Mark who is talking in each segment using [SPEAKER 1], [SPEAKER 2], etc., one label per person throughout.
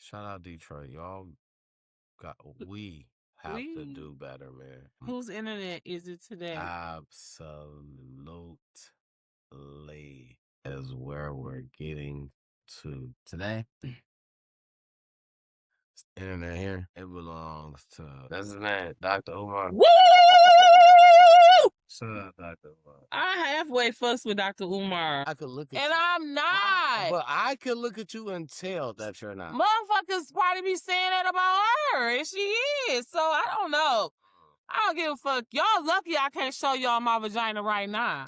[SPEAKER 1] Shout out Detroit. Y'all we have to do better, man.
[SPEAKER 2] Whose internet is it today?
[SPEAKER 1] Absolutely is where we're getting to today. Internet here, it belongs to that's his name, Dr. Umar.
[SPEAKER 2] Woo!
[SPEAKER 1] Shut up, Dr. Umar.
[SPEAKER 2] I halfway fucks with Dr. Umar.
[SPEAKER 1] I could look at
[SPEAKER 2] and
[SPEAKER 1] you.
[SPEAKER 2] I'm not.
[SPEAKER 1] But I could look at you and tell that you're not.
[SPEAKER 2] Motherfuckers probably be saying that about her, and she is. So I don't know. I don't give a fuck. Y'all lucky I can't show y'all my vagina right now.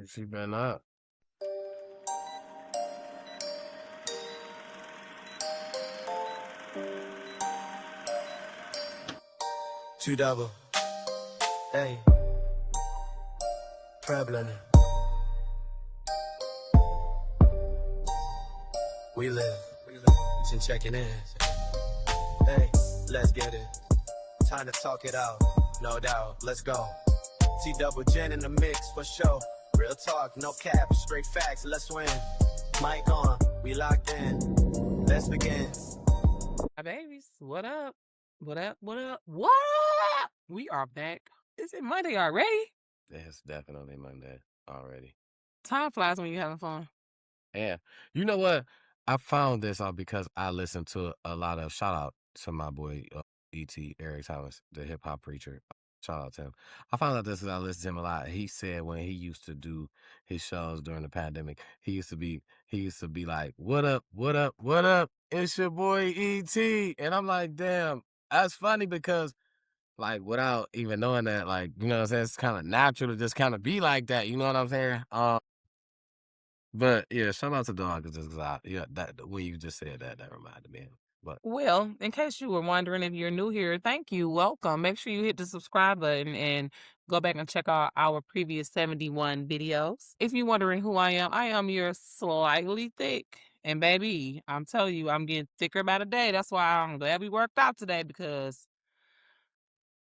[SPEAKER 1] She better not.
[SPEAKER 3] Two double. Hey. Prevalent. We live. Just checking in. Hey, let's get it. Time to talk it out. No doubt. Let's go. T double Jen in the mix for sure. Real talk, no cap, straight facts. Let's win. Mic on. We locked in. Let's begin.
[SPEAKER 2] My babies, what up? What up? What up? What up? We are back. Is it Monday already?
[SPEAKER 1] It's definitely Monday already.
[SPEAKER 2] Time flies when you're having fun.
[SPEAKER 1] Yeah. You know what? I found this out because I listened to a lot of shout out to my boy E.T. Eric Thomas, the hip hop preacher. Shout out to him. I found out this because I listened to him a lot. He said when he used to do his shows during the pandemic, he used to be like, "What up? What up? What up? It's your boy E.T." And I'm like, damn, that's funny because like without even knowing that, like, you know what I'm saying, it's kind of natural to just kind of be like that. You know what I'm saying? But yeah, shout out to Dog because that when you just said that reminded me. But
[SPEAKER 2] well, in case you were wondering if you're new here, thank you. Welcome. Make sure you hit the subscribe button and go back and check out our previous 71 videos. If you're wondering who I am your slightly thick. And baby, I'm telling you, I'm getting thicker by the day. That's why I'm glad we worked out today because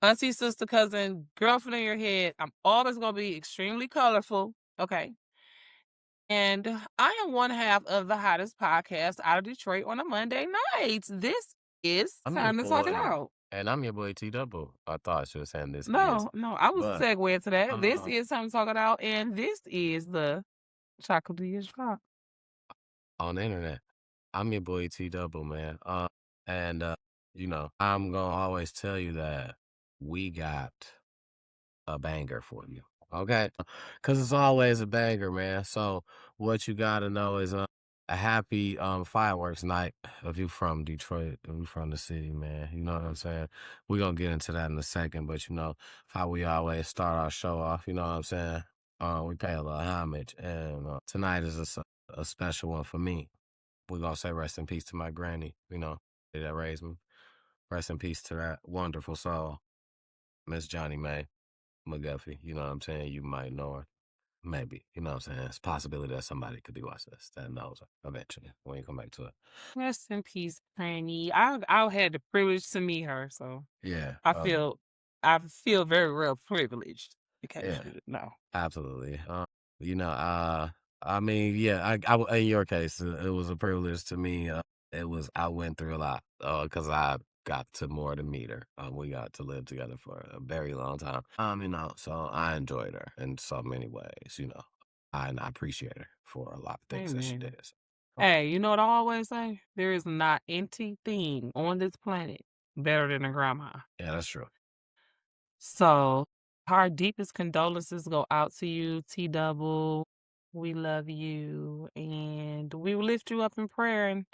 [SPEAKER 2] auntie, sister, cousin, girlfriend in your head, I'm always going to be extremely colorful. Okay. And I am one half of the hottest podcast out of Detroit on a Monday night. This is Time to Talk It Out.
[SPEAKER 1] And I'm your boy T Double. I thought I should have said this.
[SPEAKER 2] No, I was segueing to that. This is Time to Talk It Out, and this is the Chocolate Shop.
[SPEAKER 1] On the internet. I'm your boy T Double, man. And you know, I'm gonna always tell you that we got a banger for you. Okay? Cause it's always a banger, man. So what you gotta know is a happy fireworks night if you from Detroit, if you from the city, man. You know what I'm saying? We're gonna get into that in a second, but you know how we always start our show off, you know what I'm saying? We pay a little homage, and tonight is a special one for me. We're gonna say rest in peace to my granny, you know, that raised me. Rest in peace to that wonderful soul, Miss Johnny Mae McGuffey. You know what I'm saying? You might know her. Maybe. You know what I'm saying? It's a possibility that somebody could be watching this that knows her eventually when you come back to it.
[SPEAKER 2] Rest in peace, Granny. I had the privilege to meet her, so
[SPEAKER 1] yeah.
[SPEAKER 2] I feel very real privileged. In case you didn't know.
[SPEAKER 1] Absolutely. You know, I mean, yeah, I in your case, it was a privilege to me. I went through a lot because I got to more than meet her. We got to live together for a very long time. You know, so I enjoyed her in so many ways. You know, and I appreciate her for a lot of things that she did. So.
[SPEAKER 2] Hey, you know what I always say? There is not anything on this planet better than a grandma.
[SPEAKER 1] Yeah, that's true.
[SPEAKER 2] So our deepest condolences go out to you, T Double. We love you, and we will lift you up in prayer, and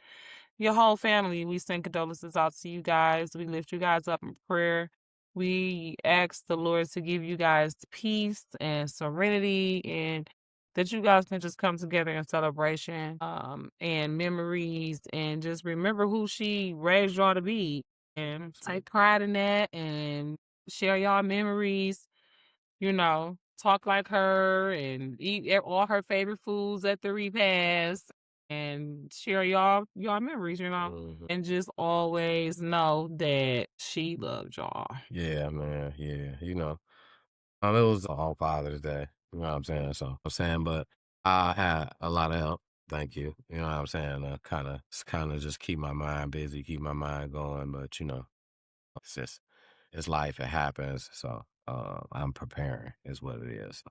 [SPEAKER 2] your whole family. We send condolences out to you guys. We lift you guys up in prayer. We ask the Lord to give you guys peace and serenity, and that you guys can just come together in celebration, and memories, and just remember who she raised y'all to be, and take pride in that, and share y'all memories. You know, talk like her and eat all her favorite foods at the repast and share y'all memories, you know, and just always know that she loved y'all.
[SPEAKER 1] Yeah, man. Yeah, you know, it was all Father's Day. You know what I'm saying? So I'm saying, but I had a lot of help Thank you. You know what I'm saying? Kind of just keep my mind busy, keep my mind going. But it's just it's life. It happens. So I'm preparing, is what it is.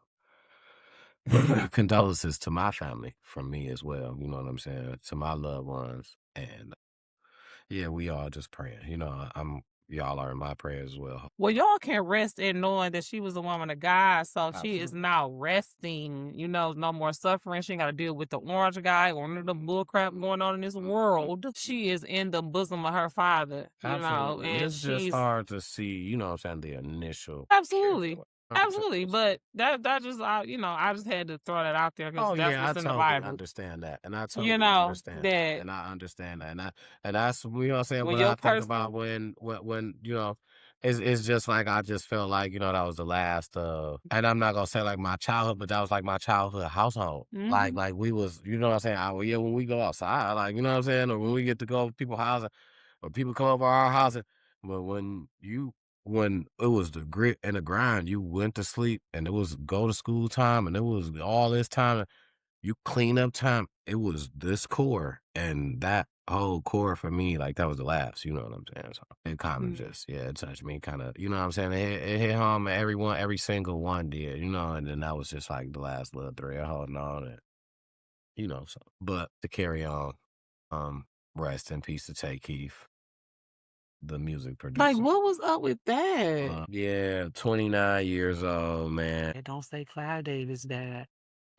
[SPEAKER 1] Condolences to my family from me as well. You know what I'm saying? To my loved ones, and yeah, we all just praying. Y'all are in my prayers as well.
[SPEAKER 2] Well, y'all can rest in knowing that she was a woman of God, so she is
[SPEAKER 1] Absolutely.
[SPEAKER 2] now resting, no more suffering. She ain't gotta deal with the orange guy or none of the bull crap going on in this world. She is in the bosom of her father,
[SPEAKER 1] Absolutely.
[SPEAKER 2] and
[SPEAKER 1] It's just
[SPEAKER 2] she's
[SPEAKER 1] hard to see, what I'm saying, the initial care
[SPEAKER 2] absolutely,
[SPEAKER 1] for it. 100%.
[SPEAKER 2] absolutely. But that just I just had to throw that out there because
[SPEAKER 1] Oh
[SPEAKER 2] that's
[SPEAKER 1] yeah, I
[SPEAKER 2] what's in the
[SPEAKER 1] totally
[SPEAKER 2] Bible.
[SPEAKER 1] understand that. And I totally understand that.
[SPEAKER 2] That
[SPEAKER 1] And I understand that. And that's what I'm saying,
[SPEAKER 2] when
[SPEAKER 1] what
[SPEAKER 2] your
[SPEAKER 1] I think
[SPEAKER 2] person
[SPEAKER 1] about when it's just like I just felt like, that was the last and I'm not gonna say like my childhood, but that was like my childhood household. Like
[SPEAKER 2] Mhm.
[SPEAKER 1] like we was, you know what I'm saying? Yeah, when we go outside, like, you know what I'm saying, or when we get to go to people's houses, or people come over our house. But when it was the grit and the grind, you went to sleep and it was go to school time and it was all this time, you clean up time. It was this core and that whole core for me, like that was the last, you know what I'm saying? So it kind of
[SPEAKER 2] Mm.
[SPEAKER 1] just, yeah, it touched me kind of, you know what I'm saying? It hit home and every single one did, and then that was just like the last little thread holding on and, so, but to carry on, um, rest in peace to Tay Keith, the music
[SPEAKER 2] Like,
[SPEAKER 1] producer.
[SPEAKER 2] what was up with that?
[SPEAKER 1] Yeah, 29 years old, man.
[SPEAKER 2] Don't say Clive Davis died.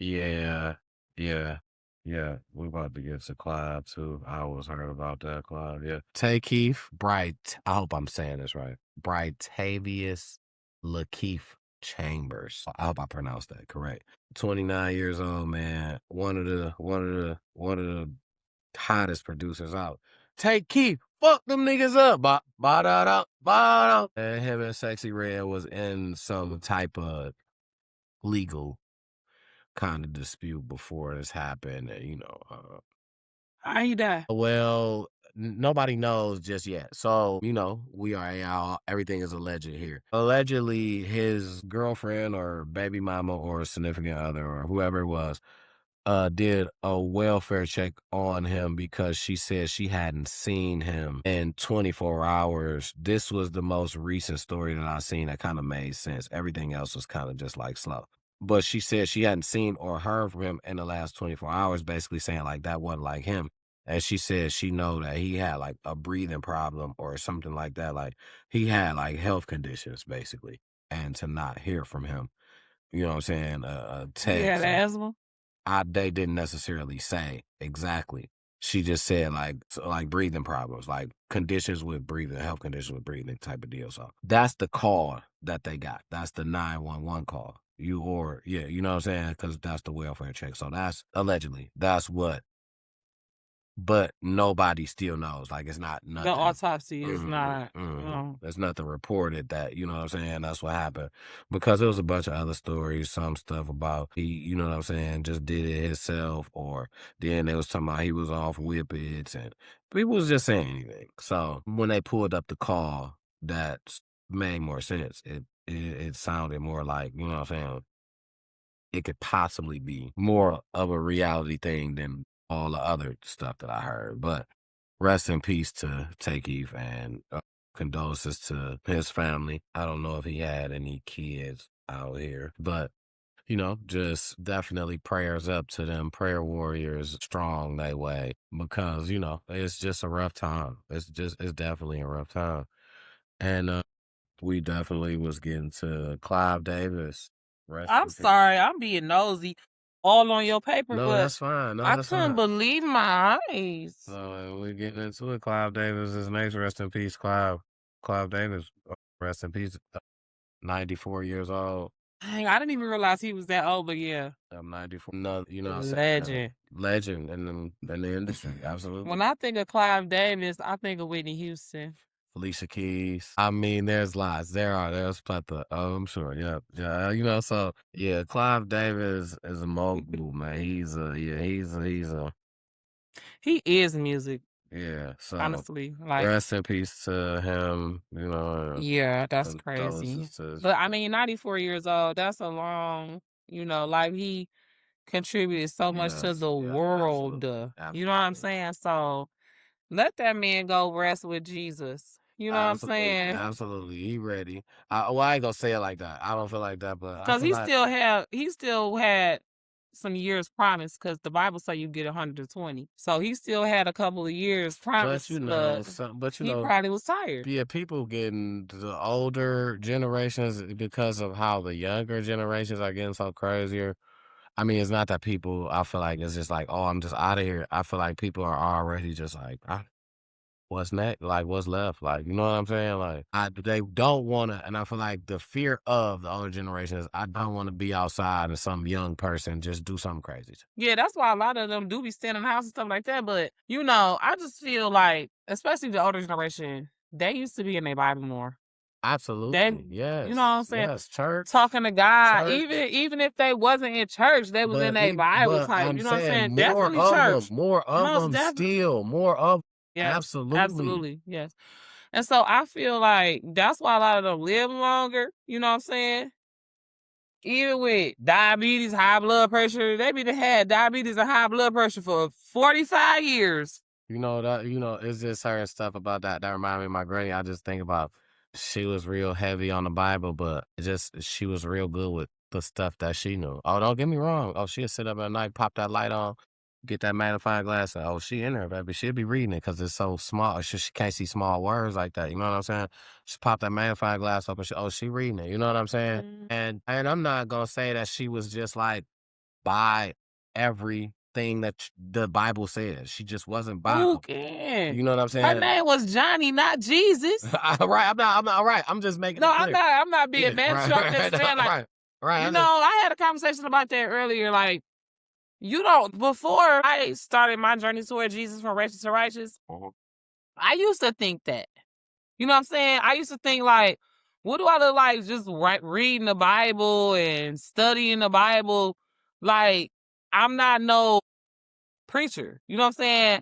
[SPEAKER 1] Yeah, yeah, yeah. We about to get to Clive too. I always heard about that, Clive. Yeah. Tay Keith, Bright. I hope I'm saying this right. Brigtavius Lakeith Chambers. I hope I pronounced that correct. 29 years old, man. One of the hottest producers out. Take Keith, fuck them niggas up. Ba da da. And him and Sexy Red was in some type of legal kind of dispute before this happened. And,
[SPEAKER 2] How he died?
[SPEAKER 1] well, nobody knows just yet. So, we are everything is alleged here. Allegedly, his girlfriend or baby mama or significant other or whoever it was did a welfare check on him because she said she hadn't seen him in 24 hours. This was the most recent story that I seen that kind of made sense. Everything else was kind of just like slow. But she said she hadn't seen or heard from him in the last 24 hours, basically saying like that wasn't like him. And she said she know that he had like a breathing problem or something like that. Like he had like health conditions basically. And to not hear from him, you know what I'm saying? A
[SPEAKER 2] He had
[SPEAKER 1] text or
[SPEAKER 2] asthma?
[SPEAKER 1] they didn't necessarily say exactly. She just said like breathing problems, like conditions with breathing, health conditions with breathing type of deal. So that's the call that they got. That's the 911 call. Yeah, you know what I'm saying? Because that's the welfare check. So that's allegedly that's what, but nobody still knows. Like it's not
[SPEAKER 2] The
[SPEAKER 1] nothing.
[SPEAKER 2] autopsy is not.
[SPEAKER 1] There's nothing reported that, you know what I'm saying, that's what happened. Because there was a bunch of other stories, some stuff about he, you know what I'm saying, just did it himself, or then they was talking about he was off whippets, and people was just saying anything. So when they pulled up the call, that made more sense. It sounded more like, you know what I'm saying, it could possibly be more of a reality thing than all the other stuff that I heard. But rest in peace to Take Eve and condolences to his family. I don't know if he had any kids out here, but just definitely prayers up to them, prayer warriors, strong they way, because it's just a rough time. It's definitely a rough time, and we definitely was getting to Clive Davis. Rest
[SPEAKER 2] I'm
[SPEAKER 1] in peace.
[SPEAKER 2] sorry, I'm being nosy all on your paper,
[SPEAKER 1] No,
[SPEAKER 2] but
[SPEAKER 1] that's fine. No,
[SPEAKER 2] I
[SPEAKER 1] that's
[SPEAKER 2] couldn't
[SPEAKER 1] fine.
[SPEAKER 2] believe my eyes.
[SPEAKER 1] So we're getting into it. Clive Davis is next. Rest in peace, Clive. Clive Davis, rest in peace. 94 years old.
[SPEAKER 2] Dang, I didn't even realize he was that old, but yeah.
[SPEAKER 1] I'm 94. No, what I'm saying?
[SPEAKER 2] Legend.
[SPEAKER 1] Legend in the industry. Absolutely.
[SPEAKER 2] When I think of Clive Davis, I think of Whitney Houston.
[SPEAKER 1] Felicia Keys. I mean, there's lots. There's plethora. Oh, I'm sure. Yeah. Yeah. So yeah, Clive Davis is a mogul, man.
[SPEAKER 2] He is music,
[SPEAKER 1] Yeah. So
[SPEAKER 2] honestly. Like,
[SPEAKER 1] rest in peace to him,
[SPEAKER 2] yeah, that's crazy.
[SPEAKER 1] condolences to his
[SPEAKER 2] But I mean, 94 years old, that's a long, like contributed so much to
[SPEAKER 1] Yes,
[SPEAKER 2] the
[SPEAKER 1] yeah,
[SPEAKER 2] world.
[SPEAKER 1] absolutely,
[SPEAKER 2] You know what I'm
[SPEAKER 1] absolutely.
[SPEAKER 2] saying? So let that man go rest with Jesus. You know what I'm
[SPEAKER 1] Absolutely,
[SPEAKER 2] saying?
[SPEAKER 1] absolutely. He ready. Well, I ain't gonna say it like that. I don't feel like that, but I
[SPEAKER 2] Because
[SPEAKER 1] feel like,
[SPEAKER 2] he still had some years promised, because the Bible say you get 120. So he still had a couple of years
[SPEAKER 1] but
[SPEAKER 2] promised, but he probably was tired.
[SPEAKER 1] yeah, people getting the older generations because of how the younger generations are getting so crazier. I mean, it's not that people. I feel like it's just like, oh, I'm just out of here. I feel like people are already just like, what's next? Like, what's left? Like, you know what I'm saying? Like, they don't want to, and I feel like the fear of the older generation is, I don't want to be outside and some young person just do something crazy.
[SPEAKER 2] Yeah, that's why a lot of them do be staying in the house and stuff like that. But, I just feel like, especially the older generation, they used to be in their Bible more. They,
[SPEAKER 1] Absolutely,
[SPEAKER 2] you know what I'm
[SPEAKER 1] yes,
[SPEAKER 2] saying?
[SPEAKER 1] yes. Church,
[SPEAKER 2] Talking to God.
[SPEAKER 1] church.
[SPEAKER 2] Even if they wasn't in church, they was in a Bible
[SPEAKER 1] But
[SPEAKER 2] type.
[SPEAKER 1] I'm
[SPEAKER 2] You know what I'm
[SPEAKER 1] saying
[SPEAKER 2] saying? Definitely church.
[SPEAKER 1] more of
[SPEAKER 2] Most
[SPEAKER 1] them
[SPEAKER 2] definitely.
[SPEAKER 1] still, more of,
[SPEAKER 2] Yes,
[SPEAKER 1] absolutely.
[SPEAKER 2] absolutely. Yes. And so I feel like that's why a lot of them live longer. You know what I'm saying? Even with diabetes, high blood pressure, they be had diabetes and high blood pressure for 45 years.
[SPEAKER 1] It's just certain stuff about that remind me of my granny. I just think about, she was real heavy on the Bible, but she was real good with the stuff that she knew. Oh, don't get me wrong. Oh, she'll sit up at night, pop that light on, get that magnifying glass, and, oh, she in there, baby. She'll be reading it because it's so small. She can't see small words like that. You know what I'm saying? She pop that magnifying glass up and she reading it. You know what I'm saying? And I'm not gonna say that she was just like by everything that the Bible says. She just wasn't
[SPEAKER 2] Who
[SPEAKER 1] Bible.
[SPEAKER 2] can?
[SPEAKER 1] You know what I'm
[SPEAKER 2] Her
[SPEAKER 1] saying?
[SPEAKER 2] name was Johnny, not Jesus.
[SPEAKER 1] Right. I'm not right. I'm just making
[SPEAKER 2] No,
[SPEAKER 1] it
[SPEAKER 2] I'm
[SPEAKER 1] clear.
[SPEAKER 2] not. I'm not being
[SPEAKER 1] Yeah,
[SPEAKER 2] mandatory. I'm just saying, like,
[SPEAKER 1] right. Right.
[SPEAKER 2] I had a conversation about that earlier. Like, before I started my journey toward Jesus from righteous to righteous, I used to think that. You know what I'm saying? I used to think, like, what do I look like just reading the Bible and studying the Bible? Like, I'm not no preacher. You know what I'm saying?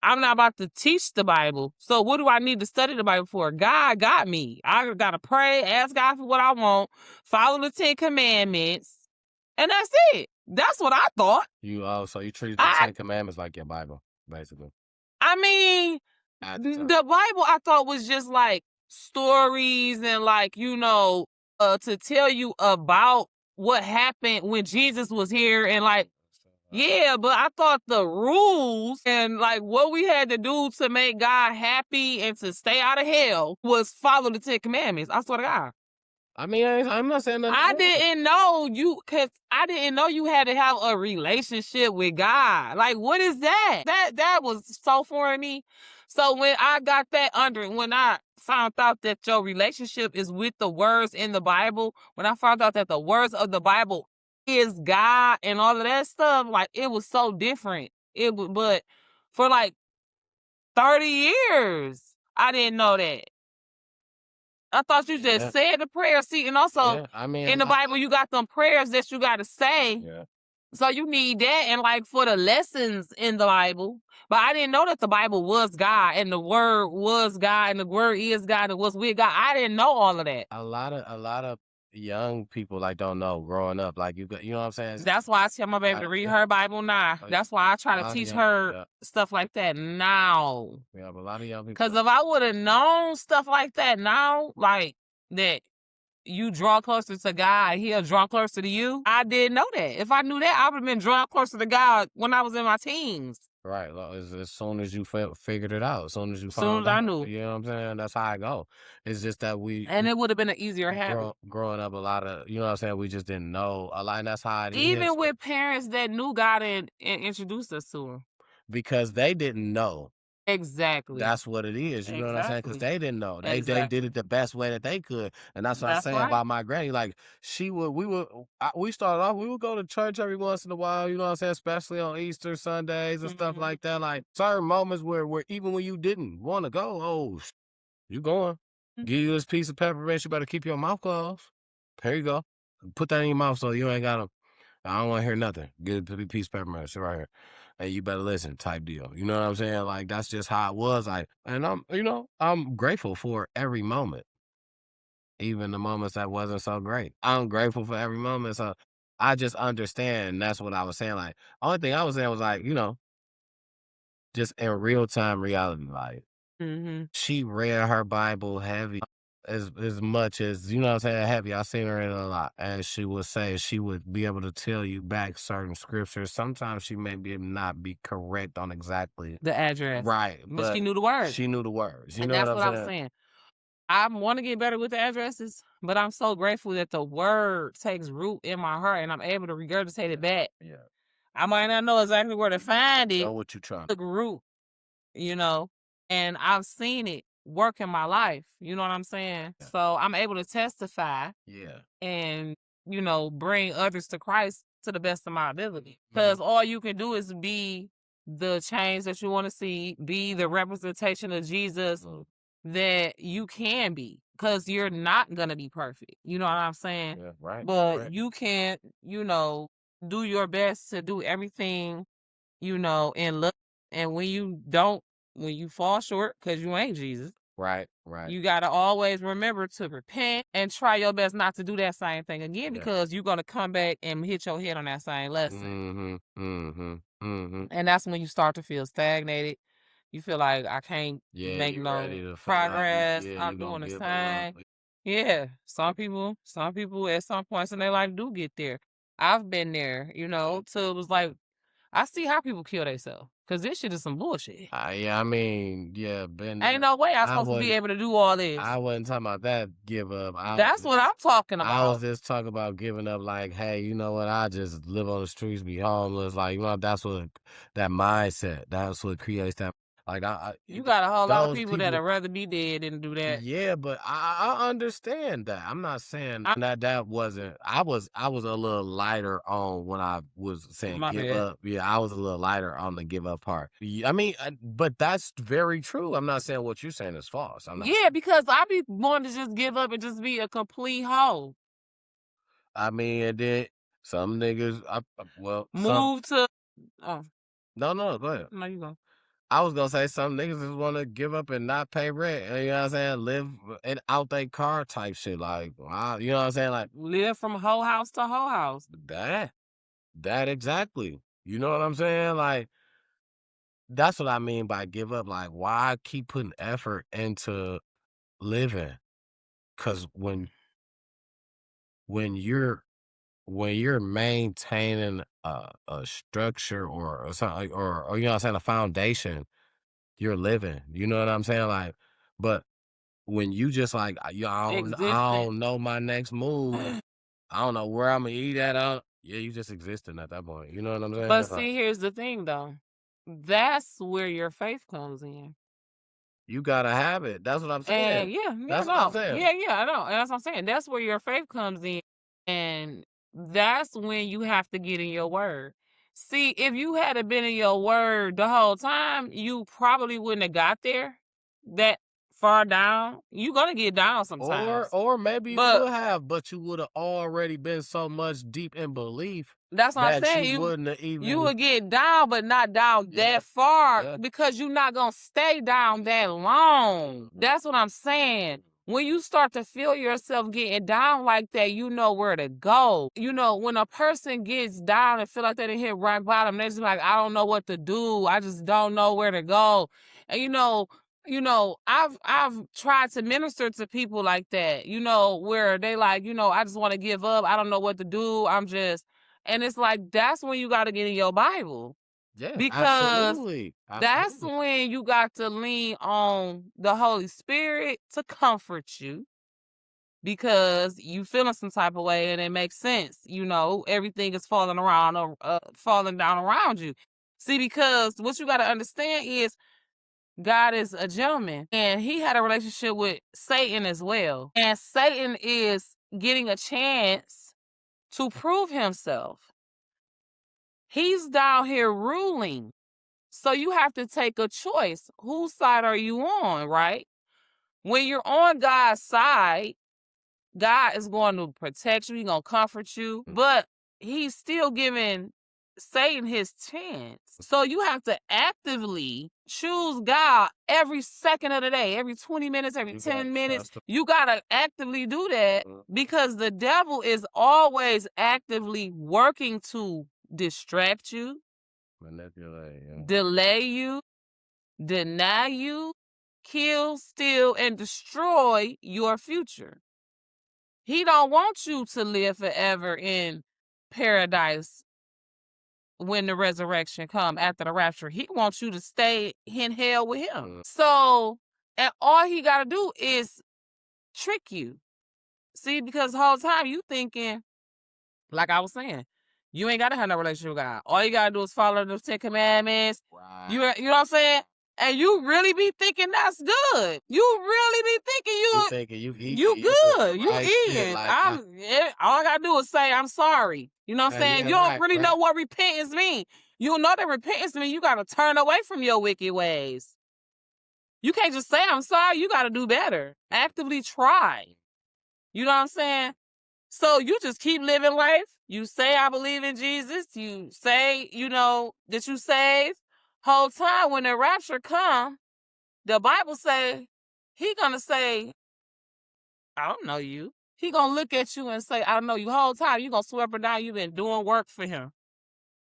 [SPEAKER 2] I'm not about to teach the Bible. So what do I need to study the Bible for? God got me. I gotta pray, ask God for what I want, follow the 10 Commandments, and that's it. That's what I thought.
[SPEAKER 1] So you treat the Ten Commandments like your Bible, basically.
[SPEAKER 2] I mean, the Bible I thought was just like stories and, like, to tell you about what happened when Jesus was here, and, like, yeah, but I thought the rules and, like, what we had to do to make God happy and to stay out of hell was follow the 10 Commandments. I swear to God.
[SPEAKER 1] I mean, I'm not saying nothing.
[SPEAKER 2] I didn't know I didn't know you had to have a relationship with God. Like, what is that? That was so foreign to me. So when I found out that your relationship is with the words in the Bible, when I found out that the words of the Bible is God and all of that stuff, like, it was so different. But for like 30 years, I didn't know that. I thought you just said the prayer. See, and also in the Bible, you got them prayers that you got to say.
[SPEAKER 1] Yeah.
[SPEAKER 2] So you need that, and, like, for the lessons in the Bible. But I didn't know that the Bible was God and the Word was God and the Word is God and was with God. I didn't know all of that.
[SPEAKER 1] A lot of young people, like, don't know growing up. Like, you know what I'm saying?
[SPEAKER 2] That's why I tell my baby to read her Bible now. That's why I try to teach her stuff like that now.
[SPEAKER 1] Yeah, but a lot of young people.
[SPEAKER 2] Because if I would have known stuff like that now, like that you draw closer to God, he'll draw closer to you. I didn't know that. If I knew that, I would have been drawn closer to God when I was in my teens.
[SPEAKER 1] Right. Well, as soon as you figured it out, as soon as you
[SPEAKER 2] Soon
[SPEAKER 1] found
[SPEAKER 2] as I
[SPEAKER 1] out,
[SPEAKER 2] knew.
[SPEAKER 1] you know what I'm saying? That's how I go. It's just that
[SPEAKER 2] And it would have been an easier habit.
[SPEAKER 1] growing up, a lot of, you know what I'm saying, we just didn't know a lot, and that's how it is.
[SPEAKER 2] Even with parents that knew God and introduced us to him.
[SPEAKER 1] Because they didn't know.
[SPEAKER 2] Exactly.
[SPEAKER 1] That's what it is. You know what I'm saying? Because they didn't know. They did it the best way that they could, and that's what I'm saying about my granny. Like, we started off. We would go to church every once in a while. You know what I'm saying? Especially on Easter Sundays and stuff like that. Like, certain moments where even when you didn't want to go, oh, you going? Give you this piece of peppermint. You better keep your mouth closed. Here you go. Put that in your mouth so you ain't got to. I don't want to hear nothing. Get a piece of peppermint. Sit right here. Hey, you better listen, type deal. You know what I'm saying? Like, that's just how it was. And I'm grateful for every moment, even the moments that wasn't so great. I'm grateful for every moment. So I just understand. That's what I was saying. Like, only thing I was saying was like, just in real time reality, like
[SPEAKER 2] Mm-hmm.
[SPEAKER 1] she read her Bible heavy as much as, what I'm saying, heavy. I seen her in it a lot. And she would say she would be able to tell you back certain scriptures. Sometimes she may not be correct on exactly
[SPEAKER 2] The address.
[SPEAKER 1] right,
[SPEAKER 2] But she
[SPEAKER 1] but
[SPEAKER 2] knew the words.
[SPEAKER 1] she knew the words. You
[SPEAKER 2] And
[SPEAKER 1] know what
[SPEAKER 2] that's
[SPEAKER 1] I'm
[SPEAKER 2] what I was
[SPEAKER 1] saying?
[SPEAKER 2] saying. I want to get better with the addresses, but I'm so grateful that the word takes root in my heart and I'm able to regurgitate it back.
[SPEAKER 1] Yeah.
[SPEAKER 2] I might not know exactly where to find it,
[SPEAKER 1] Know what you trying.
[SPEAKER 2] the root, and I've seen it work in my life. You know what I'm saying?
[SPEAKER 1] Yeah.
[SPEAKER 2] So I'm able to testify
[SPEAKER 1] Yeah.
[SPEAKER 2] and, bring others to Christ to the best of my ability. Because all you can do is be the change that you want to see, be the representation of Jesus that you can be. Because you're not going to be perfect. You know what I'm saying?
[SPEAKER 1] Yeah, right.
[SPEAKER 2] But
[SPEAKER 1] right.
[SPEAKER 2] you can, do your best to do everything, in love. And when you fall short, because you ain't Jesus,
[SPEAKER 1] Right.
[SPEAKER 2] you got to always remember to repent and try your best not to do that same thing again, because you're going to come back and hit your head on that same lesson. And that's when you start to feel stagnated. You feel like I can't make
[SPEAKER 1] you
[SPEAKER 2] no
[SPEAKER 1] ready to
[SPEAKER 2] progress.
[SPEAKER 1] yeah,
[SPEAKER 2] I'm
[SPEAKER 1] you gonna
[SPEAKER 2] doing the
[SPEAKER 1] give
[SPEAKER 2] same.
[SPEAKER 1] up.
[SPEAKER 2] Yeah, some people at some points in their life do get there. I've been there, till it was like, I see how people kill themselves, because this shit is some bullshit.
[SPEAKER 1] Yeah, I mean, yeah, been
[SPEAKER 2] Ain't no way I'm
[SPEAKER 1] I
[SPEAKER 2] supposed to be
[SPEAKER 1] wasn't
[SPEAKER 2] able to do all this.
[SPEAKER 1] I wasn't talking about that give up.
[SPEAKER 2] That's what I'm talking
[SPEAKER 1] I was
[SPEAKER 2] about.
[SPEAKER 1] just talking about giving up, like, hey, you know what? I just live on the streets, be homeless. Like, that's what that mindset. That's what creates that. Like,
[SPEAKER 2] You got a whole lot of
[SPEAKER 1] those
[SPEAKER 2] people
[SPEAKER 1] people.
[SPEAKER 2] that'd rather be dead than do that.
[SPEAKER 1] Yeah, but I understand that. I'm not saying that wasn't. I was a little lighter on when I was saying
[SPEAKER 2] My
[SPEAKER 1] give
[SPEAKER 2] bad.
[SPEAKER 1] up. Yeah, I was a little lighter on the give up part. I mean, but that's very true. I'm not saying what you're saying is false. I'm not.
[SPEAKER 2] Yeah, because I be wanting to just give up and just be a complete hoe.
[SPEAKER 1] I mean, and then some niggas.
[SPEAKER 2] Move to. Oh,
[SPEAKER 1] No, go ahead.
[SPEAKER 2] no, you go.
[SPEAKER 1] I was gonna say some niggas just want to give up and not pay rent. You know what I'm saying? Live out their car type shit. Like, wow, you know what I'm saying? Like
[SPEAKER 2] Live from whole house to whole house.
[SPEAKER 1] that exactly. You know what I'm saying? Like, that's what I mean by give up. Like, why keep putting effort into living? Cause when you're maintaining a structure or something, or you know what I'm saying, a foundation, you're living. You know what I'm saying? Like, but when you just like, I don't know my next move. I don't know where I'm gonna eat at. Yeah, you just existing at that point. You know what I'm saying?
[SPEAKER 2] But see, here's the thing, though. That's where your faith comes in.
[SPEAKER 1] You gotta have it. That's what I'm
[SPEAKER 2] And
[SPEAKER 1] saying. That's what I'm saying.
[SPEAKER 2] Yeah, I know. And that's what I'm saying. That's where your faith comes in. And that's when you have to get in your word. See, if you had been in your word the whole time, you probably wouldn't have got there that far down. You're gonna get down sometimes.
[SPEAKER 1] Or maybe you would have, but you would have already been so much deep in belief.
[SPEAKER 2] That's what I'm saying.
[SPEAKER 1] You wouldn't have even.
[SPEAKER 2] You would get down, but not down that far, because you're not gonna stay down that long. That's what I'm saying. When you start to feel yourself getting down like that, you know where to go. When a person gets down and feel like they didn't hit rock bottom, they're just like, I don't know what to do. I just don't know where to go. And I've tried to minister to people like that, where they like, I just want to give up. I don't know what to do. And it's like, that's when you got to get in your Bible.
[SPEAKER 1] Yeah,
[SPEAKER 2] because
[SPEAKER 1] absolutely.
[SPEAKER 2] that's when you got to lean on the Holy Spirit to comfort you, because you feeling some type of way and it makes sense. Everything is falling down around you. See, because what you got to understand is God is a gentleman, and he had a relationship with Satan as well. And Satan is getting a chance to prove himself. He's down here ruling. So you have to take a choice. Whose side are you on, right? When you're on God's side, God is going to protect you. He's going to comfort you. But he's still giving Satan his chance. So you have to actively choose God every second of the day, every 20 minutes, every 10 minutes. You got to actively do that because the devil is always actively working to distract you,
[SPEAKER 1] manipulate,
[SPEAKER 2] delay you, deny you, kill, steal, and destroy your future. He don't want you to live forever in paradise when the resurrection come after the rapture. He wants you to stay in hell with him. So, and all he got to do is trick you. See, because the whole time you thinking, like I was saying, you ain't got to have no relationship with God. All you got to do is follow the 10 commandments.
[SPEAKER 1] Right.
[SPEAKER 2] You know what I'm saying? And you really be thinking that's good. You really be thinking
[SPEAKER 1] You thinking
[SPEAKER 2] you good. You
[SPEAKER 1] right
[SPEAKER 2] in.
[SPEAKER 1] shit, like,
[SPEAKER 2] All I gotta do is say I'm sorry. You know what I'm saying?
[SPEAKER 1] yeah,
[SPEAKER 2] You don't
[SPEAKER 1] right,
[SPEAKER 2] really
[SPEAKER 1] right.
[SPEAKER 2] know what repentance mean. You don't know that repentance mean you gotta turn away from your wicked ways. You can't just say I'm sorry. You gotta do better. Actively try. You know what I'm saying? So you just keep living life. You say I believe in Jesus. You say, that you saved. Whole time when the rapture come, the Bible say, he gonna say, I don't know you. He gonna look at you and say, I don't know you. Whole time you gonna swear up and down you been doing work for him.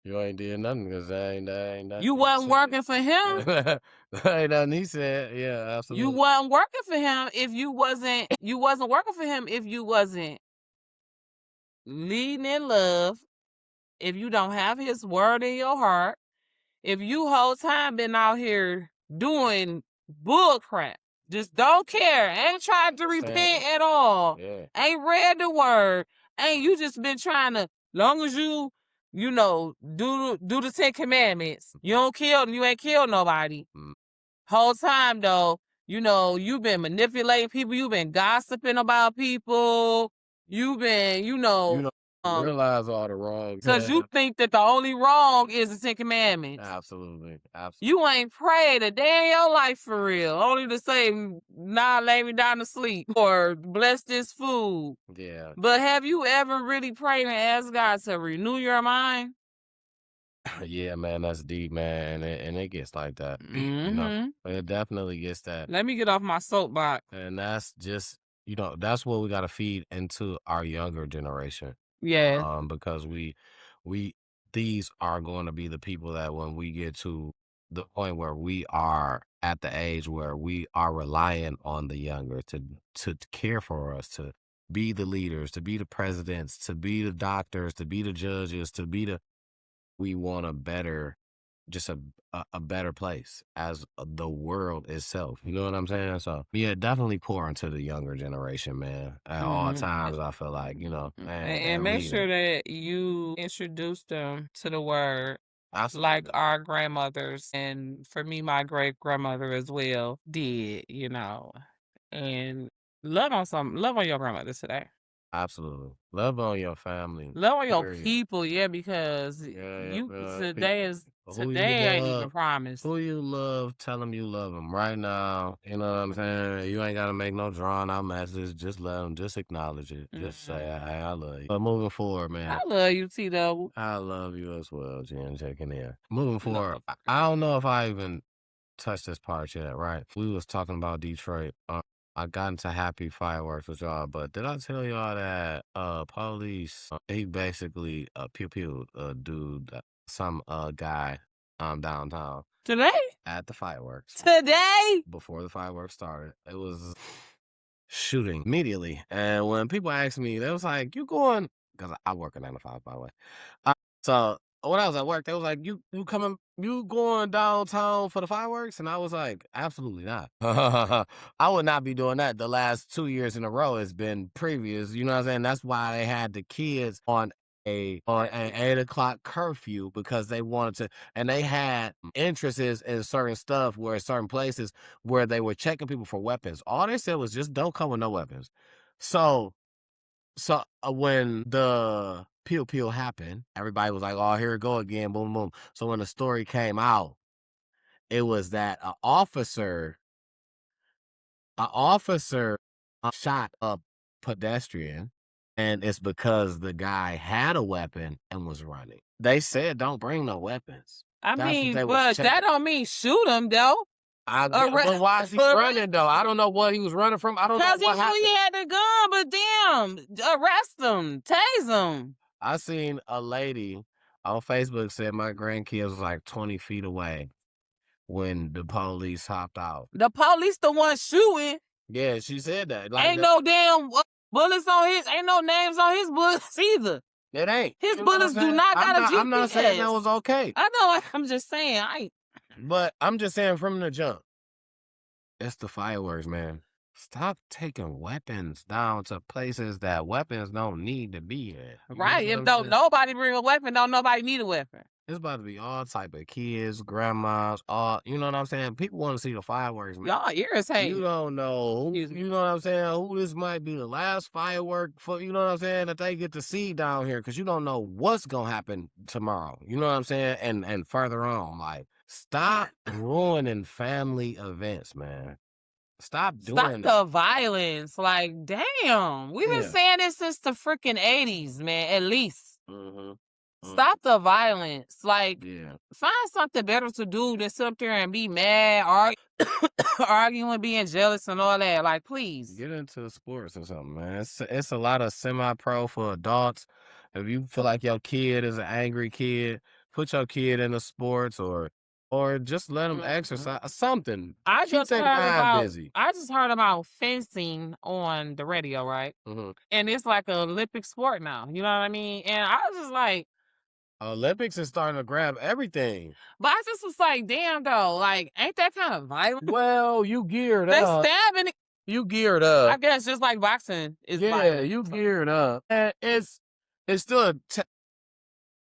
[SPEAKER 1] You ain't did nothing because that ain't nothing.
[SPEAKER 2] You wasn't working for him.
[SPEAKER 1] That ain't nothing he said. Yeah, absolutely.
[SPEAKER 2] You wasn't working for him if you wasn't working for him if you wasn't leading in love, if you don't have his word in your heart, if you whole time been out here doing bull crap, just don't care, ain't tried to repent at all, ain't read the word, ain't you just been trying to, long as you do the 10 commandments, you don't kill, you ain't killed nobody. Whole time though, you've been manipulating people, you've been gossiping about people, you've been,
[SPEAKER 1] realize all the wrong.
[SPEAKER 2] because you think that the only wrong is the 10 commandments.
[SPEAKER 1] Absolutely.
[SPEAKER 2] You ain't prayed a day in your life for real. Only to say, nah, lay me down to sleep or bless this food.
[SPEAKER 1] Yeah.
[SPEAKER 2] But have you ever really prayed and asked God to renew your mind?
[SPEAKER 1] Yeah, man, that's deep, man, and it gets like that.
[SPEAKER 2] Mm-hmm.
[SPEAKER 1] It definitely gets that.
[SPEAKER 2] Let me get off my soapbox.
[SPEAKER 1] And that's just, that's what we got to feed into our younger generation.
[SPEAKER 2] Yeah.
[SPEAKER 1] Because these are going to be the people that when we get to the point where we are at the age where we are relying on the younger to care for us, to be the leaders, to be the presidents, to be the doctors, to be the judges, we want a better, just a better place as the world itself. You know what I'm saying? So yeah, definitely pour into the younger generation, man. At all times, I feel like,
[SPEAKER 2] and make sure that you introduce them to the word.
[SPEAKER 1] Absolutely.
[SPEAKER 2] Like our grandmothers, and for me, my great grandmother as well did, and love on your grandmother today.
[SPEAKER 1] Absolutely. Love on your family.
[SPEAKER 2] Love on your people, because today ain't even promised.
[SPEAKER 1] Who you love, tell them you love them right now. You know what I'm saying? You ain't got to make no drawn out message. Just love them. Just acknowledge it. Just say, I love you. But moving forward, man.
[SPEAKER 2] I love you, T-Double.
[SPEAKER 1] I love you as well, Jen. Checking in. Moving forward, I don't know if I even touched this part yet, right? We was talking about Detroit. I got into Happy Fireworks with y'all, but did I tell y'all that police he basically pew-pewed a dude, some guy downtown
[SPEAKER 2] Today?
[SPEAKER 1] at the fireworks.
[SPEAKER 2] Today?
[SPEAKER 1] Before the fireworks started. It was shooting immediately. And when people asked me, they was like, you going, because I work at 9 to 5, by the way. So when I was at work, they was like, you going downtown for the fireworks? And I was like, absolutely not. I would not be doing that. The last 2 years in a row has been previous. You know what I'm saying? That's why they had the kids on an 8:00 curfew, because they wanted to, and they had interests in certain stuff where certain places where they were checking people for weapons. All they said was just don't come with no weapons. So when the pew pew happened, everybody was like, "Oh, here it go again!" Boom, boom. So when the story came out, it was that an officer shot a pedestrian And it's because the guy had a weapon and was running. They said don't bring no weapons.
[SPEAKER 2] I
[SPEAKER 1] That's what
[SPEAKER 2] mean,
[SPEAKER 1] they was
[SPEAKER 2] but that
[SPEAKER 1] checking.
[SPEAKER 2] don't mean shoot him though.
[SPEAKER 1] But why is he running though? I don't know what he was running from. I don't know
[SPEAKER 2] Because he
[SPEAKER 1] what
[SPEAKER 2] knew
[SPEAKER 1] happened.
[SPEAKER 2] he had the gun, but damn, arrest him, tase him.
[SPEAKER 1] I seen a lady on Facebook said my grandkids was like 20 feet away when the police hopped out.
[SPEAKER 2] The police the one shooting.
[SPEAKER 1] Yeah, she said that.
[SPEAKER 2] Like, ain't no damn bullets on his, ain't no names on his bullets either.
[SPEAKER 1] It ain't.
[SPEAKER 2] His bullets do not got a GPS.
[SPEAKER 1] I'm not saying that was okay.
[SPEAKER 2] I know, I'm just saying.
[SPEAKER 1] But I'm just saying from the jump, it's the fireworks, man. Stop taking weapons down to places that weapons don't need to be in.
[SPEAKER 2] Right. If don't nobody bring a weapon, don't nobody need a weapon. It's
[SPEAKER 1] about to be all type of kids, grandmas, all, you know what I'm saying? People want to see the fireworks, man.
[SPEAKER 2] Y'all ears hate.
[SPEAKER 1] You don't know who, you know what I'm saying, who this might be the last firework for, you know what I'm saying, that they get to see down here, because you don't know what's going to happen tomorrow. You know what I'm saying? And further on, like, stop ruining family events, man. Stop
[SPEAKER 2] the violence. Like, damn. We've been saying this since the freaking 80s, man, at least. Stop the violence. Like, find something better to do than sit up there and be mad, arguing, being jealous and all that. Like, please.
[SPEAKER 1] Get into sports or something, man. It's a lot of semi-pro for adults. If you feel like your kid is an angry kid, put your kid into sports or just let them exercise something.
[SPEAKER 2] I
[SPEAKER 1] Keep their mind busy.
[SPEAKER 2] I just heard about fencing on the radio, right? And it's like an Olympic sport now. You know what I mean? And I was just like,
[SPEAKER 1] Olympics is starting to grab everything.
[SPEAKER 2] But I just was like, damn, though. Like, ain't that kind of violent?
[SPEAKER 1] Well, you geared
[SPEAKER 2] They
[SPEAKER 1] up.
[SPEAKER 2] stabbing it.
[SPEAKER 1] You geared up.
[SPEAKER 2] I guess just like boxing is
[SPEAKER 1] violent. You geared up. And it's still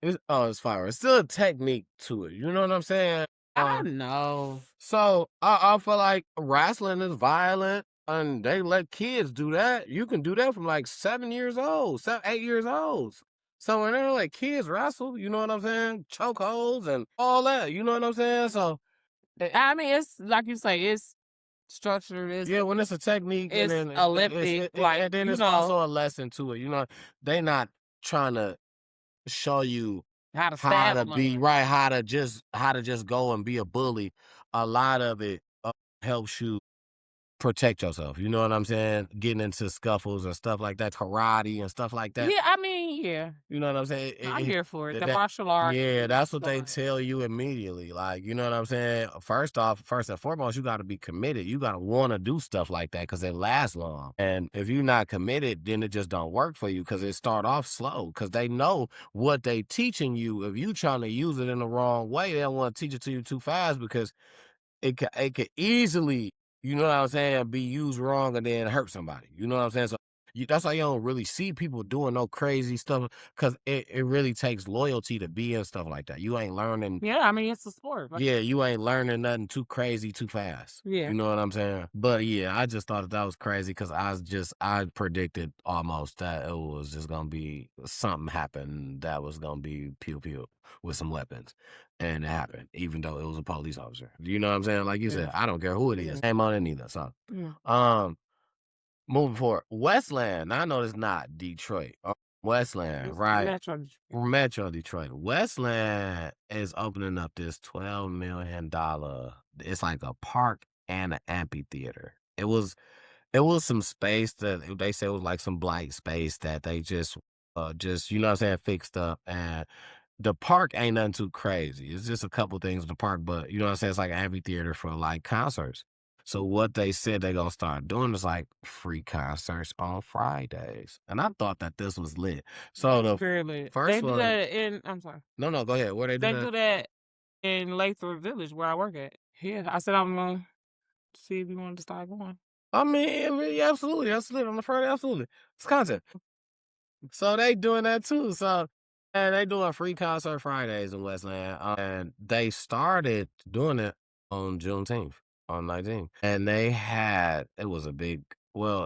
[SPEAKER 1] it's fire. It's still a technique to it. You know what I'm saying?
[SPEAKER 2] I know.
[SPEAKER 1] So I feel like wrestling is violent, and they let kids do that. You can do that from like 7 years old, 8 years old. So when they're like kids wrestle, you know what I'm saying? Chokeholds and all that, you know what I'm saying? So
[SPEAKER 2] I mean, it's like you say, it's structured.
[SPEAKER 1] When it's a technique,
[SPEAKER 2] it's
[SPEAKER 1] and then
[SPEAKER 2] Olympic,
[SPEAKER 1] and then it's also a lesson to it. You know, they not trying to show you
[SPEAKER 2] how to
[SPEAKER 1] just go and be a bully. A lot of it helps you protect yourself. You know what I'm saying? Getting into scuffles and stuff like that, karate and stuff like that.
[SPEAKER 2] Yeah, I mean, yeah.
[SPEAKER 1] You know what I'm saying?
[SPEAKER 2] I'm here for it. The martial arts.
[SPEAKER 1] Yeah, that's what they tell you immediately. Like, you know what I'm saying? First and foremost, you got to be committed. You got to want to do stuff like that because it lasts long. And if you're not committed, then it just don't work for you because it start off slow because they know what they teaching you. If you trying to use it in the wrong way, they don't want to teach it to you too fast because it could easily, you know what I'm saying, be used wrong and then hurt somebody. You know what I'm saying? So that's why you don't really see people doing no crazy stuff because it really takes loyalty to be in stuff like that. You ain't learning.
[SPEAKER 2] Yeah, I mean, it's a sport.
[SPEAKER 1] Yeah, you ain't learning nothing too crazy too fast.
[SPEAKER 2] Yeah.
[SPEAKER 1] You know what I'm saying? But yeah, I just thought that was crazy because I predicted almost that it was just going to be something happen that was going to be pew-pew with some weapons. And it happened, even though it was a police officer. You know what I'm saying? Like you said, I don't care who it is. Name on it neither. So, moving forward, Westland. I know it's not Detroit. Westland, right? Metro Detroit. Westland is opening up this $12 million. It's like a park and an amphitheater. It was some space that they said was like some blank space that they just you know what I'm saying, fixed up. And the park ain't nothing too crazy. It's just a couple things in the park, but you know what I'm saying? It's like an amphitheater for like concerts. So what they said they're going to start doing is like free concerts on Fridays. And I thought that this was lit. So the first
[SPEAKER 2] they do
[SPEAKER 1] one.
[SPEAKER 2] that in, I'm sorry.
[SPEAKER 1] No, go ahead. Where they do that?
[SPEAKER 2] They do that in Lathrop Village where I work at. Yeah, I said I'm going to see if you wanted to start going.
[SPEAKER 1] I mean, absolutely. That's lit on the Friday. Absolutely. It's content. So they doing that too. So, and they doing free concert Fridays in Westland. And they started doing it on Juneteenth, on 19th. And it was a big,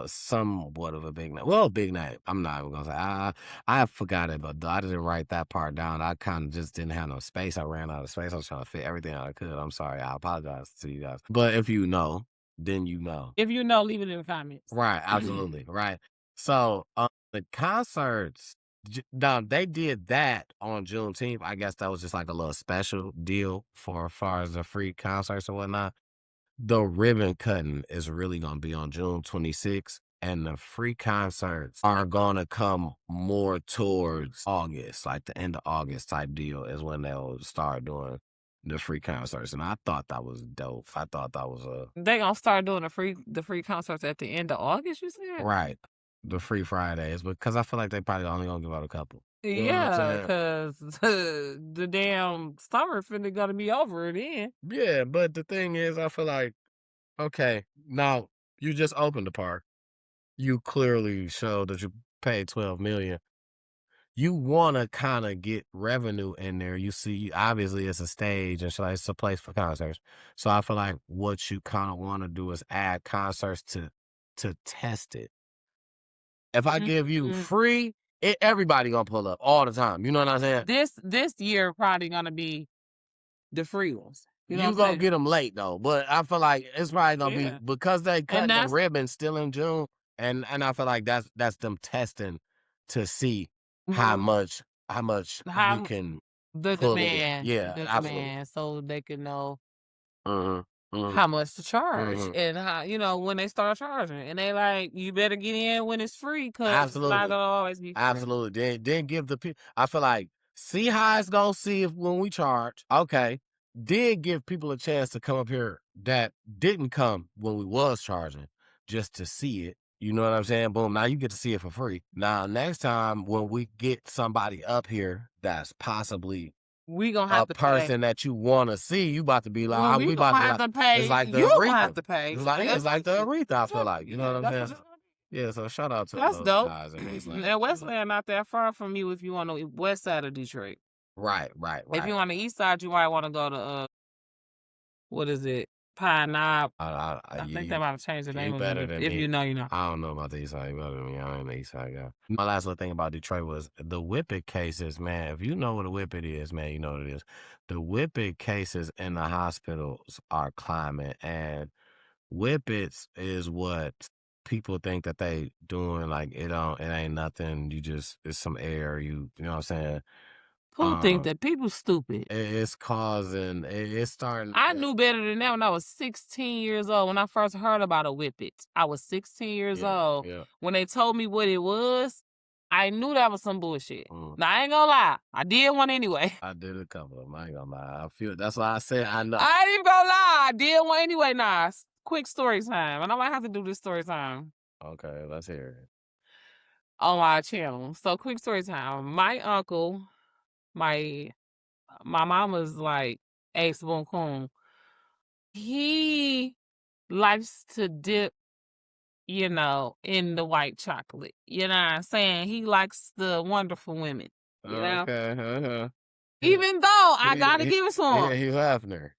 [SPEAKER 1] somewhat of a big night. Well, big night. I'm not even going to say. I forgot it, but I didn't write that part down. I kind of just didn't have no space. I ran out of space. I was trying to fit everything I could. I'm sorry. I apologize to you guys. But if you know, then you know.
[SPEAKER 2] If you know, leave it in the comments.
[SPEAKER 1] Right. Absolutely. Right. So The concerts, now they did that on Juneteenth. I guess that was just like a little special deal for as far as the free concerts and whatnot. The ribbon cutting is really gonna be on June 26th, and the free concerts are gonna come more towards August, like the end of August type deal is when they'll start doing the free concerts. And I thought that was dope. I thought that was
[SPEAKER 2] They gonna start doing the free concerts at the end of August, you said?
[SPEAKER 1] right. The free Fridays, because I feel like they probably only gonna give out a couple. You know what I'm
[SPEAKER 2] Yeah,
[SPEAKER 1] saying?
[SPEAKER 2] because the damn summer finna gonna be over then.
[SPEAKER 1] Yeah, but the thing is, I feel like, okay, now you just opened the park. You clearly showed that you paid $12 million. You want to kind of get revenue in there. You see, obviously it's a stage and so it's a place for concerts. So I feel like what you kind of want to do is add concerts to test it. If I give you free, everybody gonna pull up all the time. You know what I'm saying?
[SPEAKER 2] This year probably gonna be the free ones. You know
[SPEAKER 1] You
[SPEAKER 2] what I'm
[SPEAKER 1] gonna
[SPEAKER 2] saying?
[SPEAKER 1] get them late though, but I feel like it's probably gonna be because they cut the ribbon still in June, and I feel like that's them testing to see how much we can
[SPEAKER 2] the
[SPEAKER 1] pull it in.
[SPEAKER 2] demand,
[SPEAKER 1] Yeah,
[SPEAKER 2] the
[SPEAKER 1] absolutely.
[SPEAKER 2] demand, so they can know
[SPEAKER 1] Mm-hmm.
[SPEAKER 2] how much to charge and how when they start charging, and they like, you better get in when it's free because it's not gonna always be free.
[SPEAKER 1] Absolutely. Then give the people. I feel like see how it's gonna see if when we charge. Okay. Then give people a chance to come up here that didn't come when we was charging just to see it. You know what I'm saying? Boom. Now you get to see it for free. Now next time when we get somebody up here that's possibly
[SPEAKER 2] we gonna have to
[SPEAKER 1] person that you want to see, you about to be like,
[SPEAKER 2] well,
[SPEAKER 1] we
[SPEAKER 2] we
[SPEAKER 1] about
[SPEAKER 2] gonna
[SPEAKER 1] to
[SPEAKER 2] have
[SPEAKER 1] like,
[SPEAKER 2] to pay.
[SPEAKER 1] it's like the
[SPEAKER 2] You gonna
[SPEAKER 1] Aretha.
[SPEAKER 2] have to pay.
[SPEAKER 1] It's like the Aretha. I feel like, you know what I'm saying?
[SPEAKER 2] That's
[SPEAKER 1] Yeah, so shout out to
[SPEAKER 2] That's
[SPEAKER 1] those
[SPEAKER 2] dope.
[SPEAKER 1] guys in Westland.
[SPEAKER 2] And Westland not that far from you if you on the west side of Detroit.
[SPEAKER 1] Right.
[SPEAKER 2] If you on the east side, you might want to go to what is it? Pine Knob. I think they might have changed the name of it. If you know, you know.
[SPEAKER 1] I don't know about the east side. You better than me. I ain't the east side guy. My last little thing about Detroit was the whippet cases, man. If you know what a whippet is, man, you know what it is. The whippet cases in the hospitals are climbing, and whippets is what people think that they doing. Like it ain't nothing. You just it's some air. You know what I'm saying?
[SPEAKER 2] Who think that people stupid?
[SPEAKER 1] It's causing. It's starting.
[SPEAKER 2] I knew better than that when I was 16 years old. When I first heard about a whippet, I was 16 years old.
[SPEAKER 1] Yeah.
[SPEAKER 2] When they told me what it was, I knew that was some bullshit. Now I ain't gonna lie, I did one anyway.
[SPEAKER 1] I did a couple of them. I ain't gonna lie. I feel that's why I said I know.
[SPEAKER 2] I ain't even gonna lie, I did one anyway. Nah, quick story time, and I might have to do this story time.
[SPEAKER 1] Okay, let's hear it.
[SPEAKER 2] On my channel. So quick story time. My uncle, my mama's like Ace Boon Coon. He likes to dip, in the white chocolate. You know what I'm saying? He likes the wonderful women. You know?
[SPEAKER 1] Okay.
[SPEAKER 2] Even though I gotta give it to him.
[SPEAKER 1] Yeah, Hugh Hefner.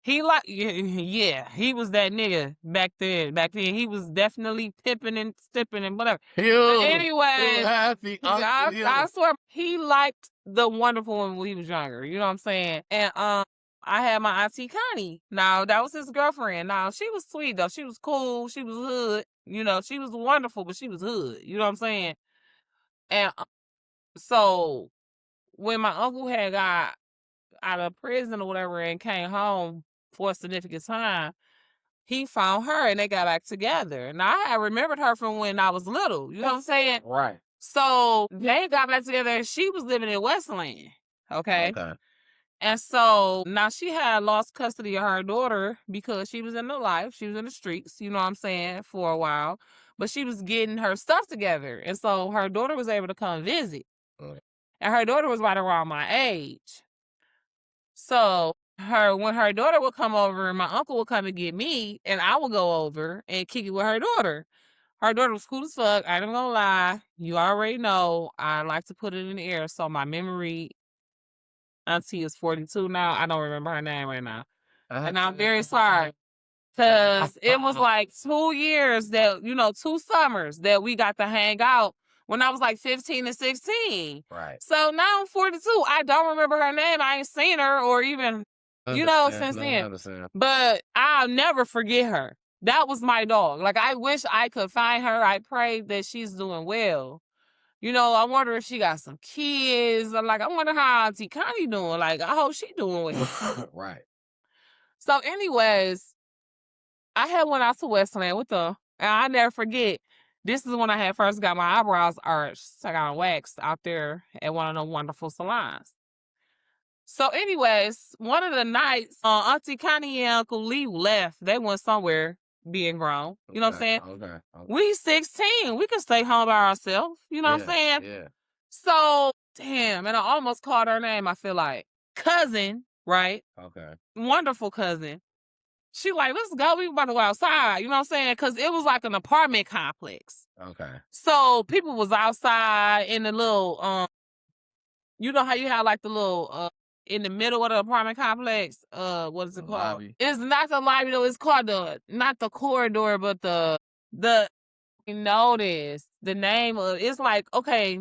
[SPEAKER 2] He yeah, he was that nigga back then. Back then, he was definitely pipping and stipping and whatever. Anyway, I swear he liked the wonderful woman when he was younger. You know what I'm saying? And I had my auntie Connie. Now that was his girlfriend. Now she was sweet though. She was cool. She was hood. She was wonderful, but she was hood. You know what I'm saying? And so when my uncle had got out of prison or whatever and came home for a significant time, he found her and they got back together. Now I had remembered her from when I was little. You know what I'm saying?
[SPEAKER 1] Right.
[SPEAKER 2] So they got back together and she was living in Westland. Okay. And so now she had lost custody of her daughter because she was in the life. She was in the streets, you know what I'm saying, for a while. But she was getting her stuff together. And so her daughter was able to come visit. And her daughter was right around my age. So when her daughter would come over, my uncle would come and get me, and I would go over and kick it with her daughter. Her daughter was cool as fuck. I ain't gonna lie. You already know I like to put it in the air. So my memory, auntie is 42 now. I don't remember her name right now. And I'm very sorry. Because it was like 2 years that, 2 summers that we got to hang out when I was like 15 and 16.
[SPEAKER 1] Right.
[SPEAKER 2] So now I'm 42. I don't remember her name. I ain't seen her or even, since then. But I'll never forget her. That was my dog. Like, I wish I could find her. I pray that she's doing well. I wonder if she got some kids. I'm like, I wonder how Auntie Connie doing. Like, I hope she doing well.
[SPEAKER 1] Right.
[SPEAKER 2] So, anyways, I had went out to Westland with her, and I never forget. This is when I had first got my eyebrows arched. So I got waxed out there at one of the wonderful salons. So, anyways, one of the nights, Auntie Connie and Uncle Lee left. They went somewhere being grown. You know what I'm saying?
[SPEAKER 1] Okay.
[SPEAKER 2] We 16. We can stay home by ourselves. You know what I'm saying?
[SPEAKER 1] Yeah.
[SPEAKER 2] So, damn, and I almost called her name, I feel like. Cousin, right?
[SPEAKER 1] Okay.
[SPEAKER 2] Wonderful cousin. She like, let's go. We about to go outside. You know what I'm saying? Because it was like an apartment complex.
[SPEAKER 1] Okay.
[SPEAKER 2] So people was outside in the little, you know how you have like the little, in the middle of the apartment complex, what is it called?
[SPEAKER 1] Lobby.
[SPEAKER 2] It's not the lobby though. It's called not the corridor, but the, you notice the name of, it's like, okay,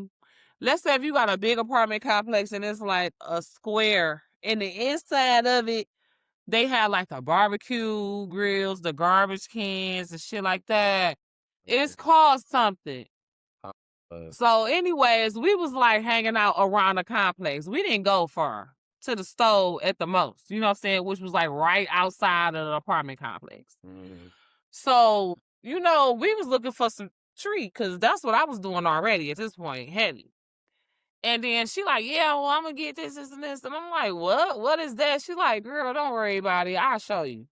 [SPEAKER 2] let's say if you got a big apartment complex and it's like a square, and the inside of it, they had like the barbecue grills, the garbage cans, and shit like that. It's called something. So, anyways, we was like hanging out around the complex. We didn't go far to the store at the most, you know what I'm saying? Which was like right outside of the apartment complex.
[SPEAKER 1] Mm-hmm.
[SPEAKER 2] So, we was looking for some treat because that's what I was doing already at this point, heavy. And then she like, yeah, well, I'm going to get this, and this. And I'm like, what? What is that? She like, girl, don't worry about it. I'll show you.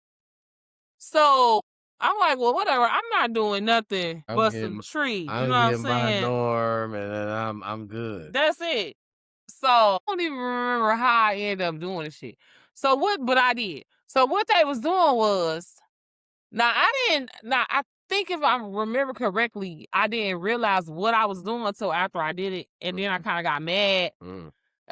[SPEAKER 2] So I'm like, well, whatever. I'm not doing nothing but some treat. You know what I'm saying?
[SPEAKER 1] My dorm, and then I'm good.
[SPEAKER 2] That's it. So I don't even remember how I ended up doing this shit. But I did. So what they was doing was, I think if I remember correctly, I didn't realize what I was doing until after I did it. And then I kind of got mad. And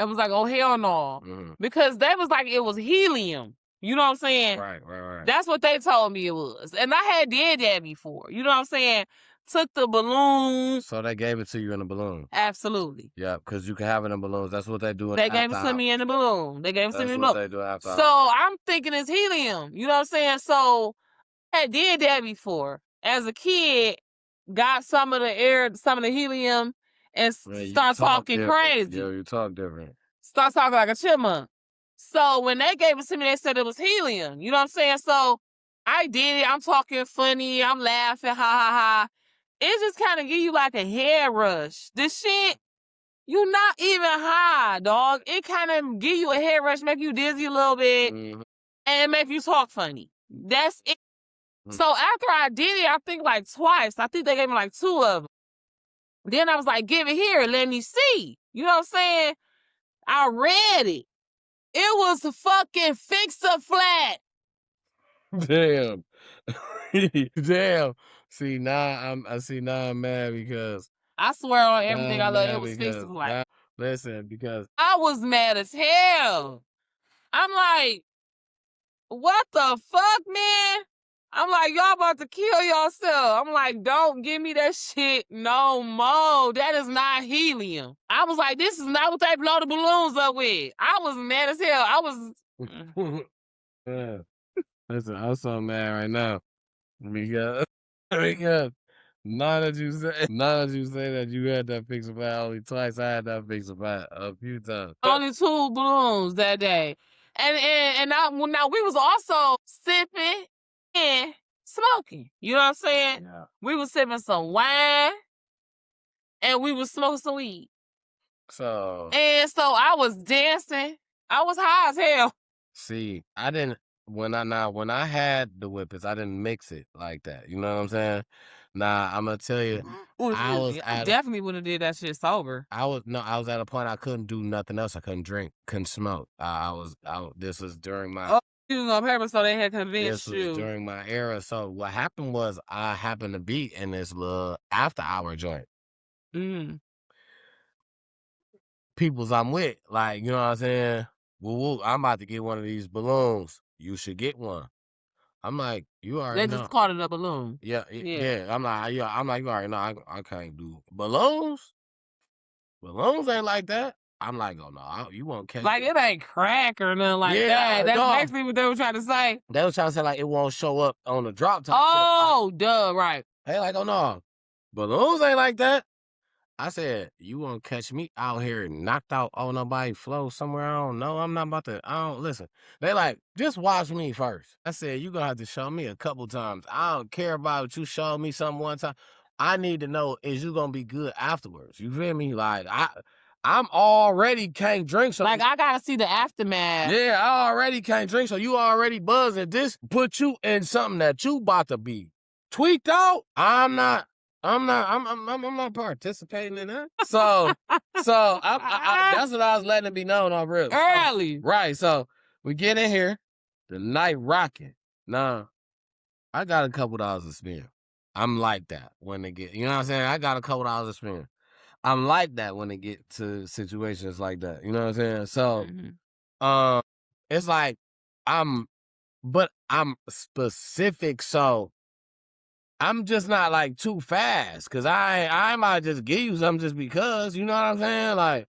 [SPEAKER 2] was like, oh, hell no. Because they was like, it was helium. You know what I'm saying?
[SPEAKER 1] Right.
[SPEAKER 2] That's what they told me it was. And I had did that before. You know what I'm saying? Took the balloons.
[SPEAKER 1] So they gave it to you in a balloon?
[SPEAKER 2] Absolutely.
[SPEAKER 1] Yeah, because you can have it in balloons. That's what they do.
[SPEAKER 2] They gave it to me in a balloon. They gave it to me in a balloon.
[SPEAKER 1] That's what they do after.
[SPEAKER 2] So I'm thinking it's helium. You know what I'm saying? So I did that before. As a kid, got some of the helium, and start talking crazy.
[SPEAKER 1] Yeah, you talk different.
[SPEAKER 2] Start talking like a chipmunk. So when they gave it to me, they said it was helium. You know what I'm saying? So I did it. I'm talking funny. I'm laughing. Ha, ha, ha. It just kind of give you like a head rush. This shit, you not even high, dog. It kind of give you a head rush, make you dizzy a little bit, and make you talk funny. That's it. So after I did it, I think like twice. I think they gave me like 2 of them. Then I was like, give it here, let me see. You know what I'm saying? I read it. It was fucking fix-a-flat.
[SPEAKER 1] Damn. Damn. See, now I'm mad because
[SPEAKER 2] I swear on everything I love, it was fix-a-flat.
[SPEAKER 1] Listen, because
[SPEAKER 2] I was mad as hell. I'm like, what the fuck, man? I'm like, y'all about to kill yourself. I'm like, don't give me that shit no more. That is not helium. I was like, this is not what they blow the balloons up with. I was mad as hell. I was...
[SPEAKER 1] Yeah. Listen, I'm so mad right now because now that you say that you had that fix-a-flat only twice, I had that fix-a-flat a few times.
[SPEAKER 2] Only 2 balloons that day. And now we was also sipping and smoking. You know what I'm saying?
[SPEAKER 1] Yeah.
[SPEAKER 2] We was sipping some wine and we was smoking some weed.
[SPEAKER 1] So
[SPEAKER 2] I was dancing. I was high as hell.
[SPEAKER 1] See, I didn't when I had the whippets, I didn't mix it like that. You know what I'm saying? Nah, I'm gonna tell you,
[SPEAKER 2] I definitely wouldn't have did that shit sober.
[SPEAKER 1] I was at a point I couldn't do nothing else. I couldn't drink, couldn't smoke. This was during my
[SPEAKER 2] you was on purpose, so they had convinced you.
[SPEAKER 1] This was during my era. So what happened was I happened to be in this little after hour joint. Peoples I'm with, like, you know what I'm saying? Woo, I'm about to get one of these balloons. You should get one. I'm like, you already know.
[SPEAKER 2] They just called it a balloon.
[SPEAKER 1] Yeah. I'm like, you already know I can't do balloons. Balloons ain't like that. I'm like, oh no, you won't catch
[SPEAKER 2] like it ain't crack or nothing like that. That's basically what they were trying to say.
[SPEAKER 1] They were trying to say like it won't show up on the drop top.
[SPEAKER 2] Oh, duh, right.
[SPEAKER 1] Hey, like, oh no, balloons ain't like that. I said, you won't catch me out here knocked out on nobody's flow somewhere I don't know. I'm not about to, I don't listen. They like, just watch me first. I said, you gonna have to show me a couple times. I don't care about you showing me something one time. I need to know, is you gonna be good afterwards? You feel me? Like, I'm already can't drink. So
[SPEAKER 2] Like, I gotta see the aftermath.
[SPEAKER 1] yeah, I already can't drink. So you already buzzing. This put you in something that you about to be tweaked out. I'm not participating in that. So that's what I was letting it be known on real.
[SPEAKER 2] Early.
[SPEAKER 1] Right. So we get in here, the night rocking. Nah, I got a couple dollars to spend. I'm like that when they get, you know what I'm saying? I got a couple dollars to spend. I'm like that when they get to situations like that. You know what I'm saying? So it's like but I'm specific, so I'm just not like too fast, cause I might just give you something just because, you know what I'm saying? Like,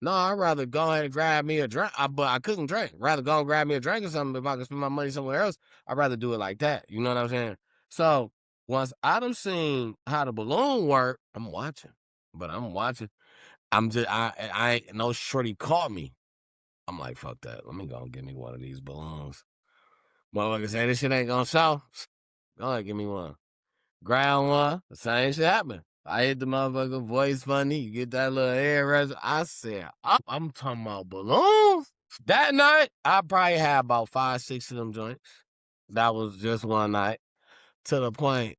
[SPEAKER 1] no, I'd rather go ahead and grab me a drink, but I couldn't drink. Rather go and grab me a drink or something. If I can spend my money somewhere else, I'd rather do it like that. You know what I'm saying? So once I done seen how the balloon work, I'm watching. But I'm watching. I no shorty caught me. I'm like, fuck that. Let me go and get me one of these balloons. Motherfucker say this shit ain't gonna show. Go ahead, give me one. Ground one, the same shit happened. I hit the motherfucker, voice funny. You get that little air rush. I said, I'm talking about balloons. That night, I probably had about 5, 6 of them joints. That was just one night. To the point,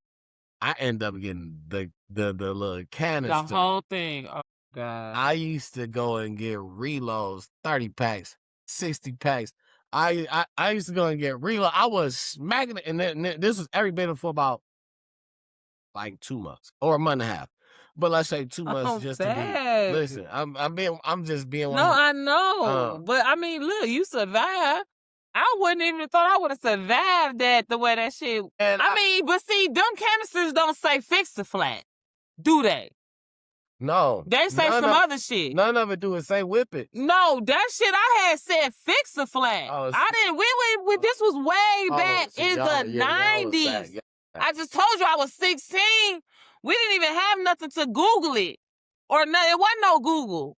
[SPEAKER 1] I end up getting the little canister.
[SPEAKER 2] The whole thing. Oh, God.
[SPEAKER 1] I used to go and get reloads, 30 packs, 60 packs. I used to go and get reload. I was smacking it, and then this was every bit for about like 2 months or a month and a half. But let's say 2 months just to be. Listen, I'm just being.
[SPEAKER 2] No, I know, but I mean, look, you survived. I wouldn't even thought I would have survived that the way that shit.
[SPEAKER 1] And
[SPEAKER 2] I mean, but see, them canisters don't say fix the flat, do they?
[SPEAKER 1] No.
[SPEAKER 2] They say some other shit.
[SPEAKER 1] None of it do it say whip it.
[SPEAKER 2] No, that shit I had said fix the flat.
[SPEAKER 1] Oh,
[SPEAKER 2] I didn't. We this was way back in the 90s. I just told you I was 16. We didn't even have nothing to Google it, or no, it wasn't no Google.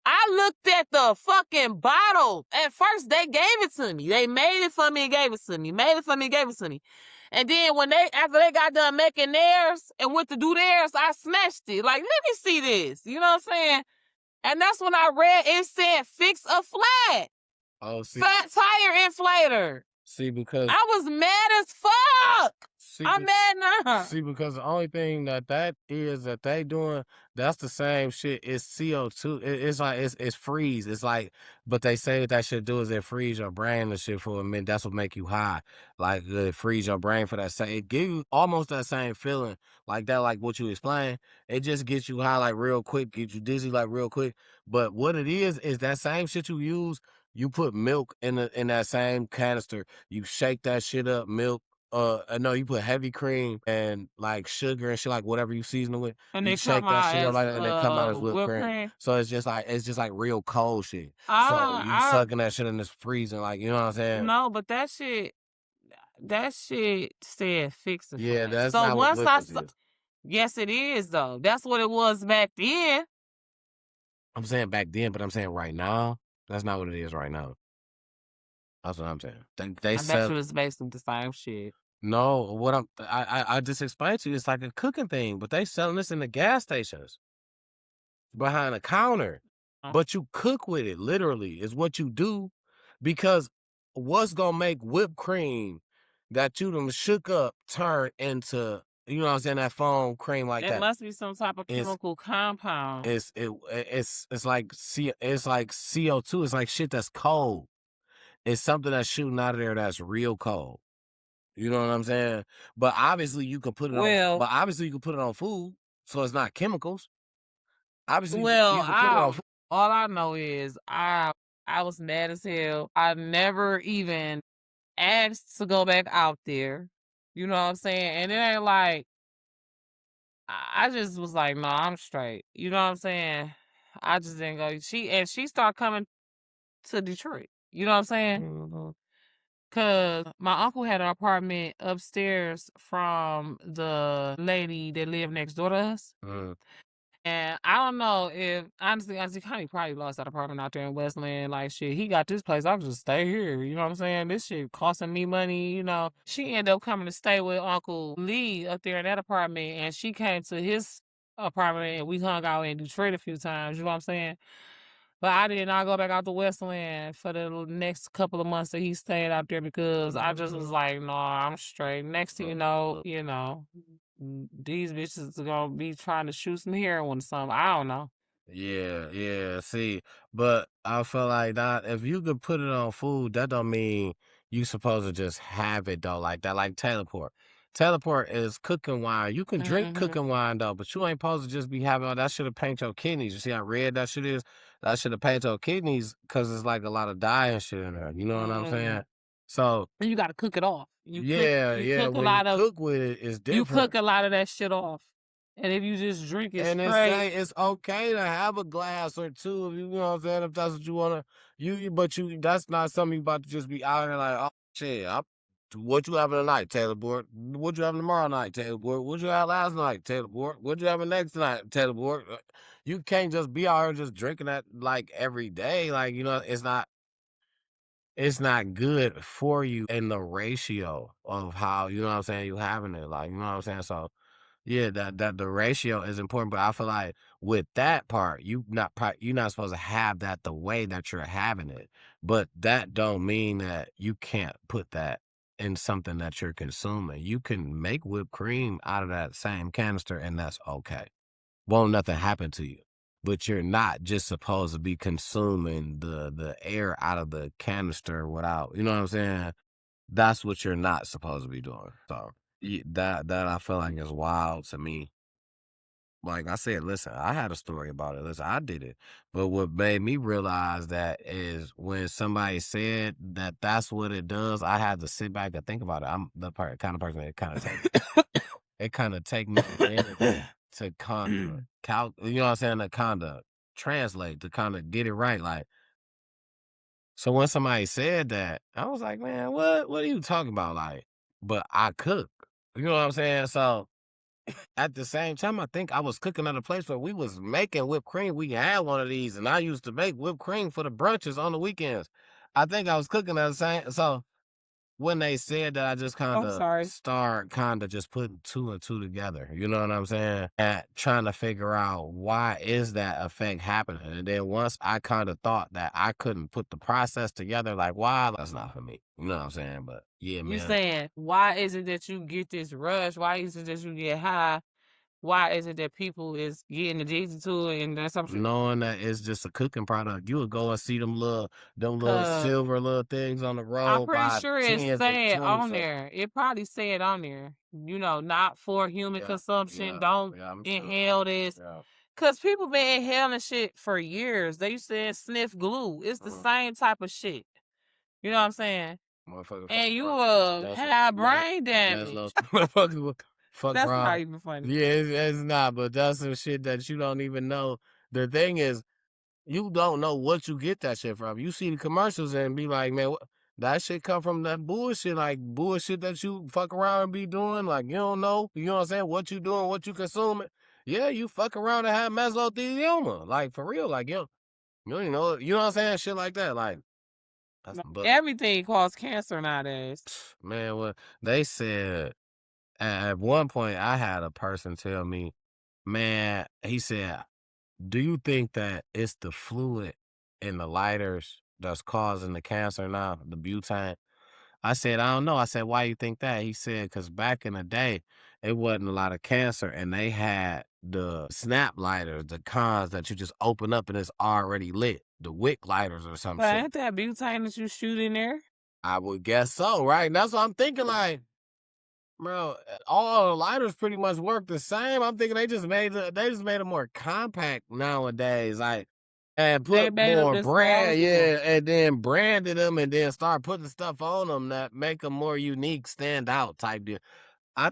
[SPEAKER 2] I looked at the fucking bottle. At first, they gave it to me. They made it for me and gave it to me. Made it for me and gave it to me. And then after they got done making theirs and went to do theirs, I snatched it. Like, let me see this. You know what I'm saying? And that's when I read it said fix a flat.
[SPEAKER 1] Oh, see.
[SPEAKER 2] Flat tire inflator.
[SPEAKER 1] See, because
[SPEAKER 2] I was mad as fuck. I'm mad now.
[SPEAKER 1] See, because the only thing that is that they doing, that's the same shit. It's CO2. It's like it's freeze. It's like, but they say that should do is it freeze your brain and shit for a minute. That's what make you high. Like it freeze your brain for that same. It give you almost that same feeling like that, like what you explained. It just gets you high like real quick, get you dizzy like real quick. But what it is that same shit you use. You put milk in that same canister. You shake that shit up, milk. No, you put heavy cream and like sugar and shit, like whatever you season it with.
[SPEAKER 2] And
[SPEAKER 1] you
[SPEAKER 2] they
[SPEAKER 1] shake
[SPEAKER 2] come
[SPEAKER 1] that
[SPEAKER 2] out
[SPEAKER 1] shit up
[SPEAKER 2] as
[SPEAKER 1] like that, and they come out as whipped cream.
[SPEAKER 2] cream.
[SPEAKER 1] So it's just like real cold shit. So you sucking that shit and it's freezing, like, you know what I'm saying?
[SPEAKER 2] No, but that shit said fix the
[SPEAKER 1] Yeah,
[SPEAKER 2] flat.
[SPEAKER 1] that's
[SPEAKER 2] So
[SPEAKER 1] not
[SPEAKER 2] once
[SPEAKER 1] what whippet is.
[SPEAKER 2] yes, it is though. That's what it was back then.
[SPEAKER 1] I'm saying back then, but I'm saying right now, that's not what it is right now. That's what I'm saying. They
[SPEAKER 2] I
[SPEAKER 1] sell.
[SPEAKER 2] bet you it's basically the same shit.
[SPEAKER 1] No, what I just explained to you, it's like a cooking thing, but they selling this in the gas stations behind a counter. But you cook with it, literally, is what you do, because what's gonna make whipped cream that you done shook up turn into, you know what I'm saying, that foam cream like that?
[SPEAKER 2] It must be some type of chemical compound.
[SPEAKER 1] It's like CO2. It's like shit that's cold. It's something that's shooting out of there that's real cold. You know what I'm saying? But obviously you can put it on. But obviously you can put it on food, so it's not chemicals. Obviously, you can put it on food.
[SPEAKER 2] All I know is I was mad as hell. I never even asked to go back out there. You know what I'm saying? And it ain't like I just was like, no, I'm straight. You know what I'm saying? I just didn't go. She started coming to Detroit. You know what I'm saying?
[SPEAKER 1] Mm-hmm.
[SPEAKER 2] Cause my uncle had an apartment upstairs from the lady that lived next door to us.
[SPEAKER 1] Mm-hmm.
[SPEAKER 2] And I don't know if honestly, he probably lost that apartment out there in Westland. Like shit, he got this place. I could just stay here. You know what I'm saying? This shit costing me money. You know, she ended up coming to stay with Uncle Lee up there in that apartment, and she came to his apartment, and we hung out in Detroit a few times. You know what I'm saying? But I did not go back out to Westland for the next couple of months that he stayed out there because I just was like, no, I'm straight. Next thing you know, these bitches are gonna be trying to shoot some heroin or something. I don't know.
[SPEAKER 1] Yeah, yeah. See, but I feel like that if you could put it on food, that don't mean you supposed to just have it though, like that. Like teleport. Teleport is cooking wine. You can drink
[SPEAKER 2] Hmm.
[SPEAKER 1] cooking wine though, but you ain't supposed to just be having all that shit to paint your kidneys. You see how red that shit is? That should have paint your kidneys because it's like a lot of dye and shit in there. You know what I'm
[SPEAKER 2] Mm.
[SPEAKER 1] saying? So
[SPEAKER 2] You got to cook it off.
[SPEAKER 1] yeah,
[SPEAKER 2] You
[SPEAKER 1] yeah.
[SPEAKER 2] cook a
[SPEAKER 1] When you
[SPEAKER 2] lot of
[SPEAKER 1] cook with it, it's
[SPEAKER 2] you
[SPEAKER 1] different.
[SPEAKER 2] cook a lot of that shit off, and if you just drink it
[SPEAKER 1] And they
[SPEAKER 2] straight,
[SPEAKER 1] say it's okay to have a glass or two, if you know what I'm saying, if that's what you wanna but that's not something you about to just be out here like, oh shit, what you having tonight, Taylor Board? What you having tomorrow night, Taylor Board? What you had last night, Taylor Board? What you having next night, Taylor Board? You can't just be out here just drinking that like every day. Like, it's not good for you in the ratio of how, you know what I'm saying, you having it. Like, you know what I'm saying? So yeah, that the ratio is important, but I feel like with that part, you're not supposed to have that the way that you're having it. But that don't mean that you can't put that in something that you're consuming. You can make whipped cream out of that same canister, and that's okay. Won't nothing happen to you. But you're not just supposed to be consuming the air out of the canister without, you know what I'm saying? That's what you're not supposed to be doing. So that I feel like is wild to me. Like I said, listen, I had a story about it. Listen, I did it. But what made me realize that is when somebody said that that's what it does, I had to sit back and think about it. I'm the kind of person that kind of take me a minute to kind of you know what I'm saying, to kind of translate, to kind of get it right. Like, so when somebody said that, I was like, man, what are you talking about? Like, but I cook. You know what I'm saying? So at the same time, I think I was cooking at a place where we was making whipped cream. We had one of these, and I used to make whipped cream for the brunches on the weekends. I think I was cooking at the same. So when they said that, I just kind
[SPEAKER 2] I'm
[SPEAKER 1] of
[SPEAKER 2] sorry.
[SPEAKER 1] start kind of just putting two and two together. You know what I'm saying? And trying to figure out why is that effect happening. And then once I kind of thought that I couldn't put the process together, like why that's not for me. You know what I'm saying? But yeah,
[SPEAKER 2] You
[SPEAKER 1] man.
[SPEAKER 2] saying why is it that you get this rush? Why is it that you get high? Why is it that people is getting addicted to it and that's something?
[SPEAKER 1] Knowing that it's just a cooking product, you would go and see them little
[SPEAKER 2] Cause
[SPEAKER 1] silver little things on the
[SPEAKER 2] I'm
[SPEAKER 1] road
[SPEAKER 2] pretty
[SPEAKER 1] by
[SPEAKER 2] sure it
[SPEAKER 1] 10s and
[SPEAKER 2] said
[SPEAKER 1] 20
[SPEAKER 2] on
[SPEAKER 1] cents.
[SPEAKER 2] there. It probably said on there. You know, not for human
[SPEAKER 1] Yeah,
[SPEAKER 2] consumption.
[SPEAKER 1] yeah,
[SPEAKER 2] Don't
[SPEAKER 1] yeah, I'm sure.
[SPEAKER 2] inhale this.
[SPEAKER 1] Yeah.
[SPEAKER 2] Cause people been inhaling shit for years. They used to sniff glue. It's the
[SPEAKER 1] Mhm.
[SPEAKER 2] same type of shit. You know what I'm saying?
[SPEAKER 1] Motherfucker fuck
[SPEAKER 2] And you
[SPEAKER 1] around.
[SPEAKER 2] will
[SPEAKER 1] That's what
[SPEAKER 2] have
[SPEAKER 1] that
[SPEAKER 2] brain
[SPEAKER 1] that's
[SPEAKER 2] damage.
[SPEAKER 1] those motherfuckers will fuck
[SPEAKER 2] That's not
[SPEAKER 1] around.
[SPEAKER 2] even funny.
[SPEAKER 1] Yeah, it's not, but that's some shit that you don't even know. The thing is, you don't know what you get that shit from. You see the commercials and be like, man, that shit come from that bullshit, like bullshit that you fuck around and be doing. Like you don't know, you know what I'm saying? What you doing, what you consuming. Yeah, you fuck around and have mesothelioma. Like for real, like you don't even know, you know what I'm saying? Shit like that. Like but
[SPEAKER 2] Everything causes cancer nowadays.
[SPEAKER 1] man, what they said at one point I had a person tell me, man, he said, do you think that it's the fluid in the lighters that's causing the cancer now, the butane? I said, I don't know. I said, why you think that? He said, because back in the day, it wasn't a lot of cancer, and they had the snap lighters, the cons that you just open up and it's already lit, the wick lighters or some
[SPEAKER 2] But
[SPEAKER 1] shit.
[SPEAKER 2] ain't that butane that you shoot in there?
[SPEAKER 1] I would guess so, right? And that's what I'm thinking, like, bro, all the lighters pretty much work the same. I'm thinking they just made it more compact nowadays, like, and
[SPEAKER 2] They
[SPEAKER 1] put
[SPEAKER 2] made them
[SPEAKER 1] more
[SPEAKER 2] the smallest
[SPEAKER 1] brand,
[SPEAKER 2] one.
[SPEAKER 1] yeah, and then branded them, and then start putting stuff on them that make them more unique, stand out type deal. I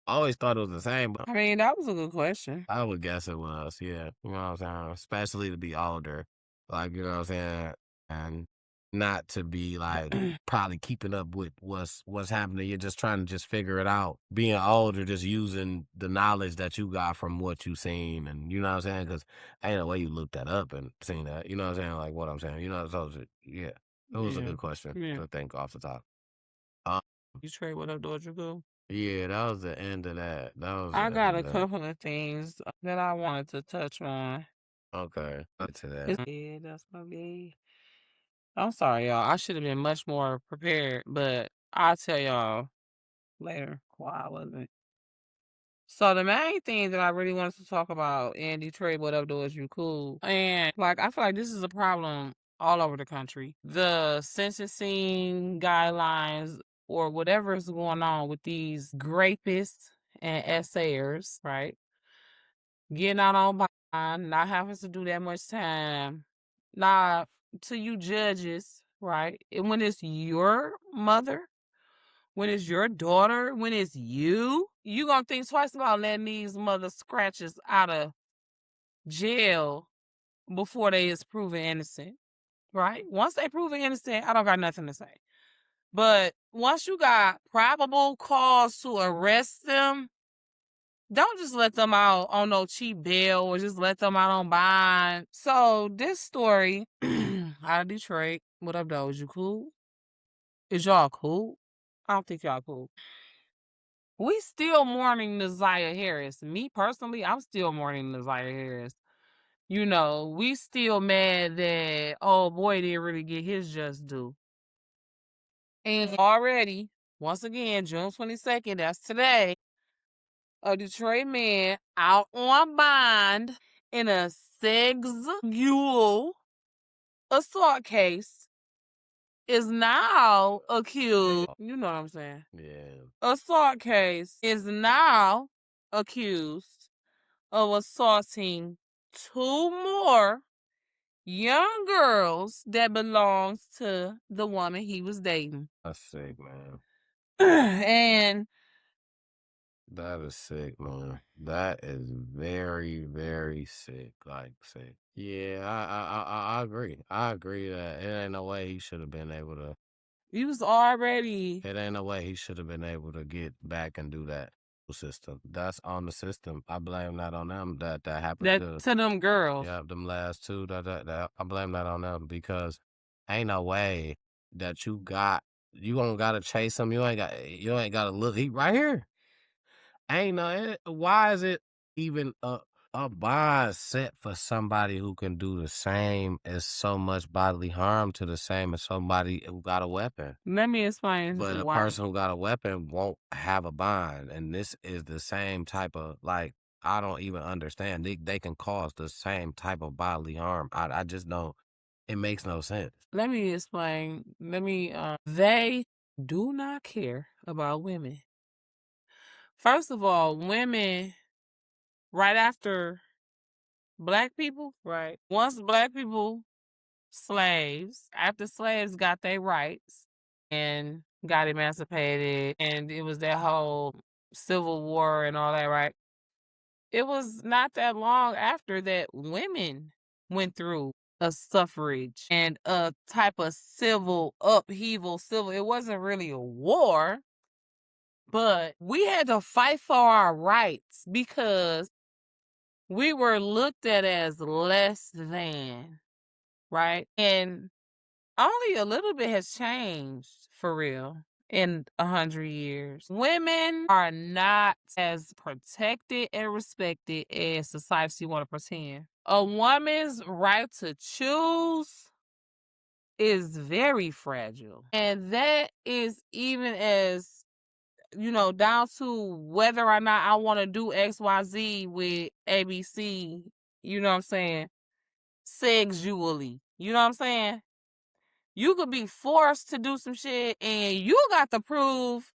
[SPEAKER 1] always thought it was the same, but
[SPEAKER 2] I mean, that was a good question.
[SPEAKER 1] I would guess it was, yeah. You know what I'm saying? Especially to be older, like you know what I'm saying, and not to be like probably keeping up with what's happening. You're just trying to just figure it out. Being older, just using the knowledge that you got from what you seen, and you know what I'm saying? Because ain't no way you looked that up and seen that. You know what I'm saying? Like what I'm saying. You know, so yeah, it was a good question to think off the top.
[SPEAKER 2] You trade what up, Georgia Goo?
[SPEAKER 1] Yeah, that was the end of that. That was
[SPEAKER 2] I
[SPEAKER 1] the
[SPEAKER 2] got
[SPEAKER 1] end
[SPEAKER 2] a
[SPEAKER 1] of that.
[SPEAKER 2] couple of things that I wanted to touch on.
[SPEAKER 1] Okay, to that.
[SPEAKER 2] Yeah, that's gonna be. I'm sorry, y'all. I should have been much more prepared, but I'll tell y'all later why I wasn't. So the main thing that I really wanted to talk about in Detroit, what up, doors you cool, and like I feel like this is a problem all over the country. The sentencing guidelines or whatever is going on with these grapists and essayers, right? Getting out on bond, not having to do that much time. Now, to you judges, right? And when it's your mother, when it's your daughter, when it's you gonna think twice about letting these mother scratches out of jail before they is proven innocent, right? Once they proven innocent, I don't got nothing to say. But once you got probable cause to arrest them, don't just let them out on no cheap bail or just let them out on bond. So this story out of Detroit, what up though? Is you cool? Is y'all cool? I don't think y'all cool. We still mourning Naziah Harris. Me personally, I'm still mourning Naziah Harris. You know, we still mad that oh boy didn't really get his just due. And already, once again, June 22nd, that's today, a Detroit man out on bond in a sexual assault case is now accused. You know what I'm saying?
[SPEAKER 1] Yeah.
[SPEAKER 2] Assault case is now accused of assaulting 2 more young girls that belongs to the woman he was dating.
[SPEAKER 1] That's sick, man.
[SPEAKER 2] And
[SPEAKER 1] that is sick, man. That is very, very sick. Like sick. Yeah, I agree. I agree that it ain't no way he should have been able to.
[SPEAKER 2] he was already.
[SPEAKER 1] It ain't no way he should have been able to get back and do that. System. That's on the system. I blame that on them. That happened
[SPEAKER 2] to them girls.
[SPEAKER 1] Yeah, them last two. I blame that on them because ain't no way that you don't gotta chase him. You ain't gotta look. He right here. Ain't no. Why is it even a bond set for somebody who can do the same as so much bodily harm to the same as somebody who got a weapon?
[SPEAKER 2] Let me explain.
[SPEAKER 1] But a
[SPEAKER 2] why.
[SPEAKER 1] person who got a weapon won't have a bond, and this is the same type of like I don't even understand. They can cause the same type of bodily harm. I just don't. It makes no sense.
[SPEAKER 2] Let me explain. They do not care about women. First of all, women, right after black people, right? Once black people, after slaves got their rights and got emancipated, and it was that whole Civil War and all that, right? It was not that long after that women went through a suffrage and a type of civil upheaval. It wasn't really a war, but we had to fight for our rights because we were looked at as less than, right? And only a little bit has changed for real in 100 years. Women are not as protected and respected as society want to pretend. A woman's right to choose is very fragile. And that is even as, down to whether or not I want to do XYZ with ABC, you know what I'm saying? Sexually. You know what I'm saying? You could be forced to do some shit and you got to prove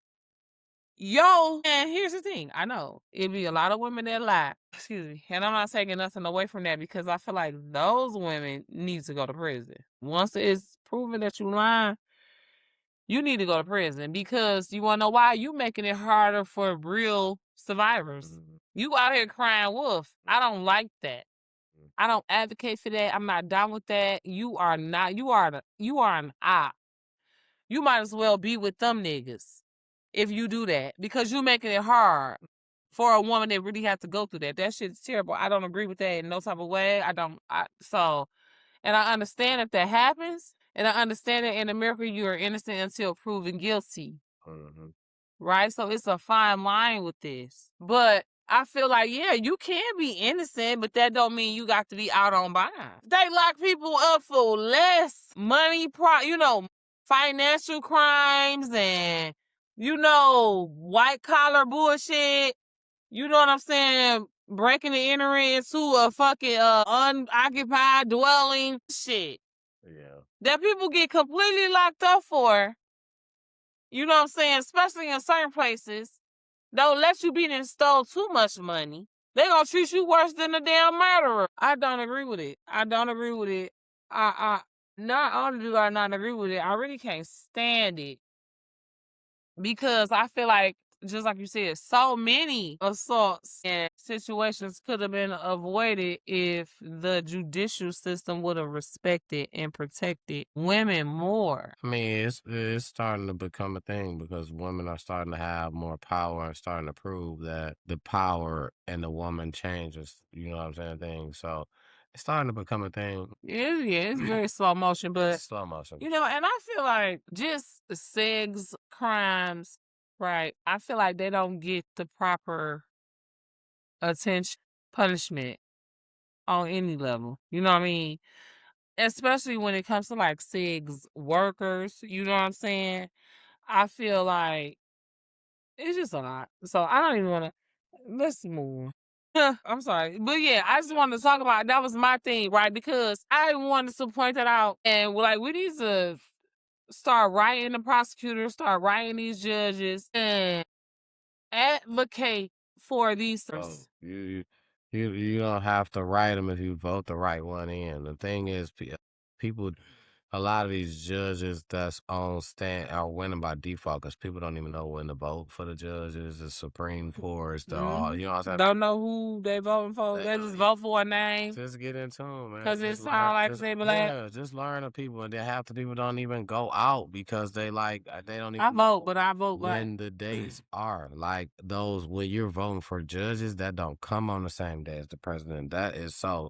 [SPEAKER 2] and here's the thing. I know it'd be a lot of women that lie. Excuse me. And I'm not taking nothing away from that because I feel like those women need to go to prison. Once it's proven that you lying, you need to go to prison because you want to know why? You making it harder for real survivors. You out here crying wolf. I don't like that. I don't advocate for that. I'm not down with that. You are not. You are an op. You might as well be with them niggas if you do that, because you're making it hard for a woman that really has to go through that. That shit's terrible. I don't agree with that in no type of way. And I understand if that happens, and I understand that in America you are innocent until proven guilty.
[SPEAKER 1] Mm-hmm.
[SPEAKER 2] Right? So it's a fine line with this. But I feel like, yeah, you can be innocent, but that don't mean you got to be out on bond. They lock people up for less money, financial crimes and, white collar bullshit. You know what I'm saying? Breaking and entering into a fucking unoccupied dwelling shit
[SPEAKER 1] Yeah.
[SPEAKER 2] that people get completely locked up for. You know what I'm saying? Especially in certain places. Don't let you be and stole too much money. They gonna treat you worse than a damn murderer. I don't agree with it. Not only do I not agree with it, I really can't stand it. Because I feel like, just like you said, so many assaults and situations could have been avoided if the judicial system would have respected and protected women more.
[SPEAKER 1] I mean, it's starting to become a thing because women are starting to have more power and starting to prove that the power in the woman changes. You know what I'm saying? Thing. So it's starting to become a thing.
[SPEAKER 2] Yeah, it's very slow motion, but
[SPEAKER 1] Slow motion.
[SPEAKER 2] and I feel like just sex crimes, right? I feel like they don't get the proper attention, punishment on any level. You know what I mean? Especially when it comes to like sex workers, you know what I'm saying? I feel like it's just a lot. So I don't even want to. Let's move on. I'm sorry. But yeah, I just wanted to talk about that was my thing, right? Because I wanted to point that out. And like, we need to start writing the prosecutors, start writing these judges, and advocate for these.
[SPEAKER 1] Oh, you don't have to write them if you vote the right one in. The thing is, people, a lot of these judges that's on stand are winning by default because people don't even know when to vote for the judges, the Supreme Court, you know what I'm saying?
[SPEAKER 2] Don't know who they voting for. They just vote for a name
[SPEAKER 1] Just get into them, man.
[SPEAKER 2] because it sound like they black.
[SPEAKER 1] Yeah, just learn the people, and then half the people don't even go out because they don't even.
[SPEAKER 2] I vote, but I vote black.
[SPEAKER 1] When the days are like those when you're voting for judges that don't come on the same day as the president. That is so.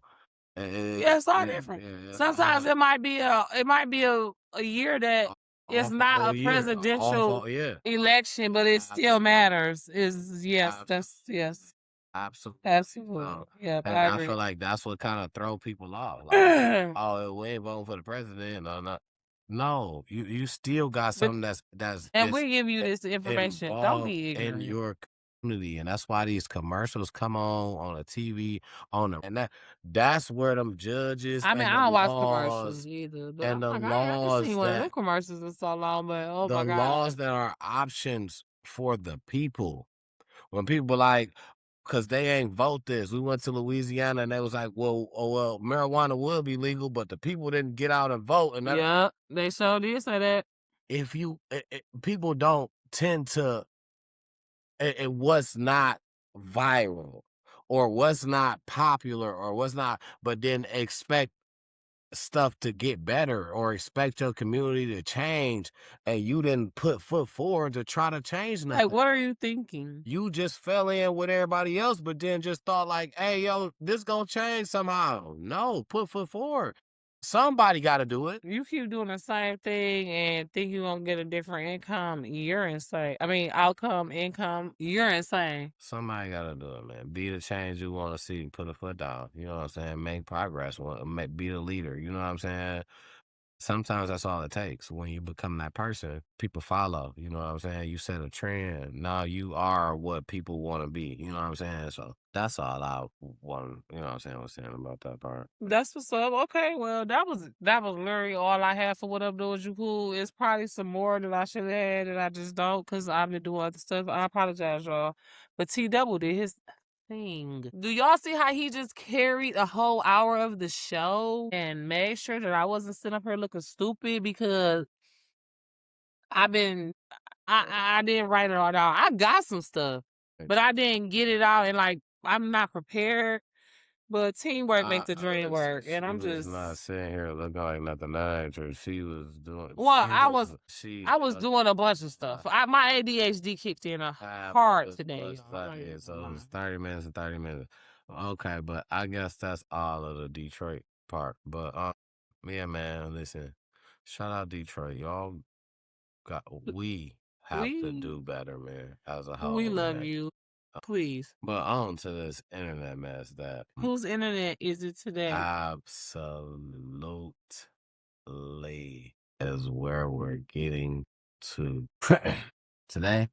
[SPEAKER 2] Yeah, it's all different. Sometimes it might be a year that it's not a presidential election, but it still matters. Yes. Absolutely. Yeah,
[SPEAKER 1] And
[SPEAKER 2] I
[SPEAKER 1] I
[SPEAKER 2] agree.
[SPEAKER 1] feel like that's what kind of throw people off. Like, oh, we ain't voting for the president. No, you still got something that's
[SPEAKER 2] and we give you this information. Don't be
[SPEAKER 1] in
[SPEAKER 2] ignorant.
[SPEAKER 1] your community, and that's why these commercials come on the TV, and that's where them judges
[SPEAKER 2] I mean,
[SPEAKER 1] and
[SPEAKER 2] I
[SPEAKER 1] the
[SPEAKER 2] don't watch
[SPEAKER 1] laws
[SPEAKER 2] commercials either, but
[SPEAKER 1] and the
[SPEAKER 2] I haven't
[SPEAKER 1] laws
[SPEAKER 2] seen one of them
[SPEAKER 1] that
[SPEAKER 2] commercials in so long. But oh
[SPEAKER 1] the
[SPEAKER 2] my god,
[SPEAKER 1] laws that are options for the people. When people like, cause they ain't vote this. We went to Louisiana and they was like, well, marijuana will be legal, but the people didn't get out and vote. And
[SPEAKER 2] yeah, they sure did say that.
[SPEAKER 1] if people don't tend to, what's not viral or what's not popular or what's not, but then expect stuff to get better or expect your community to change, and you didn't put foot forward to try to change nothing.
[SPEAKER 2] Like, what are you thinking?
[SPEAKER 1] You just fell in with everybody else, but then just thought like, hey, yo, this gonna change somehow. No, put foot forward. Somebody got to do it.
[SPEAKER 2] You keep doing the same thing and think you're gonna get a different income, you're insane. I mean, income, you're insane.
[SPEAKER 1] Somebody got to do it, man. Be the change you want to see. Put a foot down. You know what I'm saying? Make progress. Be the leader. You know what I'm saying? Sometimes that's all it takes. When you become that person, people follow. You know what I'm saying? You set a trend. Now you are what people want to be. You know what I'm saying? So that's all I want. You know what I'm saying? I was saying about that part.
[SPEAKER 2] That's what's up. Okay, well, that was literally all I had for What Up, Doing You Cool. It's probably some more that I should have had that I just don't, because I've been doing other stuff. I apologize, y'all. But T Double did his thing. Do y'all see how he just carried a whole hour of the show and made sure that I wasn't sitting up here looking stupid because I didn't write it all down. I got some stuff, but I didn't get it out, and like I'm not prepared. But teamwork makes the dream
[SPEAKER 1] Listen,
[SPEAKER 2] work, and
[SPEAKER 1] she
[SPEAKER 2] I'm
[SPEAKER 1] was not
[SPEAKER 2] just
[SPEAKER 1] sitting here looking like nothing extra. She was doing.
[SPEAKER 2] well,
[SPEAKER 1] She
[SPEAKER 2] I was doing a bunch of stuff. My ADHD kicked in hard today. Y'all. I'm not even
[SPEAKER 1] So
[SPEAKER 2] gonna
[SPEAKER 1] it
[SPEAKER 2] lie.
[SPEAKER 1] was 30 minutes and 30 minutes. Okay, but I guess that's all of the Detroit part. But yeah, man, listen. Shout out Detroit. Y'all we have to
[SPEAKER 2] We
[SPEAKER 1] do better, man, as a
[SPEAKER 2] we
[SPEAKER 1] whole,
[SPEAKER 2] love
[SPEAKER 1] man.
[SPEAKER 2] you. Please.
[SPEAKER 1] But on to this internet mess that
[SPEAKER 2] Whose internet is it today?
[SPEAKER 1] absolutely is where we're getting to today.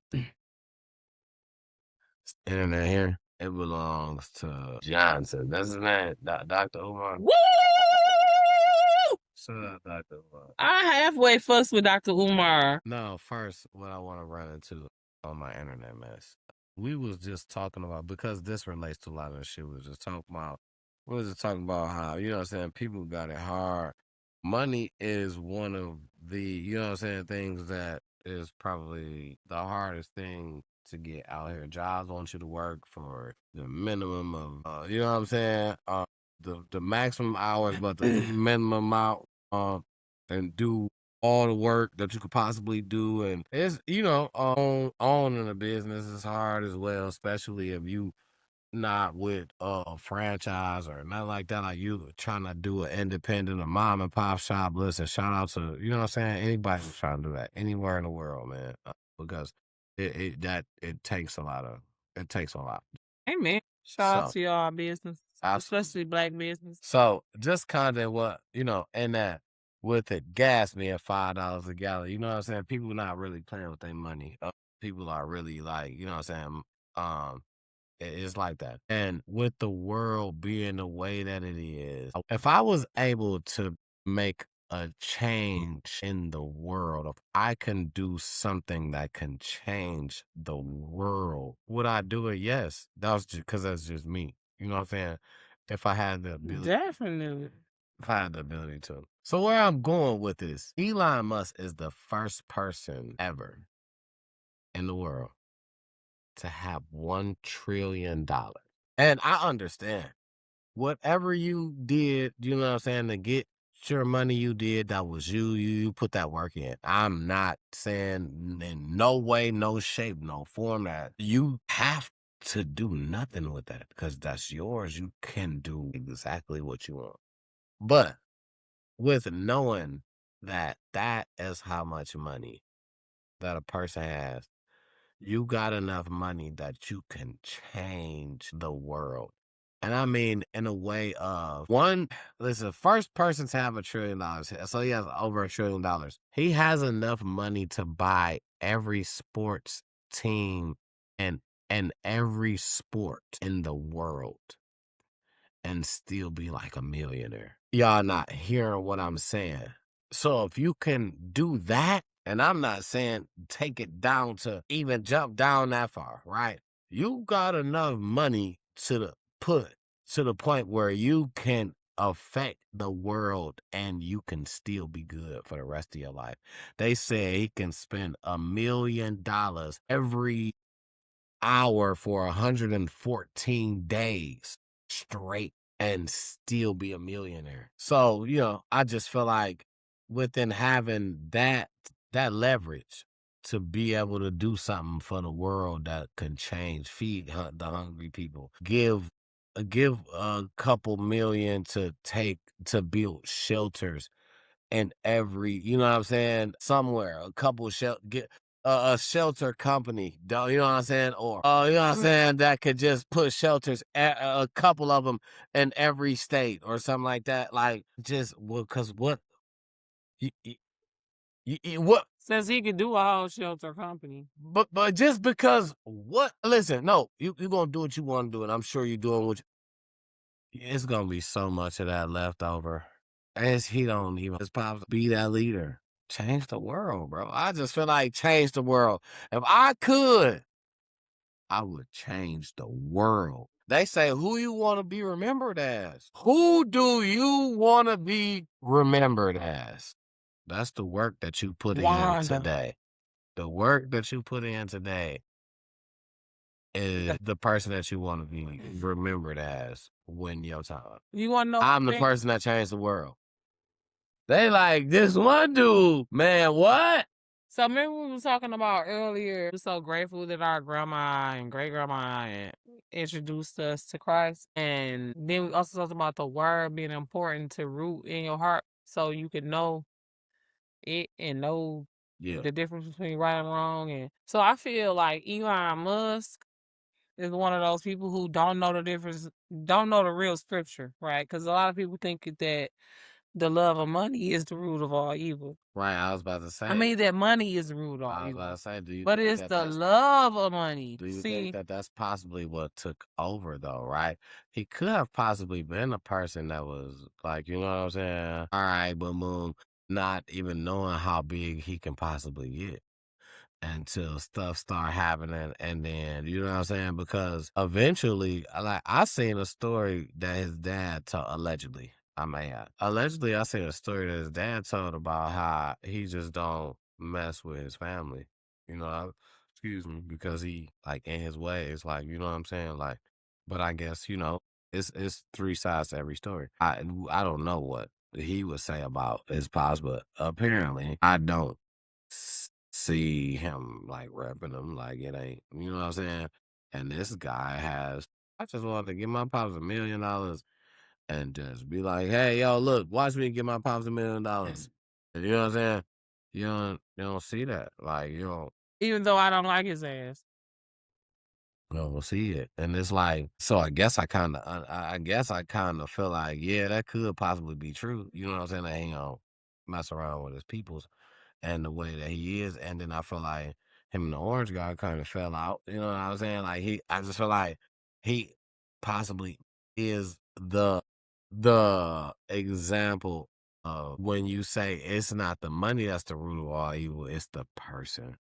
[SPEAKER 1] Internet here, it belongs to Johnson. That's his name, Dr. Umar.
[SPEAKER 2] Woo!
[SPEAKER 1] Shut up, Dr. Umar.
[SPEAKER 2] I halfway fussed with Dr. Umar.
[SPEAKER 1] No, first, what I want to run into on my internet mess. We was just talking about, because this relates to a lot of the shit we was just talking about. We was just talking about how, you know what I'm saying, people got it hard. Money is one of the, you know what I'm saying, things that is probably the hardest thing to get out here. Jobs want you to work for the minimum of, you know what I'm saying, the maximum hours, but the minimum amount, and do all the work that you could possibly do. And it's, you know, owning a business is hard as well, especially if you not with a franchise or nothing like that. Like you trying to do an independent, a mom and pop shop. Listen, shout out to, you know what I'm saying, anybody who's trying to do that anywhere in the world, man, because it takes a lot of, it takes a lot.
[SPEAKER 2] Amen. Shout out
[SPEAKER 1] So
[SPEAKER 2] to y'all business,
[SPEAKER 1] absolutely.
[SPEAKER 2] especially black business.
[SPEAKER 1] So just kind of what, you know, and that with it, gas being $5 a gallon, you know what I'm saying? People not really playing with their money. People are really like, you know what I'm saying? Um, it's like that. And with the world being the way that it is, if I was able to make a change in the world, if I can do something that can change the world, would I do it? Yes. That was just because that's just me. You know what I'm saying? If I had the ability.
[SPEAKER 2] Definitely.
[SPEAKER 1] If I had the ability to. So where I'm going with this, Elon Musk is the first person ever in the world to have $1 trillion. And I understand whatever you did, you know what I'm saying, to get your money you did, that was you put that work in. I'm not saying in no way, no shape, no form that you have to do nothing with that because that's yours. You can do exactly what you want. But with knowing that that is how much money that a person has, you got enough money that you can change the world. And I mean, in a way of listen, first person to have $1 trillion. So he has over $1 trillion. He has enough money to buy every sports team and every sport in the world and still be like a millionaire. Y'all not hearing what I'm saying. So if you can do that, and I'm not saying take it down to even jump down that far, right? You got enough money to put to the point where you can affect the world and you can still be good for the rest of your life. They say he can spend $1 million every hour for 114 days straight and still be a millionaire. So, you know, I just feel like within having that leverage to be able to do something for the world that can change, feed the hungry people, give a couple million to build shelters in every, you know what I'm saying, somewhere, a couple get a shelter company, you know what I'm saying, or you know what I'm saying, that could just put shelters, a couple of them in every state or something like that, like just because what you, what.
[SPEAKER 2] Says he could do a whole shelter company.
[SPEAKER 1] But just because what? Listen, no, you gonna do what you want to do, and I'm sure you're doing what. It's gonna be so much of that left over. As he don't even his pops be that leader. Change the world, bro. I just feel like change the world. If I could, I would change the world. They say who you want to be remembered as. Who do you want to be remembered as? That's the work that you put in
[SPEAKER 2] Wanda.
[SPEAKER 1] today. The work that you put in today is the person that you want to be remembered as when your time.
[SPEAKER 2] You want to know?
[SPEAKER 1] I'm the person that changed the world. They like this one dude, man. What?
[SPEAKER 2] So remember we were talking about earlier, we're so grateful that our grandma and great grandma introduced us to Christ. And then we also talked about the word being important to root in your heart so you can know it and know
[SPEAKER 1] Yeah.
[SPEAKER 2] the difference between right and wrong. And so I feel like Elon Musk is one of those people who don't know the difference, don't know the real scripture, right? Because a lot of people think that the love of money is the root of all evil.
[SPEAKER 1] Right. I was about to say.
[SPEAKER 2] I mean, that money is the root of all
[SPEAKER 1] I was
[SPEAKER 2] evil.
[SPEAKER 1] about to say, do you
[SPEAKER 2] But
[SPEAKER 1] think
[SPEAKER 2] it's
[SPEAKER 1] that
[SPEAKER 2] the
[SPEAKER 1] that's
[SPEAKER 2] love of money.
[SPEAKER 1] do you
[SPEAKER 2] See,
[SPEAKER 1] think that that's possibly what took over though, right? He could have possibly been a person that was like, you know what I'm saying? All right, boom, boom, not even knowing how big he can possibly get until stuff start happening, and then you know what I'm saying, because eventually like I seen a story that his dad told, allegedly I seen a story that his dad told about how he just don't mess with his family, you know, excuse me, because he like in his ways, like, you know what I'm saying, like, but I guess, you know, it's three sides to every story. I don't know what he would say about his pops, but apparently I don't see him like repping him like it ain't, you know what I'm saying? And this guy has, I just wanted to give my pops $1 million and just be like, hey, yo, look, watch me give my pops $1 million. You know what I'm saying? You don't see that. Like,
[SPEAKER 2] even though I don't like his ass.
[SPEAKER 1] We'll see it. And it's like, so I guess I kind of feel like, yeah, that could possibly be true. You know what I'm saying? That he don't mess around with his peoples and the way that he is. And then I feel like him and the orange guy kind of fell out. You know what I'm saying? Like I just feel like he possibly is the example of when you say it's not the money that's the root of all evil, it's the person.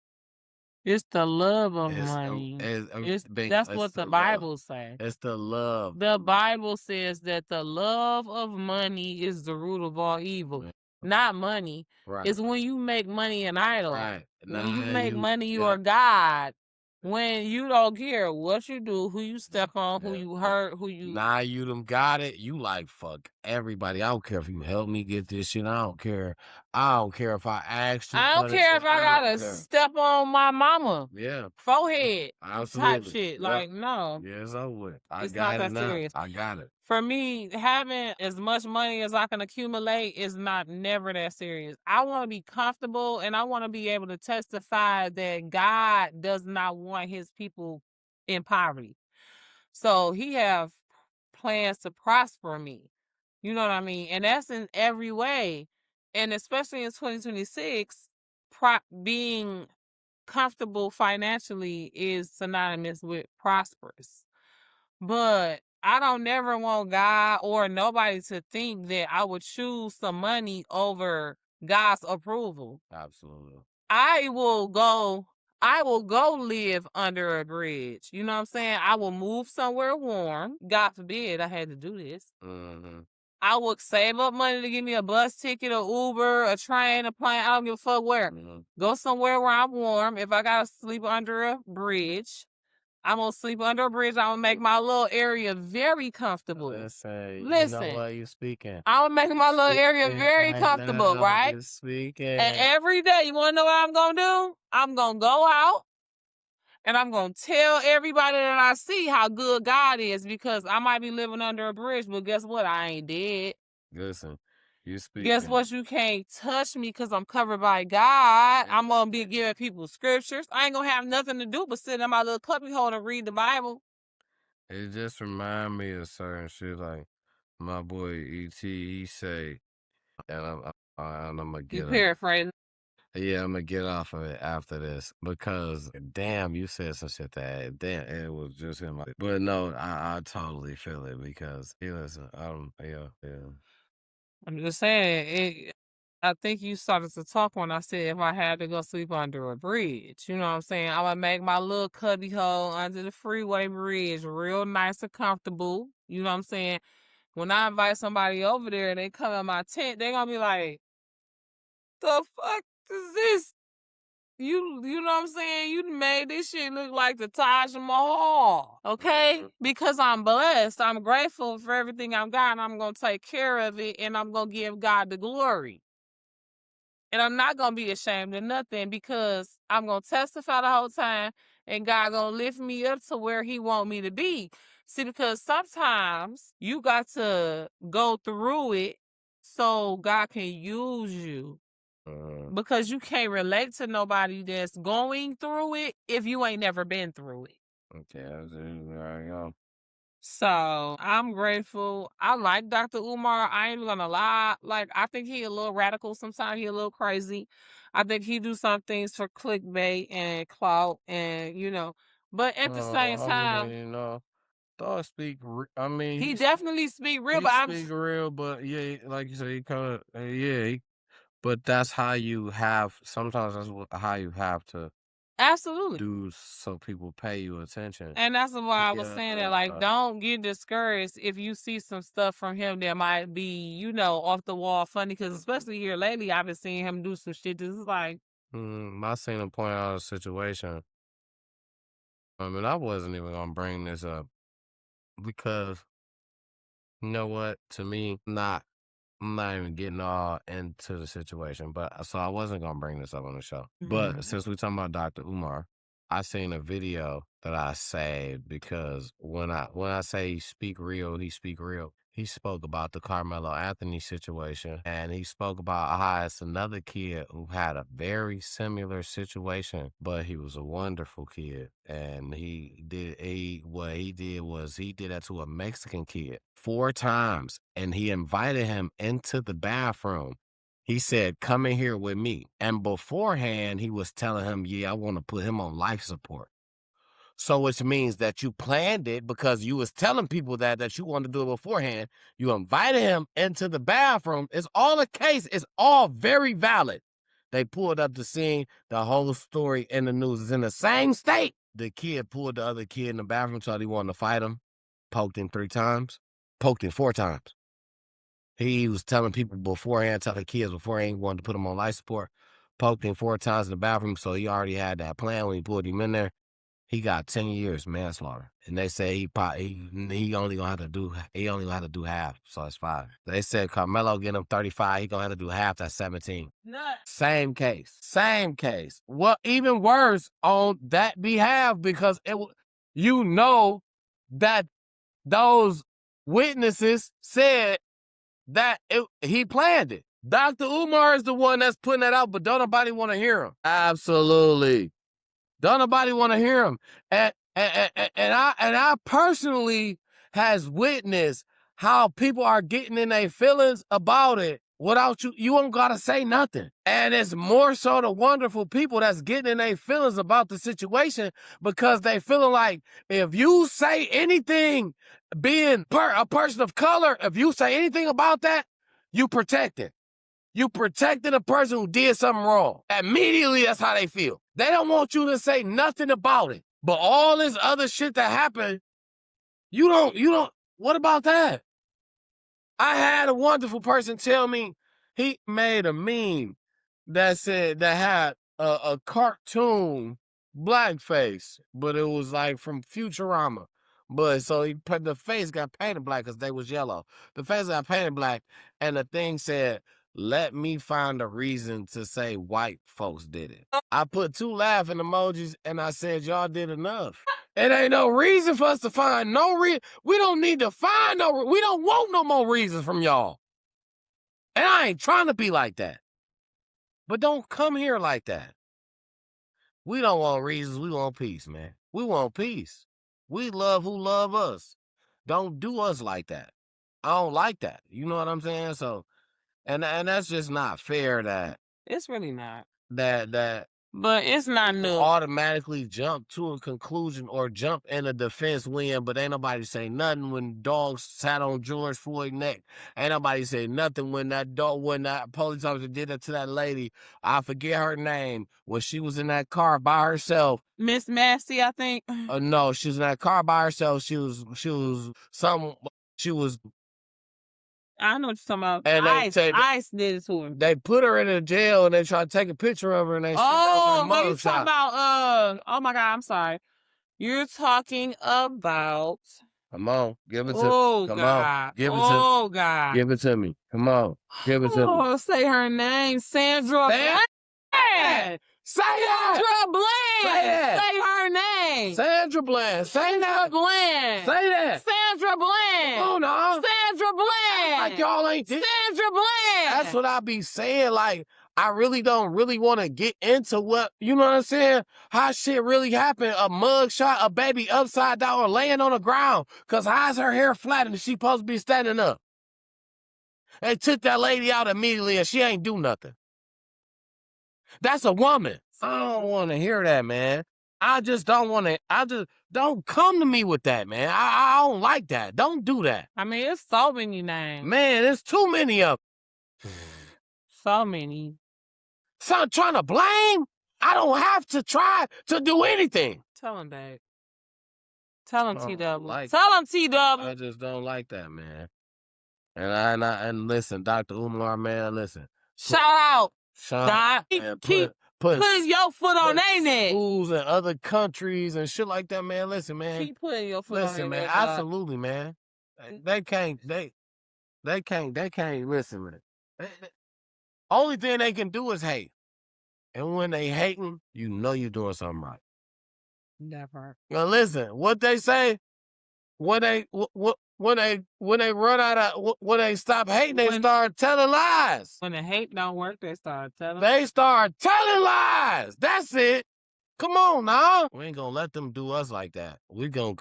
[SPEAKER 2] It's the love of
[SPEAKER 1] It's
[SPEAKER 2] money.
[SPEAKER 1] it's bingo.
[SPEAKER 2] That's
[SPEAKER 1] It's
[SPEAKER 2] what
[SPEAKER 1] the
[SPEAKER 2] the
[SPEAKER 1] love.
[SPEAKER 2] Bible says.
[SPEAKER 1] It's the love.
[SPEAKER 2] The Bible says that the love of money is the root of all evil.
[SPEAKER 1] Yeah.
[SPEAKER 2] Not money.
[SPEAKER 1] Right.
[SPEAKER 2] It's when you make money an idol.
[SPEAKER 1] Right.
[SPEAKER 2] When
[SPEAKER 1] Now
[SPEAKER 2] you make money
[SPEAKER 1] yeah.
[SPEAKER 2] your God. When you don't care what you do, who you step on, who
[SPEAKER 1] Yeah.
[SPEAKER 2] you hurt, who you
[SPEAKER 1] Now you done got it. You like fuck everybody. I don't care if you help me get this shit. I don't care. I don't care if I asked you
[SPEAKER 2] I
[SPEAKER 1] for
[SPEAKER 2] don't
[SPEAKER 1] this
[SPEAKER 2] care
[SPEAKER 1] shit.
[SPEAKER 2] if I
[SPEAKER 1] I don't
[SPEAKER 2] gotta
[SPEAKER 1] care.
[SPEAKER 2] step on my mama
[SPEAKER 1] Yeah.
[SPEAKER 2] forehead type
[SPEAKER 1] Absolutely.
[SPEAKER 2] shit.
[SPEAKER 1] Yeah.
[SPEAKER 2] Like, no,
[SPEAKER 1] Yeah, it's over with. I
[SPEAKER 2] it's not
[SPEAKER 1] got it
[SPEAKER 2] that
[SPEAKER 1] now.
[SPEAKER 2] serious.
[SPEAKER 1] I got it.
[SPEAKER 2] For me, having as much money as I can accumulate is not never that serious. I want to be comfortable and I want to be able to testify that God does not want his people in poverty. So he have plans to prosper me. You know what I mean? And that's in every way. And especially in 2026, being comfortable financially is synonymous with prosperous. But I don't never want God or nobody to think that I would choose some money over God's approval.
[SPEAKER 1] Absolutely.
[SPEAKER 2] I will go live under a bridge. You know what I'm saying? I will move somewhere warm. God forbid I had to do this.
[SPEAKER 1] Mm-hmm.
[SPEAKER 2] I would save up money to give me a bus ticket, a Uber, a train, a plane. I don't give a fuck where.
[SPEAKER 1] Mm-hmm.
[SPEAKER 2] Go somewhere where I'm warm. If I gotta sleep under a bridge, I'm gonna sleep under a bridge. I'm gonna make my little area very comfortable.
[SPEAKER 1] Listen, you know
[SPEAKER 2] Listen,
[SPEAKER 1] what you speaking.
[SPEAKER 2] I'm gonna make my little area
[SPEAKER 1] Speaking
[SPEAKER 2] very
[SPEAKER 1] right
[SPEAKER 2] comfortable,
[SPEAKER 1] now,
[SPEAKER 2] right?
[SPEAKER 1] you're speaking.
[SPEAKER 2] And every day, you wanna know what I'm gonna do? I'm gonna go out and I'm gonna tell everybody that I see how good God is because I might be living under a bridge, but guess what? I ain't dead.
[SPEAKER 1] Listen, you speaking.
[SPEAKER 2] Guess what? You can't touch me because I'm covered by God. I'm gonna be giving people scriptures. I ain't gonna have nothing to do but sit in my little cubby hole and read the Bible.
[SPEAKER 1] It just remind me of certain shit. Like my boy E.T. He say, and I'm gonna
[SPEAKER 2] You
[SPEAKER 1] get up.
[SPEAKER 2] paraphrasing.
[SPEAKER 1] Yeah, I'm gonna get off of it after this because damn, you said some shit that damn, it was just in my. But no, I totally feel it because listen, yeah.
[SPEAKER 2] I'm just saying, I think you started to talk when I said if I had to go sleep under a bridge. You know what I'm saying? I'm gonna make my little cubby hole under the freeway bridge real nice and comfortable. You know what I'm saying? When I invite somebody over there and they come in my tent, they gonna be like, the fuck is this? You know what I'm saying? You made this shit look like the Taj Mahal, okay? Because I'm blessed. I'm grateful for everything I've got, and I'm going to take care of it, and I'm going to give God the glory. And I'm not going to be ashamed of nothing because I'm going to testify the whole time, and God going to lift me up to where he want me to be. See, because sometimes you got to go through it so God can use you. Because you can't relate to nobody that's going through it if you ain't never been through it.
[SPEAKER 1] Okay, there you go.
[SPEAKER 2] So I'm grateful. I like Dr. Umar. I ain't even gonna lie. Like, I think he a little radical sometimes. He a little crazy. I think he do some things for clickbait and clout, and But at the same time,
[SPEAKER 1] You know, thought speak. I mean,
[SPEAKER 2] he definitely speak real.
[SPEAKER 1] he
[SPEAKER 2] But I'm
[SPEAKER 1] speak real, but yeah, like you said, he kind of but that's how you have. Sometimes how you have to
[SPEAKER 2] absolutely.
[SPEAKER 1] do so people pay you attention.
[SPEAKER 2] And that's why I was
[SPEAKER 1] Yeah,
[SPEAKER 2] saying that, like, don't get discouraged if you see some stuff from him that might be, off the wall funny. Because especially here lately, I've been seeing him do some shit that's like,
[SPEAKER 1] I seen him point out a situation. I mean, I wasn't even gonna bring this up because you know what? To me, I'm not even getting all into the situation, but so I wasn't gonna bring this up on the show. But since we're talking about Dr. Umar, I seen a video that I saved because when I say he speak real, he speak real. He spoke about the Carmelo Anthony situation, and he spoke about how it's another kid who had a very similar situation, but he was a wonderful kid, and what he did was he did that to a Mexican kid 4 times, and he invited him into the bathroom. He said, "Come in here with me." And beforehand, he was telling him, "Yeah, I want to put him on life support." So which means that you planned it because you was telling people that you wanted to do it beforehand. You invited him into the bathroom. It's all a case. It's all very valid. They pulled up the scene. The whole story in the news is in the same state. The kid pulled the other kid in the bathroom, so he wanted to fight him. Poked him 3 times. Poked him 4 times. He was telling people beforehand, telling kids beforehand he wanted to put him on life support. Poked him 4 times in the bathroom, so he already had that plan when he pulled him in there. He got 10 years manslaughter, and they say he only gonna have to do half, so it's 5. They said Carmelo get him 35, he gonna have to do half, that's 17. Same case. Well, even worse on that behalf because that those witnesses said that he planned it. Dr. Umar is the one that's putting that out, but don't nobody want to hear him. Absolutely. Don't nobody want to hear him. And I personally has witnessed how people are getting in their feelings about it without you don't gotta say nothing. And it's more so the wonderful people that's getting in their feelings about the situation because they feeling like if you say anything, being a person of color, if you say anything about that, you protect it. You protected a person who did something wrong. Immediately, that's how they feel. They don't want you to say nothing about it. But all this other shit that happened, you don't, what about that? I had a wonderful person tell me he made a meme that had a cartoon blackface, but it was like from Futurama. But so the face got painted black because they was yellow. The face got painted black, and the thing said, "Let me find a reason to say white folks did it." I put 2 laughing emojis, and I said, "Y'all did enough." It ain't no reason for us to find no reason. We don't need to find we don't want no more reasons from y'all. And I ain't trying to be like that. But don't come here like that. We don't want reasons. We want peace, man. We want peace. We love who love us. Don't do us like that. I don't like that. You know what I'm saying? So, and that's just not fair that
[SPEAKER 2] it's really not.
[SPEAKER 1] that
[SPEAKER 2] But it's not new.
[SPEAKER 1] Automatically jump to a conclusion or jump in a defense win, but ain't nobody say nothing when dogs sat on George Floyd's neck. Ain't nobody say nothing when that police officer did that to that lady. I forget her name when she was in that car by herself.
[SPEAKER 2] Miss Massey, I think.
[SPEAKER 1] No, she was in that car by herself. She was
[SPEAKER 2] I know what you're talking about.
[SPEAKER 1] And they say
[SPEAKER 2] Ice did it to him.
[SPEAKER 1] they put her in a jail and they try to take a picture of her and they said that was her
[SPEAKER 2] Oh, you
[SPEAKER 1] mugshot.
[SPEAKER 2] talking about oh my God, I'm sorry. You're talking about
[SPEAKER 1] Come on, give it to
[SPEAKER 2] oh
[SPEAKER 1] come
[SPEAKER 2] God.
[SPEAKER 1] on, give it to
[SPEAKER 2] Oh God.
[SPEAKER 1] give it to me. Come on, give it to me.
[SPEAKER 2] Oh, say her name, Sandra Bland.
[SPEAKER 1] Say that.
[SPEAKER 2] Sandra Bland.
[SPEAKER 1] Say that.
[SPEAKER 2] Say her name.
[SPEAKER 1] Sandra Bland. Say that.
[SPEAKER 2] Bland.
[SPEAKER 1] Say that.
[SPEAKER 2] Sandra Bland.
[SPEAKER 1] Come on now.
[SPEAKER 2] Sandra Bland.
[SPEAKER 1] Like y'all ain't this.
[SPEAKER 2] Sandra Bland.
[SPEAKER 1] That's what I be saying. Like, I really don't want to get into what, you know what I'm saying? How shit really happened. A mug shot, a baby upside down or laying on the ground. Because how's her hair flat and she supposed to be standing up? They took that lady out immediately and she ain't do nothing. That's a woman. I don't want to hear that, man. I just don't want to. Don't come to me with that, man. I don't like that. Don't do that.
[SPEAKER 2] I mean, it's so many names.
[SPEAKER 1] Man, there's too many of them.
[SPEAKER 2] So many.
[SPEAKER 1] So I'm trying to blame? I don't have to try to do anything.
[SPEAKER 2] Tell him, babe. Tell him, T-Double.
[SPEAKER 1] Like,
[SPEAKER 2] tell him, T-Double.
[SPEAKER 1] I just don't like that, man. And listen, Dr. Umar, man, listen.
[SPEAKER 2] Shout out.
[SPEAKER 1] Sean,
[SPEAKER 2] Keep putting your foot on their neck.
[SPEAKER 1] Schools in other countries and shit like that, man. Listen, man.
[SPEAKER 2] Keep putting your foot on their neck.
[SPEAKER 1] Listen, man. Absolutely, man. They can't listen, man. Only thing they can do is hate. And when they hating, you know you're doing something right.
[SPEAKER 2] That part.
[SPEAKER 1] Now listen, what they say when they run out of when they stop hating, they start telling lies.
[SPEAKER 2] When the hate don't work, they start telling.
[SPEAKER 1] They start telling lies. That's it. Come on now. We ain't gonna let them do us like that. We gonna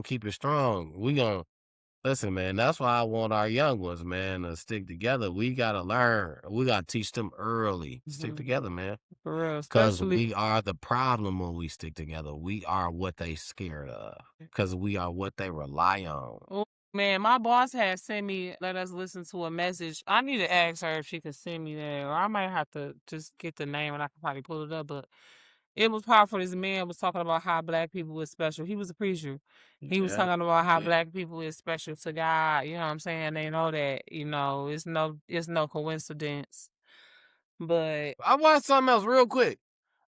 [SPEAKER 1] keep it strong. We gonna listen, man. That's why I want our young ones, man, to stick together. We gotta learn. We gotta teach them early. Stick together, man.
[SPEAKER 2] For real.
[SPEAKER 1] Because we are the problem when we stick together. We are what they scared of. Because we are what they rely on.
[SPEAKER 2] Oh, man, my boss had sent me, let us listen to a message. I need to ask her if she could send me that. Or I might have to just get the name and I can probably pull it up. But it was powerful. This man was talking about how black people is special. He was a preacher. He was talking about how black people is special to God. You know what I'm saying? They know that, you know, it's no coincidence. But
[SPEAKER 1] I watched something else real quick.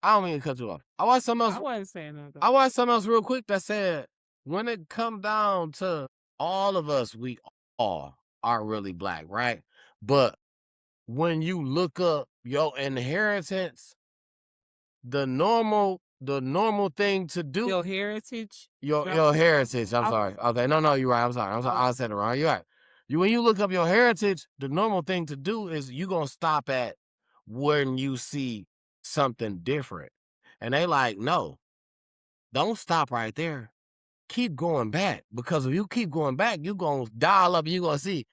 [SPEAKER 1] I don't mean to cut you off. I watched something else.
[SPEAKER 2] I wasn't saying nothing.
[SPEAKER 1] I watched something else real quick that said, when it come down to all of us, we all are really black, right? But when you look up your inheritance, the normal thing to do.
[SPEAKER 2] Your heritage?
[SPEAKER 1] Your heritage. I'm sorry. Okay, no, you're right. I'm sorry. I said it wrong. You're right. When you look up your heritage, the normal thing to do is you gonna stop at when you see something different. And they like, no, don't stop right there. Keep going back. Because if you keep going back, you're gonna dial up and you're gonna see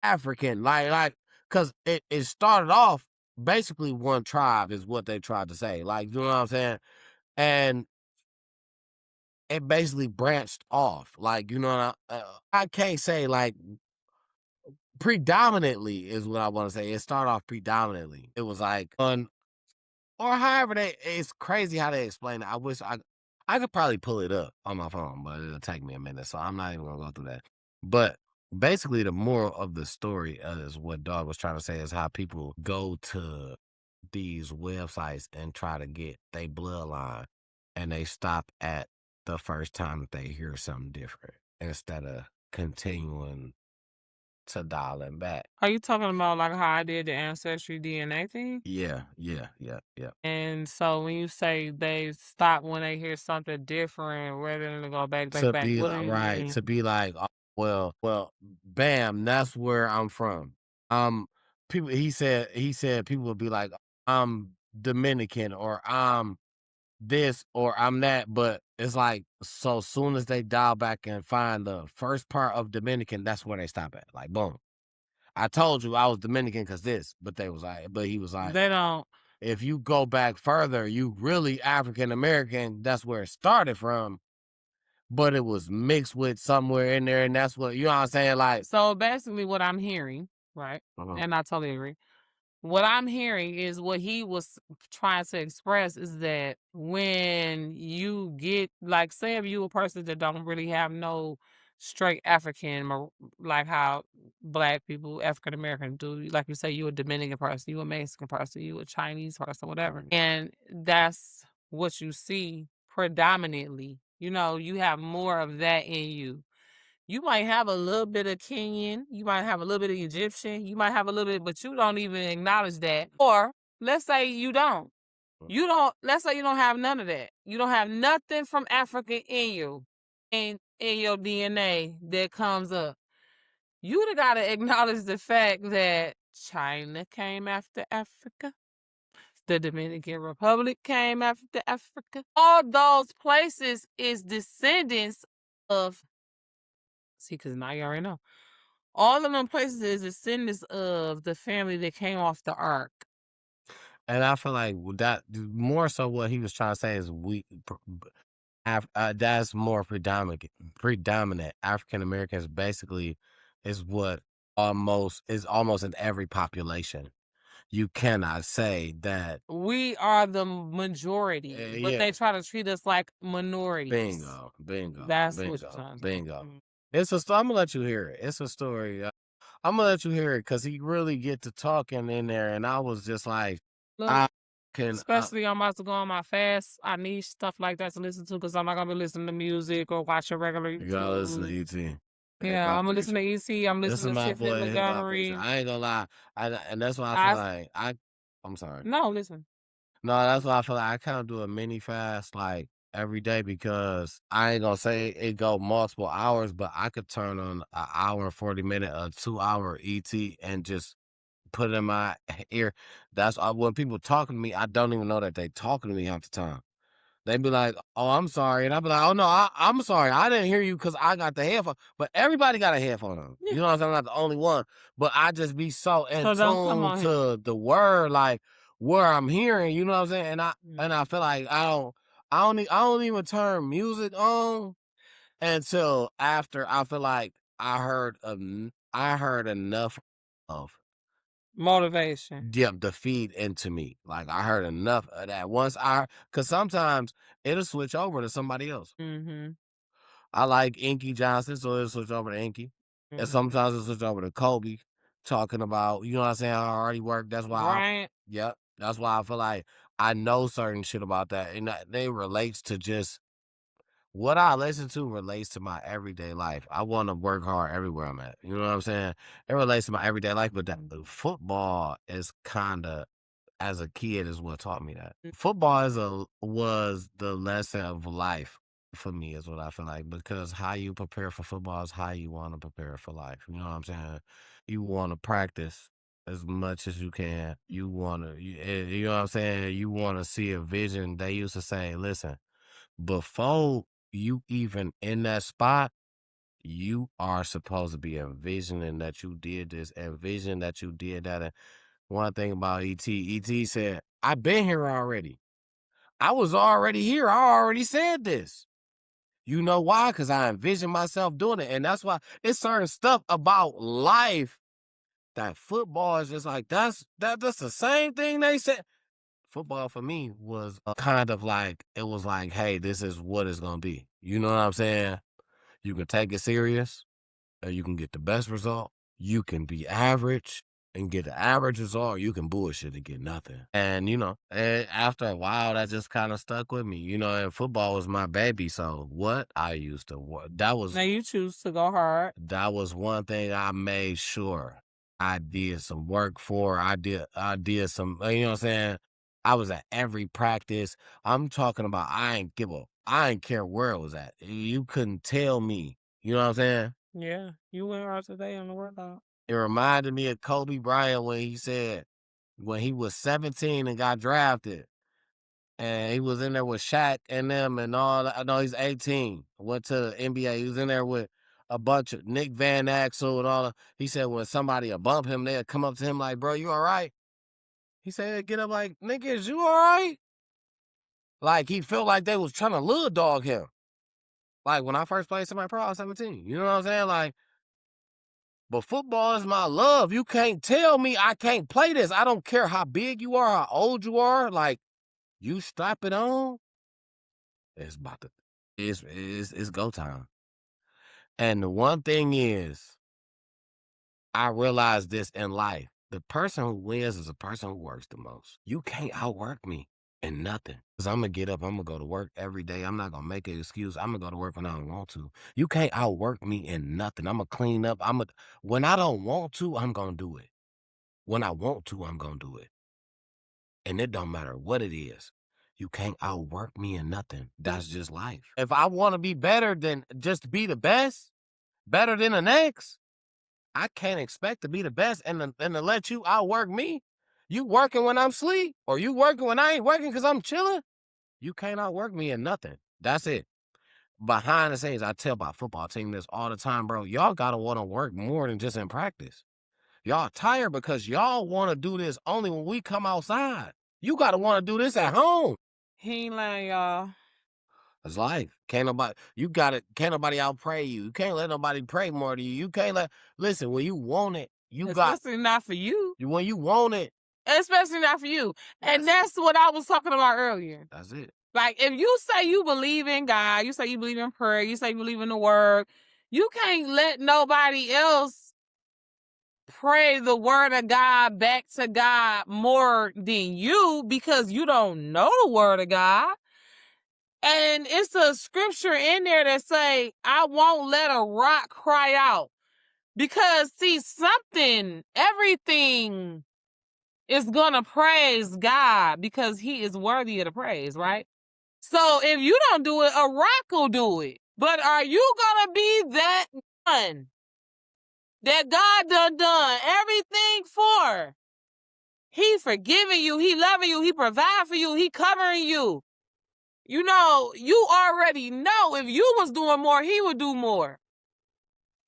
[SPEAKER 1] African. Like, cause it started off basically one tribe is what they tried to say. Like, you know what I'm saying? And it basically branched off. Like, you know, I can't say like predominantly is what I want to say. It started off predominantly. It was like or however it's crazy how they explain it. I wish I could probably pull it up on my phone, but it'll take me a minute, so I'm not even gonna go through that. But basically, the moral of the story is what Dog was trying to say is how people go to these websites and try to get their bloodline, and they stop at the first time that they hear something different instead of continuing to dialing back.
[SPEAKER 2] Are you talking about like how I did the ancestry DNA thing?
[SPEAKER 1] Yeah.
[SPEAKER 2] And so when you say they stop when they hear something different rather than to go back,
[SPEAKER 1] To
[SPEAKER 2] what
[SPEAKER 1] be
[SPEAKER 2] do you
[SPEAKER 1] right,
[SPEAKER 2] mean?
[SPEAKER 1] to be like, oh, well, bam, that's where I'm from. People. He said people would be like, I'm Dominican or I'm this or I'm that, but it's like so soon as they dial back and find the first part of Dominican, that's where they stop at. Like, boom. I told you I was Dominican because this, but he was like,
[SPEAKER 2] They don't.
[SPEAKER 1] if you go back further, you really African American. That's where it started from, but it was mixed with somewhere in there, and that's what, you know what I'm saying? Like,
[SPEAKER 2] So basically what I'm hearing, right? And I totally agree. What I'm hearing is what he was trying to express is that when you get, like, say if you a person that don't really have no straight African, like how Black people, African American do. Like you say, you a Dominican person, you a Mexican person, you a Chinese person, whatever. And that's what you see predominantly. You know, you have more of that in you. You might have a little bit of Kenyan, you might have a little bit of Egyptian, you might have a little bit, but you don't even acknowledge that. Or let's say you don't. Let's say you don't have none of that. You don't have nothing from Africa in you, in your DNA that comes up. You gotta acknowledge the fact that China came after Africa. The Dominican Republic came after Africa. All those places is descendants of, see, because now you already know. All of them places is descendants of the family that came off the ark.
[SPEAKER 1] And I feel like that more so what he was trying to say is that's more predominant. African Americans basically is what almost in every population. You cannot say that.
[SPEAKER 2] We are the majority, but they try to treat us like minorities.
[SPEAKER 1] Bingo.
[SPEAKER 2] That's what you're trying to say.
[SPEAKER 1] Bingo. It's a story. I'm gonna let you hear it. It's a story. I'm gonna let you hear it because he really get to talking in there, and I was just like,
[SPEAKER 2] Look,
[SPEAKER 1] I can.
[SPEAKER 2] especially I'm about to go on my fast. I need stuff like that to listen to because I'm not gonna be listening to music or watching regular
[SPEAKER 1] You gotta listen to
[SPEAKER 2] YouTube.
[SPEAKER 1] ET.
[SPEAKER 2] Yeah, I'm gonna listen to ET. I'm
[SPEAKER 1] This is
[SPEAKER 2] listening to
[SPEAKER 1] my
[SPEAKER 2] Tiffany
[SPEAKER 1] boy hip hop preacher.
[SPEAKER 2] Montgomery.
[SPEAKER 1] I ain't gonna lie. And that's why I feel like I'm sorry.
[SPEAKER 2] No, listen.
[SPEAKER 1] No, that's why I feel like I kind of do a mini fast like every day because I ain't gonna say it go multiple hours, but I could turn on an hour and 40 minute, a 2 hour ET and just put it in my ear. That's when people talking to me, I don't even know that they talking to me half the time. They be like, "Oh, I'm sorry," and I be like, "Oh no, I'm sorry, I didn't hear you because I got the headphone." But everybody got a headphone on.
[SPEAKER 2] Yeah.
[SPEAKER 1] You know what I'm saying? I'm not the only one. But I just be so in
[SPEAKER 2] don't come
[SPEAKER 1] tune
[SPEAKER 2] on here.
[SPEAKER 1] to the word, like where I'm hearing. You know what I'm saying? And I feel like I don't even turn music on until after I feel like I heard enough of
[SPEAKER 2] Motivation.
[SPEAKER 1] the feed into me. Like I heard enough of that because sometimes it'll switch over to somebody else.
[SPEAKER 2] Mm-hmm.
[SPEAKER 1] I like Inky Johnson, so it'll switch over to Inky. And sometimes it'll switch over to Kobe, talking about, you know what I'm saying, I already worked. That's why that's why I feel like I know certain shit about that. And they relates to just what I listen to relates to my everyday life. I want to work hard everywhere I'm at. You know what I'm saying? It relates to my everyday life, but that football is kind of, as a kid, is what taught me that. Football was the lesson of life for me, is what I feel like, because how you prepare for football is how you want to prepare for life. You know what I'm saying? You want to practice as much as you can. You want to, you know what I'm saying? You want to see a vision. They used to say, listen, before you even in that spot, you are supposed to be envisioning that you did this, envision that you did that. And one thing about ET said, I've been here already. I was already here. I already said this. You know why? Because I envision myself doing it. And that's why it's certain stuff about life that football is just like, that's the same thing they said. Football for me was kind of like, it was like, hey, this is what it's going to be. You know what I'm saying? You can take it serious, or you can get the best result. You can be average and get the average result, or you can bullshit and get nothing. And, after a while, that just kind of stuck with me. And football was my baby. So what I used to work,
[SPEAKER 2] Now you choose to go hard.
[SPEAKER 1] that was one thing I made sure I did some work for. I did some, you know what I'm saying? I was at every practice. I'm talking about I ain't care where it was at. You couldn't tell me. You know what I'm saying?
[SPEAKER 2] Yeah, you went hard today on the workout.
[SPEAKER 1] It reminded me of Kobe Bryant when he said, when he was 17 and got drafted, and he was in there with Shaq and them and all that. I know he's 18, went to the NBA. He was in there with a bunch of Nick Van Axel and all that. He said when somebody would bump him, they'd come up to him like, bro, you all right? He said, get up like, nigga, is you all right? Like he felt like they was trying to little dog him. Like when I first played semi-pro, I was 17. You know what I'm saying? Like, but football is my love. You can't tell me I can't play this. I don't care how big you are, how old you are. Like, you strap it on, it's go time. And the one thing is, I realized this in life. The person who wins is the person who works the most. You can't outwork me in nothing. Because I'm going to get up. I'm going to go to work every day. I'm not going to make an excuse. I'm going to go to work when I don't want to. You can't outwork me in nothing. I'm going to clean up. When I don't want to, I'm going to do it. When I want to, I'm going to do it. And it don't matter what it is. You can't outwork me in nothing. That's just life. If I want to be better than just be the best, better than the next, I can't expect to be the best and to let you outwork me. You working when I'm asleep, or you working when I ain't working because I'm chilling. You can't outwork me in nothing. That's it. Behind the scenes, I tell my football team this all the time, bro. Y'all gotta want to work more than just in practice. Y'all tired because y'all want to do this only when we come outside. You gotta want to do this at home.
[SPEAKER 2] He ain't lying, y'all.
[SPEAKER 1] It's life. Can't nobody out pray you. You can't let nobody pray more than you. You can't listen, when you want it,
[SPEAKER 2] Especially not for you.
[SPEAKER 1] When you want it.
[SPEAKER 2] Especially not for you. And that's what I was talking about earlier.
[SPEAKER 1] That's it.
[SPEAKER 2] Like, if you say you believe in God, you say you believe in prayer, you say you believe in the word, you can't let nobody else pray the word of God back to God more than you, because you don't know the word of God. And it's a scripture in there that say, I won't let a rock cry out. Because, see, everything is going to praise God because he is worthy of the praise, right? So if you don't do it, a rock will do it. But are you going to be that one that God done everything for? He forgiving you. He loving you. He provide for you. He covering you. You know, you already know if you was doing more, he would do more.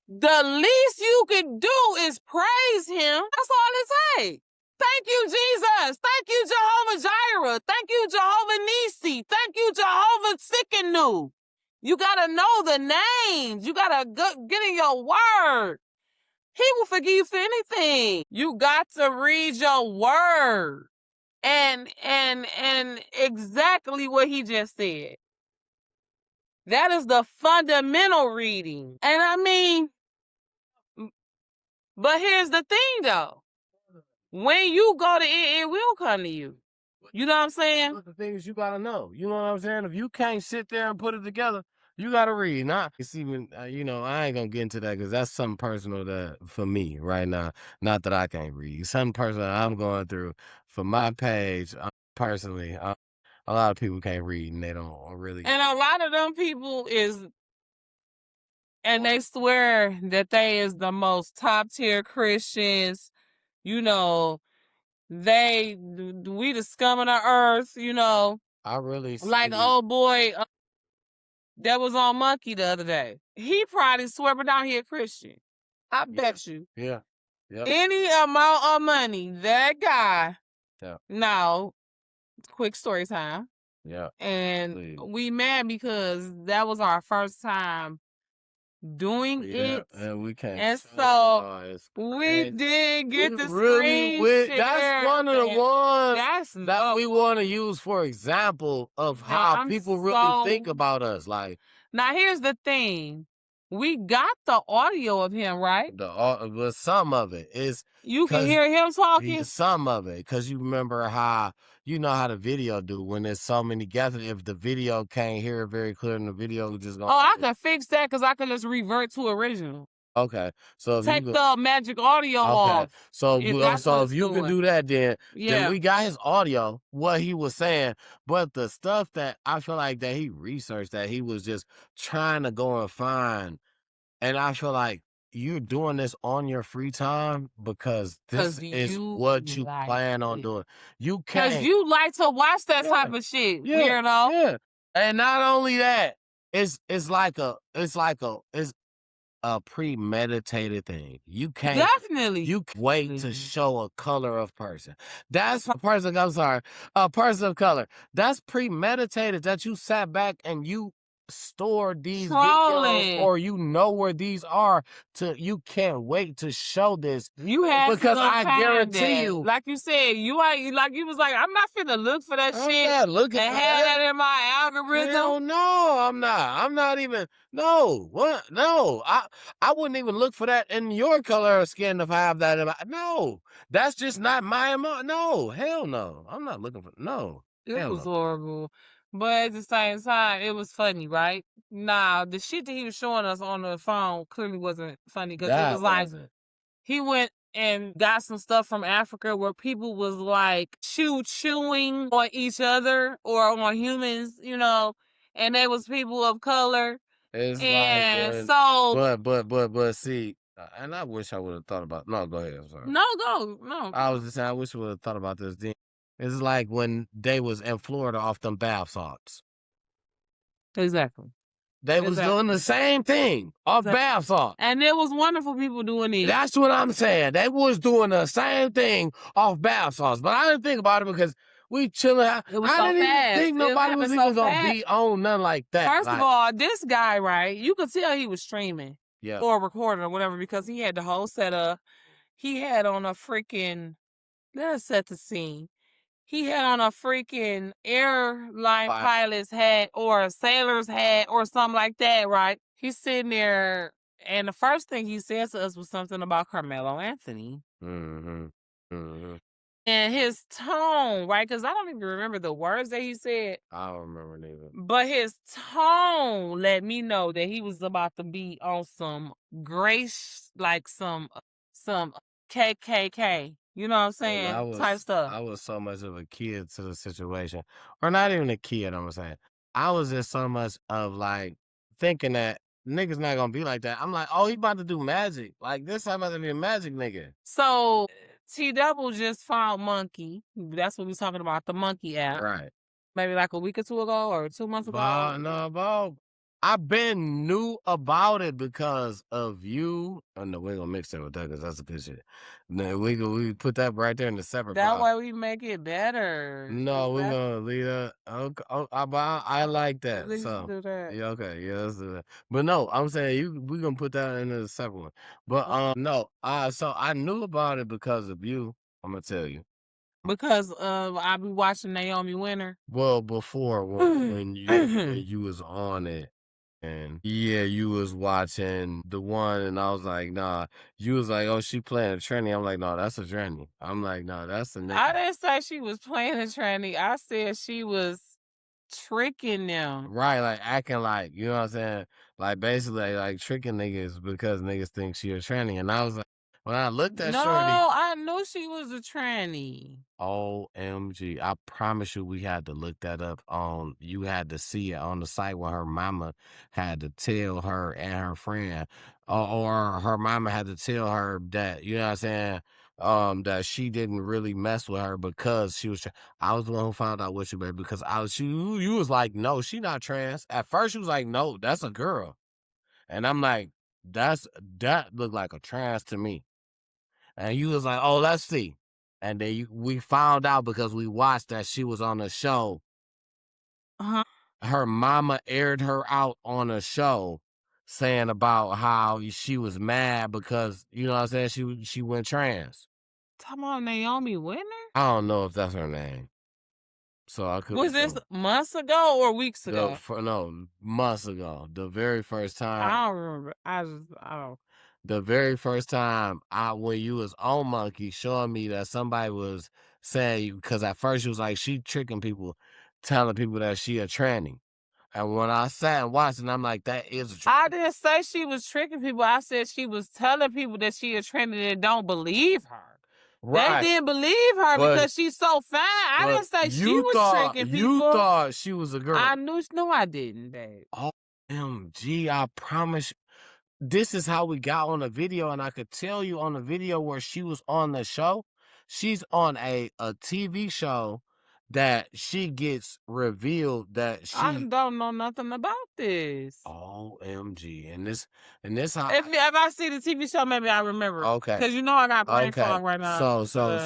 [SPEAKER 2] The least you can do is praise him. That's all it takes. Thank you, Jesus. Thank you, Jehovah Jireh. Thank you, Jehovah Nisi. Thank you, Jehovah Sikkenu. You got to know the names. You got to get in your word. He will forgive you for anything. You got to read your word. And exactly what he just said. That is the fundamental reading. And I mean, but here's the thing though. When you go to it, it will come to you. You know what I'm saying?
[SPEAKER 1] But the thing is, you gotta know. You know what I'm saying? If you can't sit there and put it together, you gotta read. Not even, I ain't gonna get into that because that's something personal that for me right now. Not that I can't read. Something personal I'm going through for my page personally. A lot of people can't read and they don't really.
[SPEAKER 2] And a lot of them people and they swear that they is the most top tier Christians. You know, we the scum of the earth. You know,
[SPEAKER 1] I really
[SPEAKER 2] like the old boy that was on Monkey the other day. He probably swear but down here Christian. I bet you.
[SPEAKER 1] Yeah. Yep.
[SPEAKER 2] Any amount of money, that guy.
[SPEAKER 1] Yeah.
[SPEAKER 2] Now, quick story time.
[SPEAKER 1] Yeah.
[SPEAKER 2] And
[SPEAKER 1] Please.
[SPEAKER 2] we mad because that was our first time doing it.
[SPEAKER 1] And we can't.
[SPEAKER 2] And so we did get the screen share.
[SPEAKER 1] That's one of the ones that we
[SPEAKER 2] want
[SPEAKER 1] to use for example of how people really think about us. Like,
[SPEAKER 2] now here's the thing. We got the audio of him, right?
[SPEAKER 1] But some of it is
[SPEAKER 2] you can hear him talking.
[SPEAKER 1] Some of it, because you remember how the video do when there's so many gathered. If the video can't hear it very clear, and the video just going.
[SPEAKER 2] Oh, I can fix that because I can just revert to original.
[SPEAKER 1] Okay, so
[SPEAKER 2] take the magic audio off.
[SPEAKER 1] So if you can do that, then we got his audio, what he was saying, but the stuff that I feel like that he researched, that he was just trying to go and find, and I feel like you're doing this on your free time because this is what you plan on doing. You can't, because you like to watch that type of shit, weirdo. Yeah, and not only that, it's a premeditated thing. You can't wait to show a color of person. That's a person. I'm sorry, a person of color. That's premeditated. That you sat back and you store these
[SPEAKER 2] Trolling.
[SPEAKER 1] videos or you know where these are you can't wait to show this.
[SPEAKER 2] You had
[SPEAKER 1] because
[SPEAKER 2] to go
[SPEAKER 1] I
[SPEAKER 2] find
[SPEAKER 1] guarantee
[SPEAKER 2] it.
[SPEAKER 1] you,
[SPEAKER 2] Like you said, you was like, I'm not finna look for that
[SPEAKER 1] I'm
[SPEAKER 2] shit
[SPEAKER 1] not looking
[SPEAKER 2] and
[SPEAKER 1] for
[SPEAKER 2] have
[SPEAKER 1] that.
[SPEAKER 2] that in my algorithm.
[SPEAKER 1] Hell no, I'm not. I'm not even. No, what? No, I wouldn't even look for that in your color of skin if I have that in my. No, that's just not my emo. No, hell no. I'm not looking for. No,
[SPEAKER 2] It
[SPEAKER 1] hell
[SPEAKER 2] was
[SPEAKER 1] no.
[SPEAKER 2] horrible. But at the same time, it was funny, right? Nah, the shit that he was showing us on the phone clearly wasn't funny because it was
[SPEAKER 1] That
[SPEAKER 2] like
[SPEAKER 1] wasn't.
[SPEAKER 2] he went and got some stuff from Africa where people was like chewing on each other or on humans, and they was people of color.
[SPEAKER 1] It's like
[SPEAKER 2] And
[SPEAKER 1] when,
[SPEAKER 2] so
[SPEAKER 1] but see, and I wish I would have thought about. No, go ahead. I'm sorry.
[SPEAKER 2] no.
[SPEAKER 1] I was just saying, I wish I would have thought about this then. It's like when they was in Florida off them bath salts.
[SPEAKER 2] Exactly.
[SPEAKER 1] They was doing the same thing off bath salts.
[SPEAKER 2] And there was wonderful people doing it.
[SPEAKER 1] That's what I'm saying. They was doing the same thing off bath salts, but I didn't think about it because we chilling.
[SPEAKER 2] It was
[SPEAKER 1] I
[SPEAKER 2] so
[SPEAKER 1] didn't even
[SPEAKER 2] fast.
[SPEAKER 1] think nobody was even gonna be on nothing like that.
[SPEAKER 2] First of all, this guy, right? You could tell he was streaming
[SPEAKER 1] yeah,
[SPEAKER 2] or recording or whatever because he had the whole setup. He had on a freaking. Let's set the scene. He had on a freaking airline pilot's hat or a sailor's hat or something like that, right? He's sitting there, and the first thing he said to us was something about Carmelo Anthony.
[SPEAKER 1] mm-hmm. Mm-hmm.
[SPEAKER 2] And his tone, right? Because I don't even remember the words that he said.
[SPEAKER 1] I don't remember neither.
[SPEAKER 2] But his tone let me know that he was about to be on some grace, like some KKK. You know what I'm saying? Type stuff.
[SPEAKER 1] I was so much of a kid to the situation, or not even a kid. I'm saying I was just so much of like thinking that niggas not gonna be like that. I'm like, oh, he about to do magic. Like this, I'm about to be a magic nigga.
[SPEAKER 2] So T Double just found Monkey. That's what we talking about, the Monkey app.
[SPEAKER 1] Right.
[SPEAKER 2] Maybe like a week or two ago or 2 months ago.
[SPEAKER 1] No, I've been knew about it because of you. Oh no, we're gonna mix that with that because that's a good shit. No, we put that right there in the separate.
[SPEAKER 2] That way we make it better.
[SPEAKER 1] No, we're gonna leave that. Okay, I like that.
[SPEAKER 2] Let's
[SPEAKER 1] So
[SPEAKER 2] do that.
[SPEAKER 1] yeah, okay, yeah, let's do that. But no, I'm saying we gonna put that in a separate one. But no, so I knew about it because of you. I'm gonna tell you.
[SPEAKER 2] Because I be watching Naomi Winner.
[SPEAKER 1] Well, before when you was on it, and yeah, you was watching the one, and I was like, nah. You was like, oh, she playing a tranny. I'm like, no, that's a tranny. I'm like, no, that's a nigga.
[SPEAKER 2] I didn't say she was playing a tranny. I said she was tricking them.
[SPEAKER 1] Right, like acting like, you know what I'm saying? Like basically like tricking niggas because niggas think she a tranny. And I was like, when I looked at
[SPEAKER 2] No,
[SPEAKER 1] Shorty,
[SPEAKER 2] I knew she was a tranny.
[SPEAKER 1] OMG, I promise you we had to look that up you had to see it on the site where her mama had to tell her and her friend, or her mama had to tell her that, you know what I'm saying? That she didn't really mess with her because she was. I was the one who found out with you, baby, because you was like, no, she not trans. At first, she was like, no, that's a girl, and I'm like, that looked like a trans to me, and you was like, oh, let's see, and then we found out because we watched that she was on a show. Her mama aired her out on a show saying about how she was mad because, you know what I'm saying, she went trans.
[SPEAKER 2] Talking about Naomi Winner?
[SPEAKER 1] I don't know if that's her name. So I could.
[SPEAKER 2] Was this months ago or weeks ago?
[SPEAKER 1] No, months ago. The very first time.
[SPEAKER 2] I don't remember. I don't.
[SPEAKER 1] The very first time when you was on Monkey showing me that somebody was saying, because at first she was like, she tricking people, telling people that she a tranny. And when I sat and watched it, I'm like, that is a tranny.
[SPEAKER 2] I didn't say she was tricking people. I said she was telling people that she a tranny that don't believe her. Right. They didn't believe her because she's so fine. I didn't say she was tricking people.
[SPEAKER 1] You thought she was a girl.
[SPEAKER 2] I knew. No, I didn't, babe.
[SPEAKER 1] OMG, I promise you. This is how we got on the video, and I could tell you on the video where she was on the show. She's on a TV show that she gets revealed that she.
[SPEAKER 2] I don't know nothing about this.
[SPEAKER 1] OMG, and this how.
[SPEAKER 2] If I see the TV show, maybe I remember.
[SPEAKER 1] Okay,
[SPEAKER 2] because you know I got brain fog right now.
[SPEAKER 1] So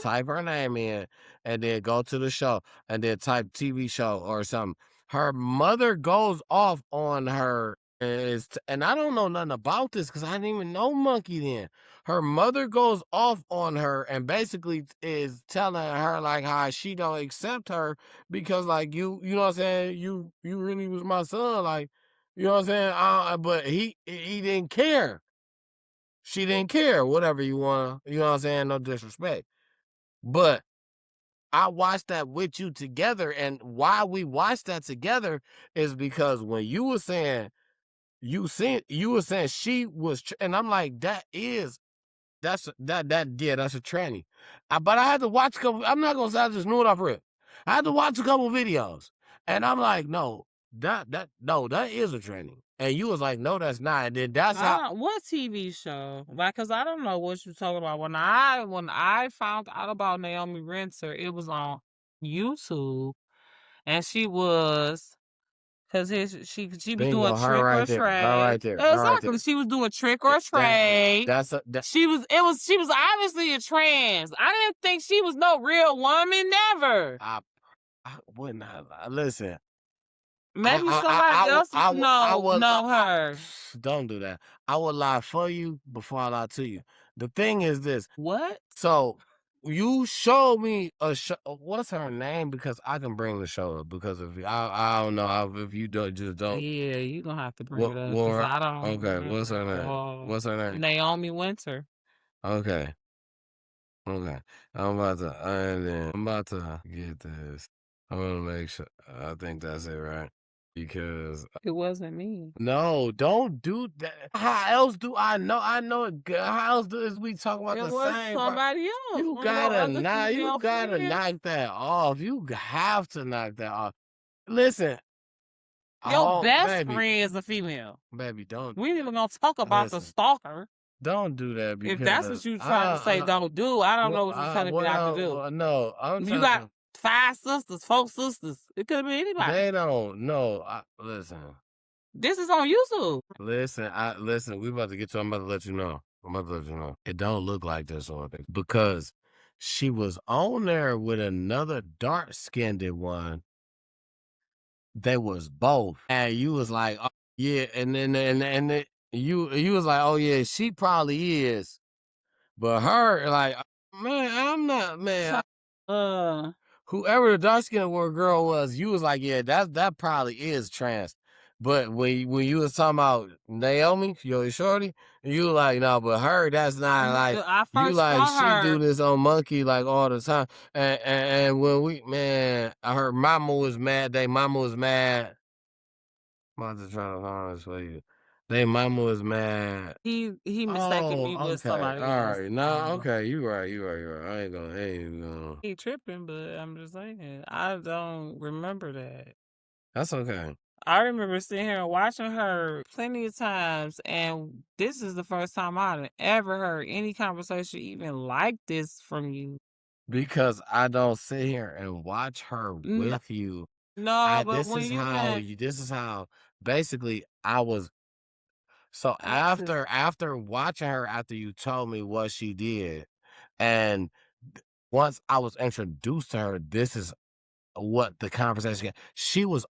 [SPEAKER 1] type her name in, and then go to the show, and then type TV show or something. her mother goes off on her, and I don't know nothing about this because I didn't even know Monkey then. Her mother goes off on her and basically is telling her like how she don't accept her because like you know what I'm saying, you really was my son, like, you know what I'm saying? But he didn't care. She didn't care, whatever you want, you know what I'm saying? No disrespect. But I watched that with you together, and why we watched that together is because when you were saying you were saying she was, and I'm like, that's a tranny. But I had to watch a couple. I'm not gonna say I just knew it off rip. I had to watch a couple videos, and I'm like, no, that is a tranny. And you was like, no, that's not. And then that's how.
[SPEAKER 2] What TV show? Like, cause I don't know what you're talking about. When I found out about Naomi Renter, it was on YouTube, and she was. Cause she was
[SPEAKER 1] Bingo,
[SPEAKER 2] doing
[SPEAKER 1] her
[SPEAKER 2] trick or
[SPEAKER 1] right there, her right
[SPEAKER 2] trade.
[SPEAKER 1] there, her right
[SPEAKER 2] Exactly.
[SPEAKER 1] there.
[SPEAKER 2] She was doing trick or trade. She was obviously a trans. I didn't think she was no real woman, never.
[SPEAKER 1] I wouldn't have, listen.
[SPEAKER 2] Maybe somebody else know her.
[SPEAKER 1] Don't do that. I would lie for you before I lie to you. The thing is this.
[SPEAKER 2] What?
[SPEAKER 1] So you showed me a show. What's her name? Because I can bring the show up. Because if I don't know if you just don't.
[SPEAKER 2] Yeah, you gonna have to bring it up because I don't.
[SPEAKER 1] Okay, what's her name? What's her name?
[SPEAKER 2] Naomi Winter.
[SPEAKER 1] Okay. Okay. I'm about to get this. I'm gonna make sure. I think that's it, right? Because
[SPEAKER 2] It wasn't me.
[SPEAKER 1] no, don't do that. How else do I know? I know it. How else is we talk about
[SPEAKER 2] It
[SPEAKER 1] the
[SPEAKER 2] was
[SPEAKER 1] same?
[SPEAKER 2] somebody else.
[SPEAKER 1] You gotta knock that off. You have to knock that off. Listen,
[SPEAKER 2] your best friend is a female.
[SPEAKER 1] Baby, don't.
[SPEAKER 2] We ain't even gonna talk about the stalker.
[SPEAKER 1] Don't do that because
[SPEAKER 2] if that's what you're trying to say, don't do. I don't know what you're telling me not to do.
[SPEAKER 1] No,
[SPEAKER 2] You got 5 sisters, 4 sisters. It could be anybody.
[SPEAKER 1] They don't know. Listen.
[SPEAKER 2] This is on YouTube.
[SPEAKER 1] Listen. We about to get to. I'm about to let you know. It don't look like this on it because she was on there with another dark-skinned one. They was both, and you was like, oh, yeah, and then you was like, oh yeah, she probably is, but her like, man, I'm not, man. Whoever the dark-skinned girl was, you was like, yeah, that probably is trans. But when you was talking about Naomi, your shorty, you like, no, but her, that's not like, you like, she do this on Monkey like all the time. And when her mama was mad, they mama was mad. I'm just trying to find this for you. They mama was mad.
[SPEAKER 2] He mistaken me with somebody else.
[SPEAKER 1] All right. No, okay, you right. I ain't gonna.
[SPEAKER 2] He tripping, but I'm just saying, I don't remember that.
[SPEAKER 1] That's okay.
[SPEAKER 2] I remember sitting here and watching her plenty of times, and this is the first time I've ever heard any conversation even like this from you.
[SPEAKER 1] Because I don't sit here and watch her with you.
[SPEAKER 2] No, but
[SPEAKER 1] this is how basically I was. So after watching her, after you told me what she did, and once I was introduced to her, this is what the conversation. She was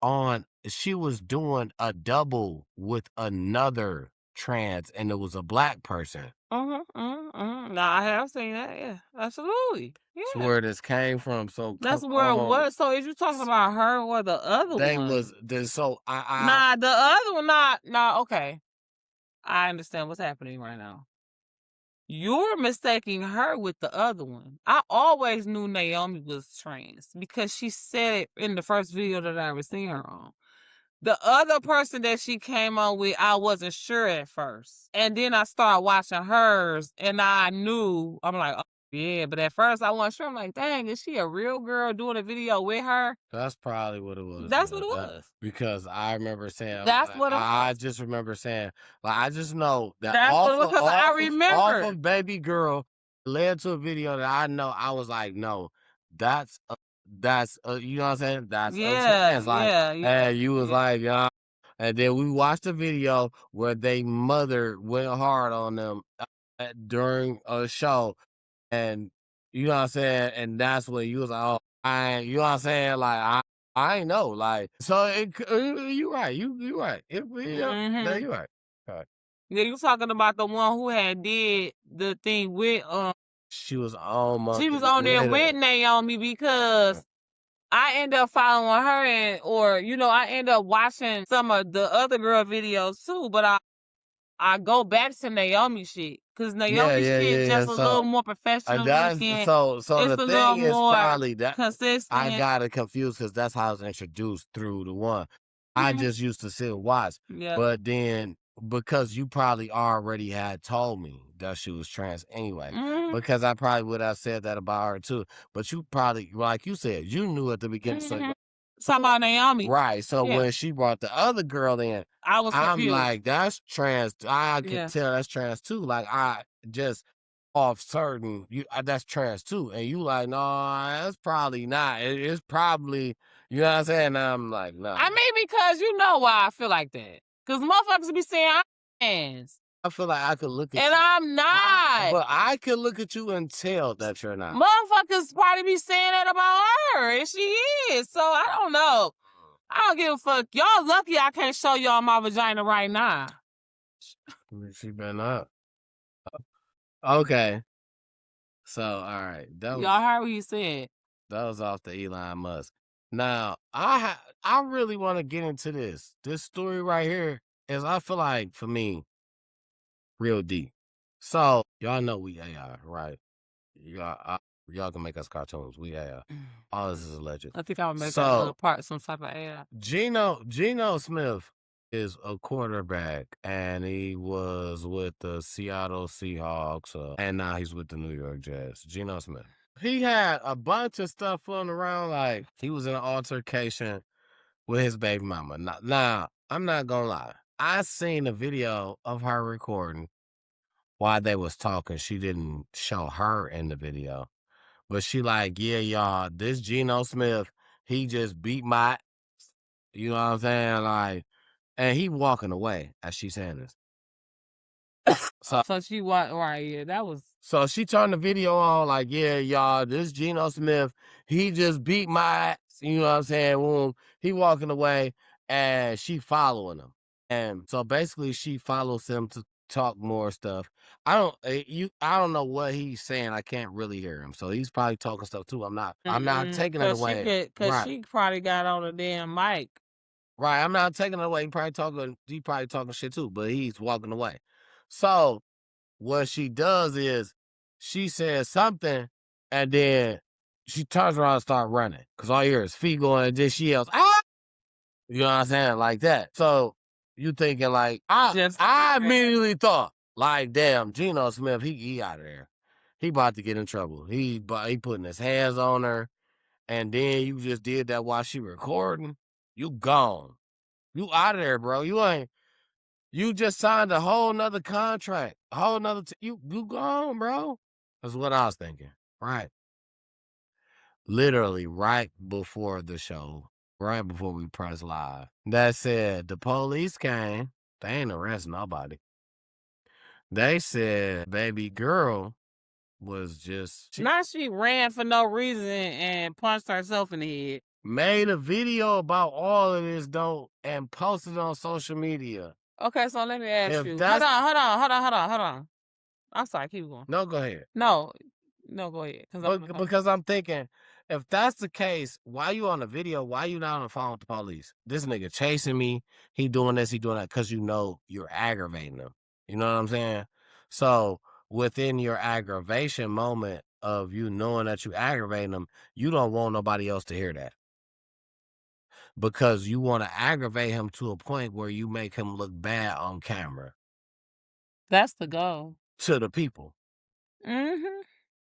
[SPEAKER 1] doing a double with another trans, and it was a black person.
[SPEAKER 2] Now I have seen that. Yeah, absolutely. Yeah.
[SPEAKER 1] That's where this came from. So
[SPEAKER 2] that's where it was. So is you talking about her or the other one?
[SPEAKER 1] So
[SPEAKER 2] Nah, the other one. Nah. Okay, I understand what's happening right now. You're mistaking her with the other one. I always knew Naomi was trans because she said it in the first video that I ever seen her on. The other person that she came on with, I wasn't sure at first. And then I started watching hers, and I knew, I'm like, oh, yeah. But at first, I wasn't sure. I'm like, dang, is she a real girl doing a video with her?
[SPEAKER 1] That's probably what it was.
[SPEAKER 2] That's what it was.
[SPEAKER 1] Because I remember saying,
[SPEAKER 2] that's what it was.
[SPEAKER 1] I just remember saying, like, I just know that
[SPEAKER 2] that's what it was because I remember.
[SPEAKER 1] Off of Baby Girl led to a video that I know. I was like, no, that's you know what I'm saying? That's a trans. Like, and you was like, yeah. And then we watched a video where they mother went hard on them during a show, and you know what I'm saying? And that's when you was like, oh, you know what I'm saying? Like, I ain't know, like, so you right, you right. No,
[SPEAKER 2] Mhm.
[SPEAKER 1] you right. Right.
[SPEAKER 2] Yeah, you talking about the one who had did the thing with
[SPEAKER 1] She was almost
[SPEAKER 2] she was on there with Naomi because I end up following her I end up watching some of the other girl videos too, but I go back to Naomi shit because Naomi shit
[SPEAKER 1] Yeah.
[SPEAKER 2] just a little
[SPEAKER 1] So
[SPEAKER 2] more professional
[SPEAKER 1] that's
[SPEAKER 2] looking.
[SPEAKER 1] so
[SPEAKER 2] It's
[SPEAKER 1] the
[SPEAKER 2] a little
[SPEAKER 1] thing is
[SPEAKER 2] more
[SPEAKER 1] probably that I
[SPEAKER 2] consistent.
[SPEAKER 1] got it confused because that's how I was introduced through the one. I
[SPEAKER 2] Mhm.
[SPEAKER 1] just used to sit and watch,
[SPEAKER 2] Yeah.
[SPEAKER 1] but then because you probably already had told me that she was trans anyway,
[SPEAKER 2] Mhm.
[SPEAKER 1] because I probably would have said that about her too. But you probably, like you said, you knew at the beginning.
[SPEAKER 2] Mhm. Talking about Naomi.
[SPEAKER 1] Right. So
[SPEAKER 2] Yeah.
[SPEAKER 1] when she brought the other girl in,
[SPEAKER 2] I was
[SPEAKER 1] I'm
[SPEAKER 2] confused.
[SPEAKER 1] like, that's trans. I could
[SPEAKER 2] Yeah.
[SPEAKER 1] tell that's trans too. Like I just off certain that's trans too. And you like, no, that's probably not. It's probably, you know what I'm saying? And I'm like, no.
[SPEAKER 2] I mean, because you know why I feel like that. Because motherfuckers be saying I'm trans.
[SPEAKER 1] I feel like I could look at
[SPEAKER 2] And
[SPEAKER 1] you.
[SPEAKER 2] I'm not.
[SPEAKER 1] But I could look at you and tell that you're not.
[SPEAKER 2] Motherfuckers probably be saying that about her, and she is. So I don't know. I don't give a fuck. Y'all lucky I can't show y'all my vagina right now.
[SPEAKER 1] She better not. Okay. So all right.
[SPEAKER 2] Y'all heard what he said.
[SPEAKER 1] That was off the Elon Musk. Now, I really want to get into this. This story right here is, I feel like, for me, real deep. So, y'all know we AI, right? Y'all can make us cartoons. We AI. All this is alleged.
[SPEAKER 2] I think I would make
[SPEAKER 1] So,
[SPEAKER 2] part some type of AI.
[SPEAKER 1] Geno Smith is a quarterback, and he was with the Seattle Seahawks, and now he's with the New York Jets. Geno Smith. He had a bunch of stuff floating around, like he was in an altercation with his baby mama. Now, I'm not gonna lie. I seen a video of her recording while they was talking. She didn't show her in the video, but she like, yeah, y'all, this Geno Smith, he just beat my ass. You know what I'm saying? Like, and he walking away as she saying this.
[SPEAKER 2] So she was right. Yeah, that was.
[SPEAKER 1] So she turned the video on like, yeah, y'all, this Geno Smith, he just beat my ass. You know what I'm saying? Boom. He walking away, and she following him. And so basically she follows him to talk more stuff. I don't know what he's saying. I can't really hear him. So he's probably talking stuff too. I'm not taking it away.
[SPEAKER 2] Cause she probably got on a damn mic.
[SPEAKER 1] Right. I'm not taking it away. He probably talking shit too, but he's walking away. So what she does is she says something, and then she turns around and starts running. Cause all you hear is feet going, and then she yells, ah! You know what I'm saying? Like that. So you thinking like, I immediately thought, like, damn, Geno Smith, he out of there. He about to get in trouble. He putting his hands on her, and then you just did that while she recording. You gone. You out of there, bro. You just signed a whole nother contract. A whole nother you gone, bro. That's what I was thinking. Right. Literally right before the show. Right before we press live. That said, the police came. They ain't arrest nobody. They said baby girl was just
[SPEAKER 2] Now she ran for no reason and punched herself in the head.
[SPEAKER 1] made a video about all of this though and posted on social media.
[SPEAKER 2] Okay, so let me ask
[SPEAKER 1] If
[SPEAKER 2] you.
[SPEAKER 1] that's
[SPEAKER 2] Hold on. I'm sorry, keep going.
[SPEAKER 1] No, go ahead.
[SPEAKER 2] No, go ahead.
[SPEAKER 1] Because I'm thinking, if that's the case, why you on the video? Why you not on the phone with the police? This nigga chasing me. He doing this, he doing that, because you know you're aggravating him. You know what I'm saying? So within your aggravation moment of you knowing that you aggravating him, you don't want nobody else to hear that. Because you want to aggravate him to a point where you make him look bad on camera.
[SPEAKER 2] That's the goal.
[SPEAKER 1] To the people.
[SPEAKER 2] Mm-hmm.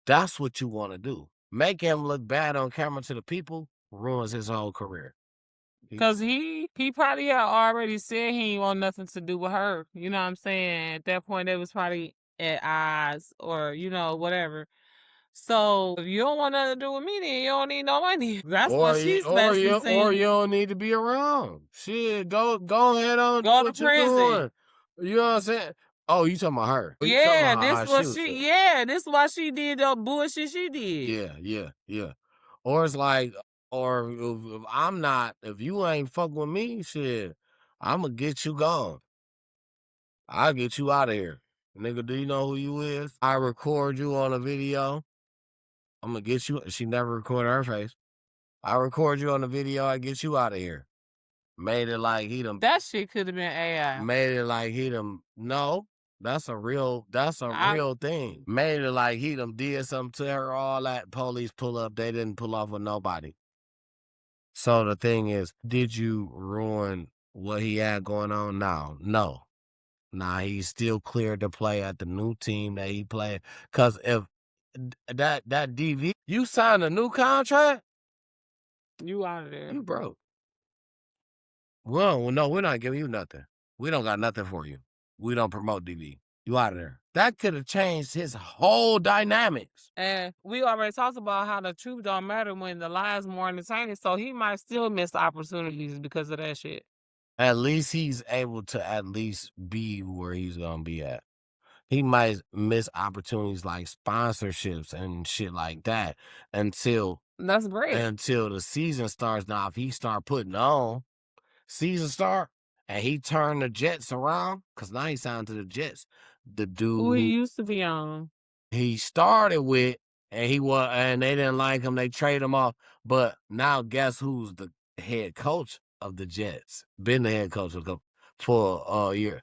[SPEAKER 1] That's what you want to do. Make him look bad on camera to the people, ruins his whole career.
[SPEAKER 2] Because he probably had already said he ain't want nothing to do with her. You know what I'm saying? At that point, they was probably at odds or, whatever. So if you don't want nothing to do with me, then you don't need no money. That's what she's basically saying.
[SPEAKER 1] Or you don't need to be around. Shit, go ahead on.
[SPEAKER 2] Go to prison.
[SPEAKER 1] You know what I'm saying? Oh, you talking about her?
[SPEAKER 2] Yeah, this is why she did the bullshit she did.
[SPEAKER 1] Yeah. Or it's like, or if I'm not, if you ain't fuck with me, shit, I'ma get you gone. I'll get you out of here. Nigga, do you know who you is? I record you on a video. I'm gonna get you. She never recorded her face. I record you on the video. I get you out of here. Made it like he done.
[SPEAKER 2] That shit could have been AI.
[SPEAKER 1] Made it like he done. No, that's a real. That's a real thing. Made it like he done did something to her. All that police pull up. They didn't pull off with nobody. So the thing is, did you ruin what he had going on now? No. Nah, he's still cleared to play at the new team that he played. Cause if that DV, you signed a new contract,
[SPEAKER 2] you out of there.
[SPEAKER 1] you broke. Well, no, we're not giving you nothing. We don't got nothing for you. We don't promote DV. You out of there. That could have changed his whole dynamics.
[SPEAKER 2] And we already talked about how the truth don't matter when the lie's more entertaining. So he might still miss opportunities because of that shit.
[SPEAKER 1] At least he's able to at least be where he's gonna be at. He might miss opportunities like sponsorships and shit like that until
[SPEAKER 2] That's great.
[SPEAKER 1] Until the season starts. Now, if he start putting on season start and he turned the Jets around, because now he signed to the Jets. The dude
[SPEAKER 2] who he used to be on.
[SPEAKER 1] He started with, and they didn't like him. They traded him off. But now, guess who's the head coach of the Jets? Been the head coach for a year.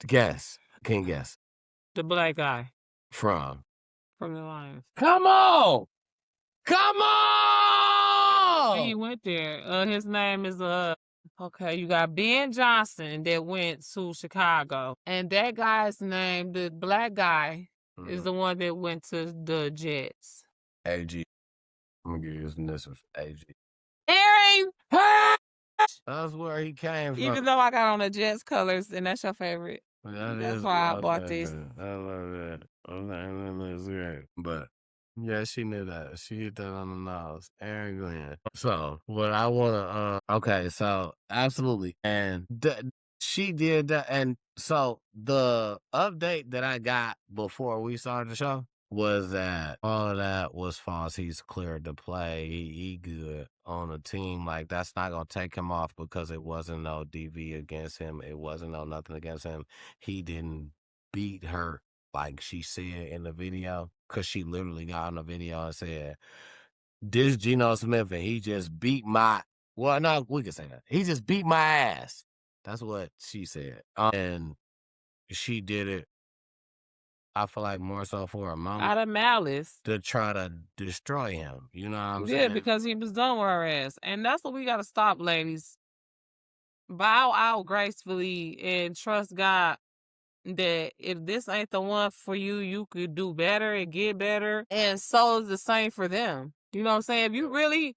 [SPEAKER 1] Guess. Can't guess.
[SPEAKER 2] The black guy
[SPEAKER 1] From
[SPEAKER 2] the Lions.
[SPEAKER 1] Come on! Come on!
[SPEAKER 2] He went there. His name is okay, you got Ben Johnson that went to Chicago. And that guy's name, the black guy, is the one that went to the Jets.
[SPEAKER 1] AG. I'm gonna give you his initials. AG.
[SPEAKER 2] Aaron!
[SPEAKER 1] That's where he came from.
[SPEAKER 2] Even though I got on the Jets colors, and that's your favorite.
[SPEAKER 1] That's
[SPEAKER 2] why I bought this.
[SPEAKER 1] I love that. That's great. But yeah, she knew that. She hit that on the nose. Aaron Glenn. So what I wanna okay, so absolutely. And she did that, and so the update that I got before we started the show was that all of that was false. He's cleared to play. He good on a team. Like, that's not gonna take him off because it wasn't no DV against him. It wasn't no nothing against him. He didn't beat her like she said in the video, because she literally got on the video and said, "This Geno Smith, and he just beat my." Well, no, we can say that. He just beat my ass. That's what she said. And she did it, I feel like, more so for a moment.
[SPEAKER 2] Out of malice.
[SPEAKER 1] To try to destroy him. You know what I'm saying?
[SPEAKER 2] Yeah, because he was done with her ass. And that's what we got to stop, ladies. Bow out gracefully and trust God that if this ain't the one for you, you could do better and get better. And so is the same for them. You know what I'm saying? If you really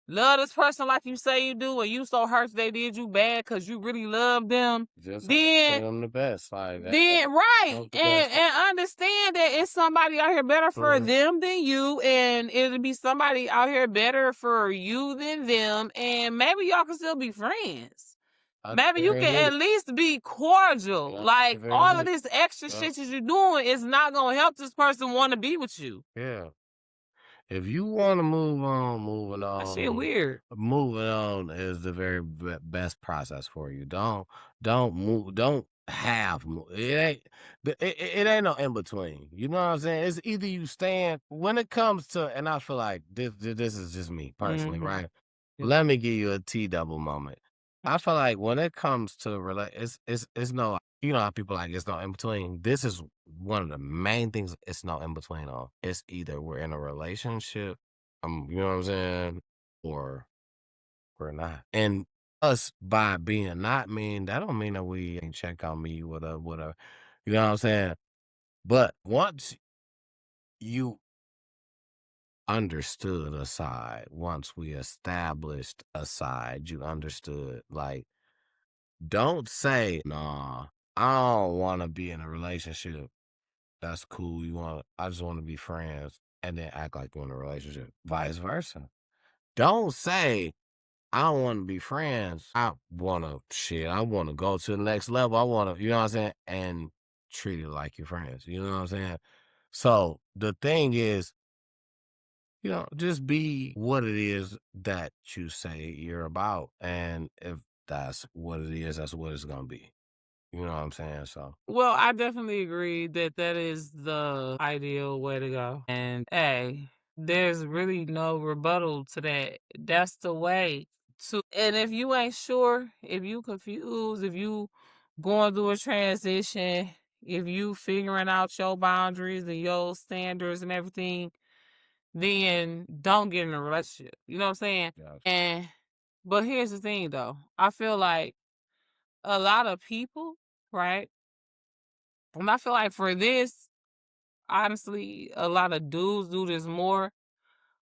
[SPEAKER 2] love this person like you say you do, and you so hurt they did you bad because you really love them,
[SPEAKER 1] Just
[SPEAKER 2] then
[SPEAKER 1] them the best. Like that.
[SPEAKER 2] Then right, and understand that it's somebody out here better for them than you, and it'll be somebody out here better for you than them, and maybe y'all can still be friends. Maybe you can at least be cordial. Like, all of this extra shit that you're doing is not gonna help this person want to be with you.
[SPEAKER 1] Yeah. If you want to move on, moving on.
[SPEAKER 2] That shit weird.
[SPEAKER 1] Moving on is the very best process for you. Don't move. Don't have. It ain't no in between. You know what I'm saying? It's either you stand when it comes to, and I feel like this is just me personally, right?
[SPEAKER 2] Yeah.
[SPEAKER 1] Let me give you a T-double moment. I feel like when it comes to it's no, you know how people like it's no in between. This is one of the main things it's no in between on. It's either we're in a relationship, you know what I'm saying, or we're not. And us by being not mean, that don't mean that we ain't check on me with a, you know what I'm saying? But once you understood a side, once we established a side, you understood, like, don't say, "Nah, I don't want to be in a relationship." That's cool. I just want to be friends, and then act like you're in a relationship. Vice versa. Don't say, "I don't want to be friends. I want to go to the next level. I want to," you know what I'm saying? And treat it like your friends. You know what I'm saying? So the thing is, just be what it is that you say you're about. And if that's what it is, that's what it's going to be. You know what I'm saying? So,
[SPEAKER 2] Well, I definitely agree that that is the ideal way to go. And hey, there's really no rebuttal to that. That's the way to. And if you ain't sure, if you confused, if you going through a transition, if you figuring out your boundaries and your standards and everything, then don't get in a relationship. You know what I'm saying?
[SPEAKER 1] yeah.
[SPEAKER 2] And but here's the thing though. I feel like a lot of people, right? And I feel like for this, honestly, a lot of dudes do this more,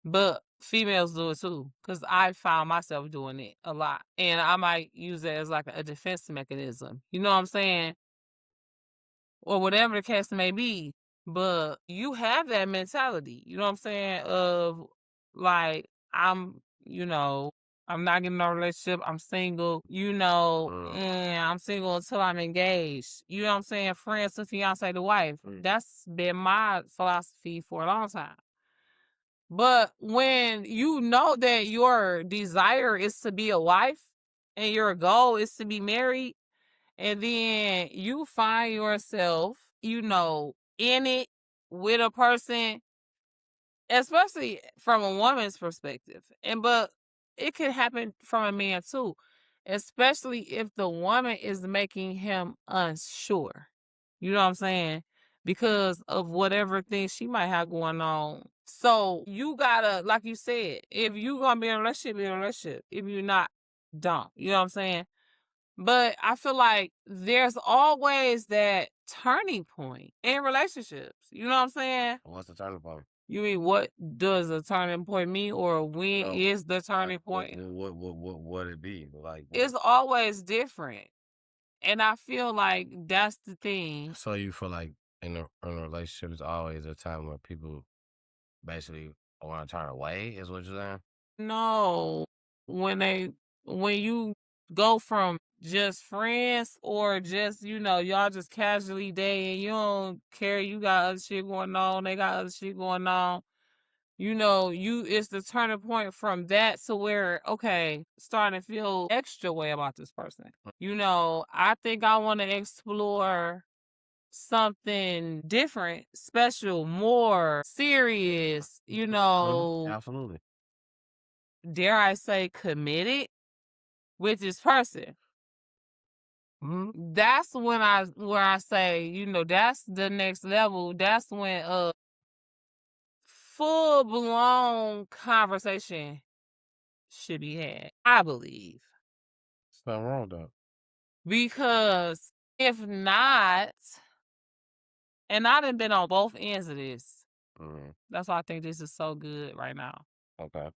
[SPEAKER 2] but females do it too. Cause I found myself doing it a lot. And I might use it as like a defense mechanism. You know what I'm saying? Or whatever the case may be. But you have that mentality, you know what I'm saying? Of like, I'm not getting no relationship, I'm single, and I'm single until I'm engaged. You know what I'm saying? Friends to fiance to wife. That's been my philosophy for a long time. But when you know that your desire is to be a wife and your goal is to be married, and then you find yourself, in it with a person, especially from a woman's perspective. But it could happen from a man too, especially if the woman is making him unsure. You know what I'm saying? Because of whatever thing she might have going on. So you gotta, like you said, if you gonna be in a relationship, be in a relationship. If you're not, don't. You know what I'm saying? But I feel like there's always that turning point in relationships. You know what I'm saying?
[SPEAKER 1] What's the turning point?
[SPEAKER 2] You mean what does a turning point mean, or when
[SPEAKER 1] No,
[SPEAKER 2] is the turning point?
[SPEAKER 1] what would it be? Like,
[SPEAKER 2] It's always different. And I feel like that's the thing.
[SPEAKER 1] so you feel like in a relationship, is always a time where people basically want to turn away, is what you're saying?
[SPEAKER 2] No, when you go from just friends or just, y'all just casually dating, you don't care, you got other shit going on, they got other shit going on. It's the turning point from that to where, okay, starting to feel extra way about this person. I think I want to explore something different, special, more serious,
[SPEAKER 1] Absolutely.
[SPEAKER 2] dare I say committed with this person. That's when where I say, that's the next level. That's when full blown conversation should be had, I believe.
[SPEAKER 1] There's nothing wrong with that.
[SPEAKER 2] Because if not, and I done been on both ends of this. That's why I think this is so good right now.
[SPEAKER 1] Okay.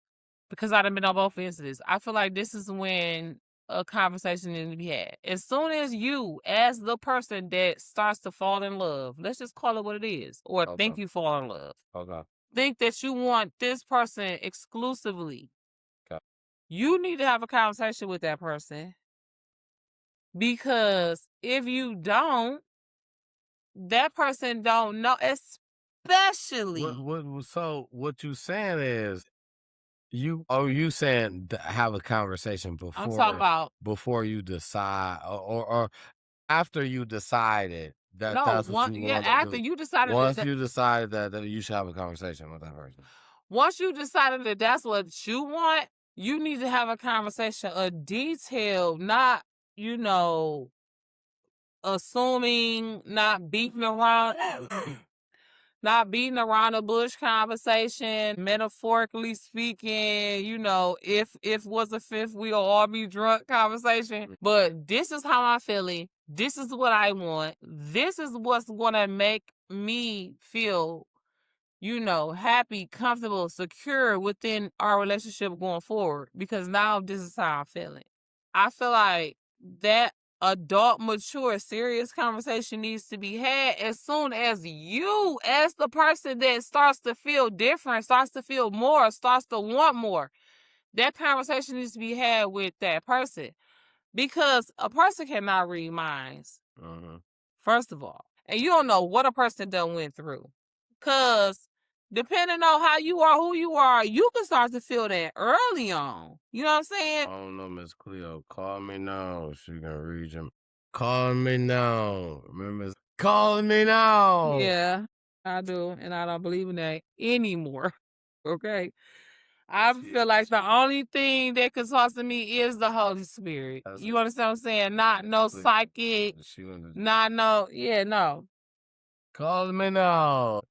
[SPEAKER 2] Because I done been on both ends of this. I feel like this is when a conversation needs to be had. As soon as you, as the person that starts to fall in love, let's just call it what it is, or think you fall in love.
[SPEAKER 1] Okay.
[SPEAKER 2] Think that you want this person exclusively.
[SPEAKER 1] Okay.
[SPEAKER 2] You need to have a conversation with that person. Because if you don't, that person don't know, especially.
[SPEAKER 1] So what you saying is you saying have a conversation
[SPEAKER 2] I'm talking about.
[SPEAKER 1] before you decide, or after you decided that
[SPEAKER 2] No,
[SPEAKER 1] that's what you want to
[SPEAKER 2] after
[SPEAKER 1] do.
[SPEAKER 2] you decided
[SPEAKER 1] Once you decided that you should have a conversation with that person.
[SPEAKER 2] Once you decided that that's what you want, you need to have a conversation, a detailed, not, assuming, not beating around, not beating around the bush conversation, metaphorically speaking, if was a fifth, we'll all be drunk conversation. But this is how I'm feeling. This is what I want. This is what's going to make me feel, happy, comfortable, secure within our relationship going forward. Because now this is how I'm feeling. I feel like that adult, mature, serious conversation needs to be had as soon as you, as the person that starts to feel different, starts to feel more, starts to want more. That conversation needs to be had with that person. Because a person cannot read minds, first of all. And you don't know what a person done went through. Because Depending on how you are, who you are, you can start to feel that early on. You know what I'm saying?
[SPEAKER 1] I don't know, Miss Cleo. Call me now. She can read you. Call me now. Remember, call me now.
[SPEAKER 2] Yeah, I do, and I don't believe in that anymore. Okay, I feel like the only thing that can talk to me is the Holy Spirit. You understand what I'm saying? Not no psychic, not no, no.
[SPEAKER 1] Call me now.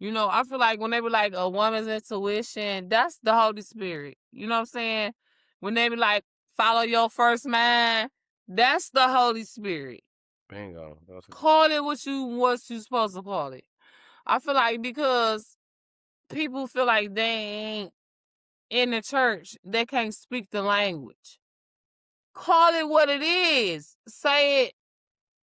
[SPEAKER 2] You know, I feel like when they be like a woman's intuition, that's the Holy Spirit. You know what I'm saying? When they be like, follow your first mind, that's the Holy Spirit.
[SPEAKER 1] Bingo.
[SPEAKER 2] Call it what you supposed to call it. I feel like because people feel like they ain't in the church, they can't speak the language. Call it what it is. Say it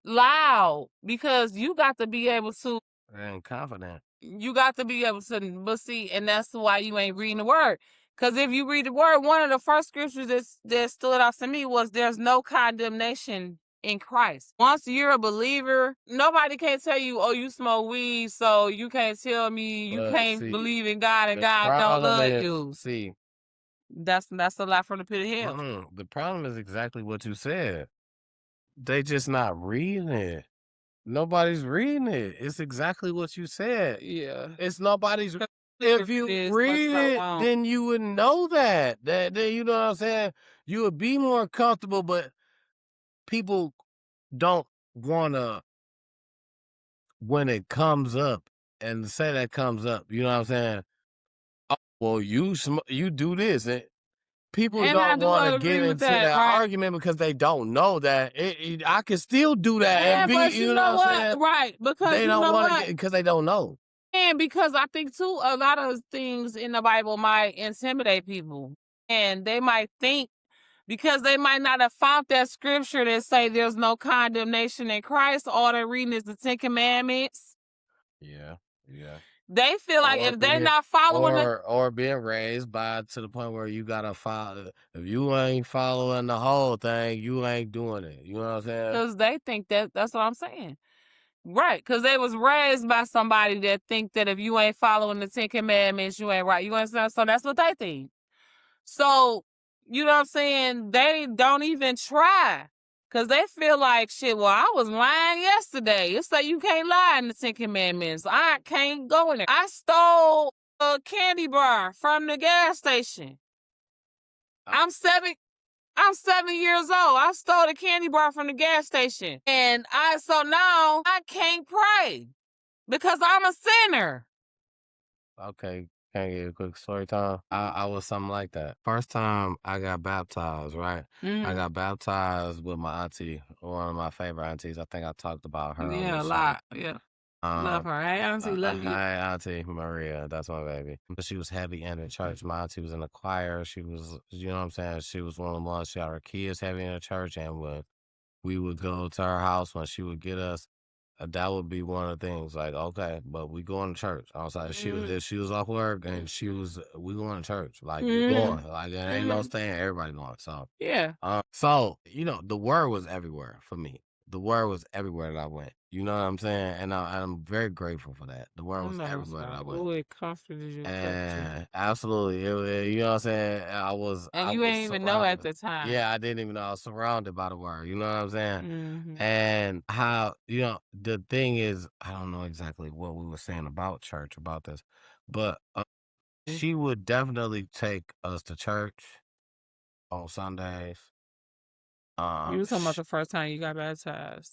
[SPEAKER 2] loud because you got to be able to.
[SPEAKER 1] And confident.
[SPEAKER 2] You got to be able to, but see, and that's why you ain't reading the word. Because if you read the word, one of the first scriptures that stood out to me was there's no condemnation in Christ. Once you're a believer, nobody can tell you, oh, you smoke weed, so you can't tell me you can't believe in God and God don't love you.
[SPEAKER 1] See,
[SPEAKER 2] that's a lot from the pit of hell.
[SPEAKER 1] The problem is exactly what you said. They just not reading it. Nobody's reading it. It's exactly what you said.
[SPEAKER 2] Yeah.
[SPEAKER 1] It's nobody's. If you read it, then you would know that. That you know what I'm saying? You would be more comfortable, but people don't want to, when it comes up, and say that comes up, you know what I'm saying? Oh, well, you do this. And people don't want to get into that argument because they don't know that I can still do that and be,
[SPEAKER 2] but
[SPEAKER 1] you know what I'm saying?
[SPEAKER 2] Right, because
[SPEAKER 1] they don't want to because they don't know.
[SPEAKER 2] And because I think too, a lot of things in the Bible might intimidate people, and they might think because they might not have found that scripture that say there's no condemnation in Christ. All they're reading is the 10 Commandments.
[SPEAKER 1] Yeah.
[SPEAKER 2] They feel like if they're not following
[SPEAKER 1] or being raised by to the point where you gotta follow. If you ain't following the whole thing, you ain't doing it. You know what I'm saying?
[SPEAKER 2] Because they think that's what I'm saying. Right, because they was raised by somebody that think that if you ain't following the 10 Commandments, you ain't right. You understand? So that's what they think. So, you know what I'm saying? They don't even try. Because they feel like, shit, well, I was lying yesterday. It's like you can't lie in the 10 Commandments. I can't go in there. I stole a candy bar from the gas station. I'm 7 years old. I stole a candy bar from the gas station. And so now I can't pray because I'm a sinner.
[SPEAKER 1] Okay. Can I get a quick story time? I was something like that. First time I got baptized, right? I got baptized with my auntie, one of my favorite aunties. I think I talked about her.
[SPEAKER 2] Yeah, a lot. Yeah. Love her. Hey, auntie, love you.
[SPEAKER 1] Hey, auntie Maria, that's my baby. But she was heavy in the church. My auntie was in the choir. She was, you know what I'm saying? She was one of the ones, she had her kids heavy in the church. And when we would go to her house, when she would get us, that would be one of the things. Like, okay, but we going to church. I was like, if she was off work and we going to church. Like, you going. Like, there ain't no staying. Everybody going. So,
[SPEAKER 2] yeah.
[SPEAKER 1] So, you know, the word was everywhere for me. The word was everywhere that I went. You know what I'm saying? And I'm very grateful for that. The word was everywhere that I went.
[SPEAKER 2] Oh, it comforted you.
[SPEAKER 1] And absolutely. You know what I'm saying?
[SPEAKER 2] And you ain't even know at the time.
[SPEAKER 1] Yeah, I didn't even know I was surrounded by the word. You know what I'm saying? And how, you know, the thing is, I don't know exactly what we were saying about church, about this, but she would definitely take us to church on Sundays.
[SPEAKER 2] You were talking about the first time you got baptized.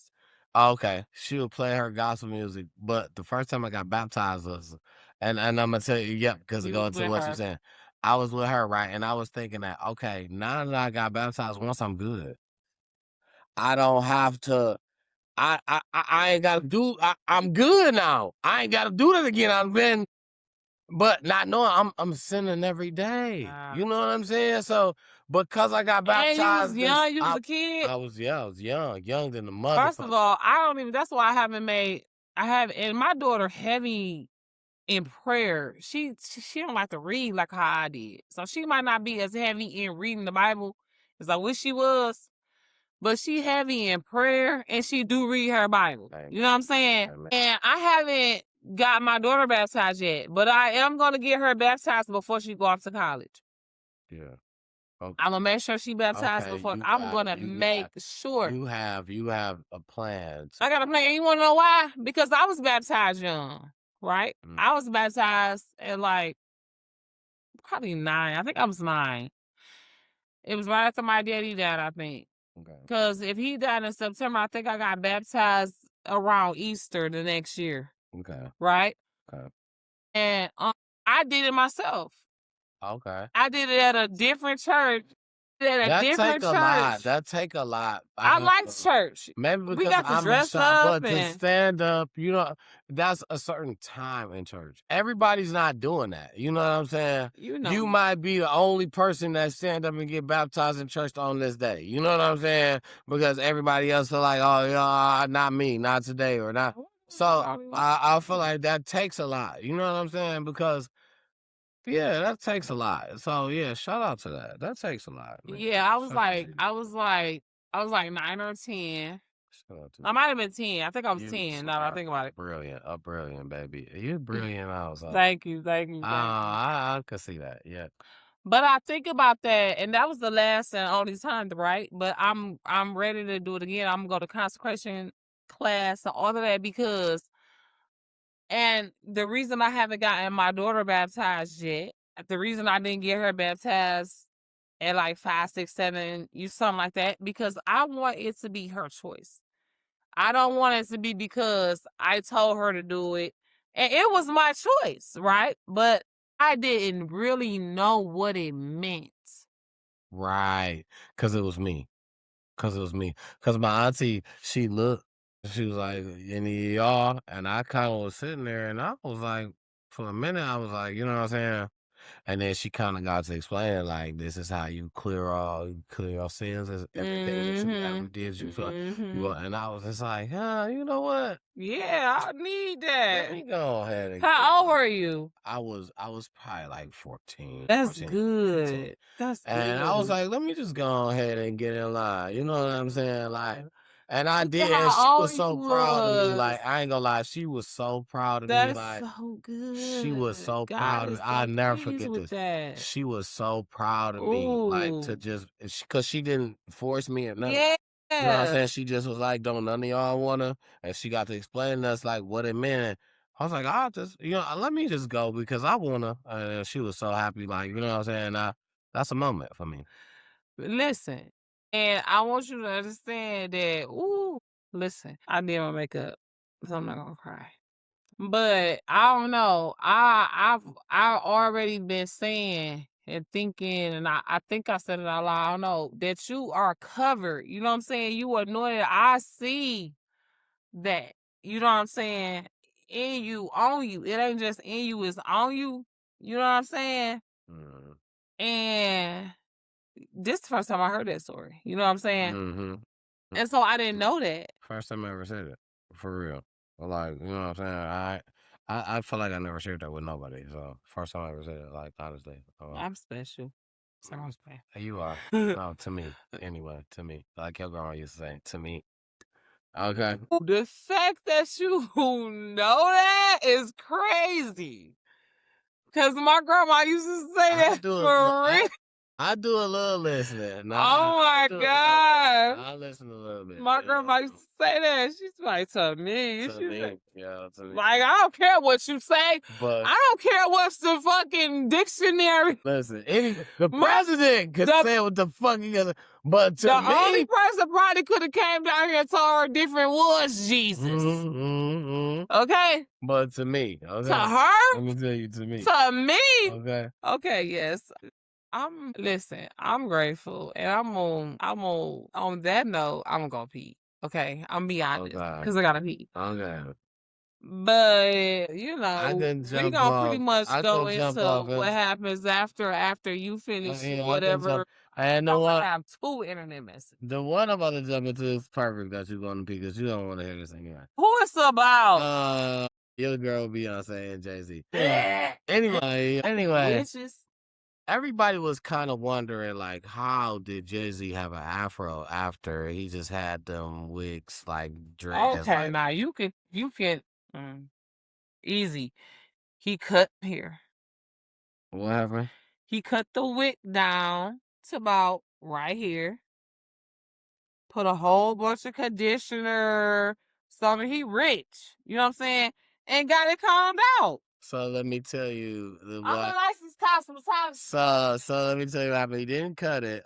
[SPEAKER 1] Okay, she would play her gospel music, but the first time I got baptized was, and I'm gonna tell you, yep, because it goes to what you're saying. I was with her, right, and I was thinking that, okay, now that I got baptized, once I'm good, I don't have to. I ain't gotta do. I'm good now. I ain't gotta do that again. I've been, but not knowing I'm sinning every day. You know what I'm saying? So because I got baptized,
[SPEAKER 2] and you was young, you was a kid.
[SPEAKER 1] I was young than the mother.
[SPEAKER 2] First of all, I don't even. That's why I haven't made. And my daughter heavy in prayer. She don't like to read like how I did, so she might not be as heavy in reading the Bible as I wish she was. But she heavy in prayer and she do read her Bible. You know what I'm saying? And I haven't got my daughter baptized yet, but I am gonna get her baptized before she go off to college.
[SPEAKER 1] Yeah. Okay.
[SPEAKER 2] I'm gonna make sure she baptized
[SPEAKER 1] Okay,
[SPEAKER 2] before.
[SPEAKER 1] you
[SPEAKER 2] I'm
[SPEAKER 1] got
[SPEAKER 2] gonna
[SPEAKER 1] you
[SPEAKER 2] make
[SPEAKER 1] got
[SPEAKER 2] sure.
[SPEAKER 1] you have a plan.
[SPEAKER 2] I got a plan. You wanna know why? Because I was baptized young, right? I was baptized at like probably 9. I think I was 9. It was right after my daddy died, I think.
[SPEAKER 1] Okay.
[SPEAKER 2] Because if he died in September, I think I got baptized around Easter the next year.
[SPEAKER 1] Okay.
[SPEAKER 2] Right?
[SPEAKER 1] Okay.
[SPEAKER 2] And I did it myself.
[SPEAKER 1] Okay.
[SPEAKER 2] I did it at a different church.
[SPEAKER 1] That take a lot. That take a lot.
[SPEAKER 2] I like church.
[SPEAKER 1] Maybe
[SPEAKER 2] We
[SPEAKER 1] because
[SPEAKER 2] got to
[SPEAKER 1] I'm
[SPEAKER 2] dress
[SPEAKER 1] shop,
[SPEAKER 2] up
[SPEAKER 1] but to
[SPEAKER 2] and
[SPEAKER 1] stand up, that's a certain time in church. Everybody's not doing that. You know what I'm saying? You might be the only person that stand up and get baptized in church on this day. You know what I'm saying? Because everybody else are like, oh, not me, not today, or not. So I feel like that takes a lot. You know what I'm saying? Because yeah, that takes a lot. So yeah, shout out to that. That takes a lot, man.
[SPEAKER 2] yeah, I was like 9 or 10.
[SPEAKER 1] Shout out to
[SPEAKER 2] I might have been 10. I think I was
[SPEAKER 1] you.
[SPEAKER 2] 10 now that I think about it.
[SPEAKER 1] Brilliant. A brilliant, baby. You're brilliant also.
[SPEAKER 2] Thank you.
[SPEAKER 1] I could see that. Yeah.
[SPEAKER 2] But I think about that, and that was the last and only time, right? But I'm ready to do it again. I'm gonna go to consecration class and all of that because, and the reason I haven't gotten my daughter baptized yet, the reason I didn't get her baptized at like 5, 6, 7, something like that, because I want it to be her choice. I don't want it to be because I told her to do it, and it was my choice, right? But I didn't really know what it meant.
[SPEAKER 1] Right. Because it was me. Because my auntie, she looked, she was like, any of y'all? And I kind of was sitting there and I was like, for a minute, I was like, you know what I'm saying? And then she kind of got to explain it, like, this is how you clear your sins, everything that you ever did. You feel, and I was just like, you know what?
[SPEAKER 2] Yeah, I need that.
[SPEAKER 1] Let me go ahead and
[SPEAKER 2] How old were you?
[SPEAKER 1] I was probably like 14.
[SPEAKER 2] That's
[SPEAKER 1] 14,
[SPEAKER 2] good.
[SPEAKER 1] 15.
[SPEAKER 2] That's
[SPEAKER 1] And
[SPEAKER 2] good.
[SPEAKER 1] I was like, let me just go ahead and get in line. You know what I'm saying? Like, and I did,
[SPEAKER 2] how
[SPEAKER 1] and she
[SPEAKER 2] old
[SPEAKER 1] was so
[SPEAKER 2] you
[SPEAKER 1] proud of me.
[SPEAKER 2] was.
[SPEAKER 1] Like, I ain't gonna lie, she was so proud of me.
[SPEAKER 2] That's
[SPEAKER 1] Like,
[SPEAKER 2] so good.
[SPEAKER 1] she was so
[SPEAKER 2] God
[SPEAKER 1] proud of
[SPEAKER 2] is
[SPEAKER 1] me. I'll
[SPEAKER 2] so
[SPEAKER 1] never
[SPEAKER 2] pleased
[SPEAKER 1] forget
[SPEAKER 2] with
[SPEAKER 1] this.
[SPEAKER 2] that.
[SPEAKER 1] She was so proud of me, like, to
[SPEAKER 2] Ooh.
[SPEAKER 1] just, because she didn't force me or nothing.
[SPEAKER 2] Yeah.
[SPEAKER 1] You know what I'm saying? She just was like, don't none of y'all wanna, and she got to explain to us like what it meant. I was like, I'll just, let me just go because I wanna. And she was so happy, like, you know what I'm saying? That's a moment for me.
[SPEAKER 2] Listen, and I want you to understand that, listen, I did my makeup, so I'm not gonna cry. But I don't know. I've already been saying and thinking, and I think I said it out loud. I don't know that you are covered. You know what I'm saying? You are anointed. I see that. You know what I'm saying? In you, on you. It ain't just in you; it's on you. You know what I'm saying? And this is the first time I heard that story. You know what I'm saying? And so I didn't know that.
[SPEAKER 1] First time I ever said it, for real. Like, you know what I'm saying? I feel like I never shared that with nobody. So first time I ever said it, like, honestly.
[SPEAKER 2] I'm special. So I'm special.
[SPEAKER 1] You are. No, to me. Anyway, to me. Like your grandma used to say, to me. Okay.
[SPEAKER 2] The fact that you know that is crazy. Because my grandma used to say that for real.
[SPEAKER 1] I do a little listening.
[SPEAKER 2] Oh my God.
[SPEAKER 1] I listen a little bit.
[SPEAKER 2] My grandma used to say that. She's like, to me.
[SPEAKER 1] To me. Yeah, to me.
[SPEAKER 2] Like, I don't care what you say.
[SPEAKER 1] But
[SPEAKER 2] I don't care what's the fucking dictionary.
[SPEAKER 1] Listen, the president could say what the fuck he got. But to me,
[SPEAKER 2] the only person probably could have came down here and told her different was Jesus. Okay?
[SPEAKER 1] But to me, okay.
[SPEAKER 2] To her?
[SPEAKER 1] Let me tell you, to me.
[SPEAKER 2] To me?
[SPEAKER 1] Okay.
[SPEAKER 2] Okay, yes. I'm grateful, and on that note, I'm gonna pee. Okay, I'm be honest, because I gotta pee.
[SPEAKER 1] Okay.
[SPEAKER 2] But
[SPEAKER 1] I
[SPEAKER 2] we
[SPEAKER 1] can jump
[SPEAKER 2] gonna pretty
[SPEAKER 1] off.
[SPEAKER 2] much
[SPEAKER 1] I
[SPEAKER 2] go
[SPEAKER 1] can jump
[SPEAKER 2] into
[SPEAKER 1] off
[SPEAKER 2] what
[SPEAKER 1] it.
[SPEAKER 2] happens after you finish
[SPEAKER 1] Yeah, I can
[SPEAKER 2] whatever.
[SPEAKER 1] jump. And the
[SPEAKER 2] I'm gonna
[SPEAKER 1] one,
[SPEAKER 2] have 2 internet messages.
[SPEAKER 1] the one I'm about to jump into is perfect that you're going to pick because you don't want to hear this anyway.
[SPEAKER 2] Who it's about?
[SPEAKER 1] Your girl Beyonce and Jay-Z. Anyway,
[SPEAKER 2] Bitches.
[SPEAKER 1] everybody was kind of wondering, like, how did Jay-Z have an afro after he just had them wigs, like, dreads?
[SPEAKER 2] Okay,
[SPEAKER 1] Like,
[SPEAKER 2] now you can. Easy. He cut here.
[SPEAKER 1] What happened?
[SPEAKER 2] He cut the wick down to about right here. Put a whole bunch of conditioner. Something he rich. You know what I'm saying? And got it calmed out.
[SPEAKER 1] So let me tell you
[SPEAKER 2] I'm a
[SPEAKER 1] what.
[SPEAKER 2] licensed cosmetologist.
[SPEAKER 1] So let me tell you what happened. He didn't cut it.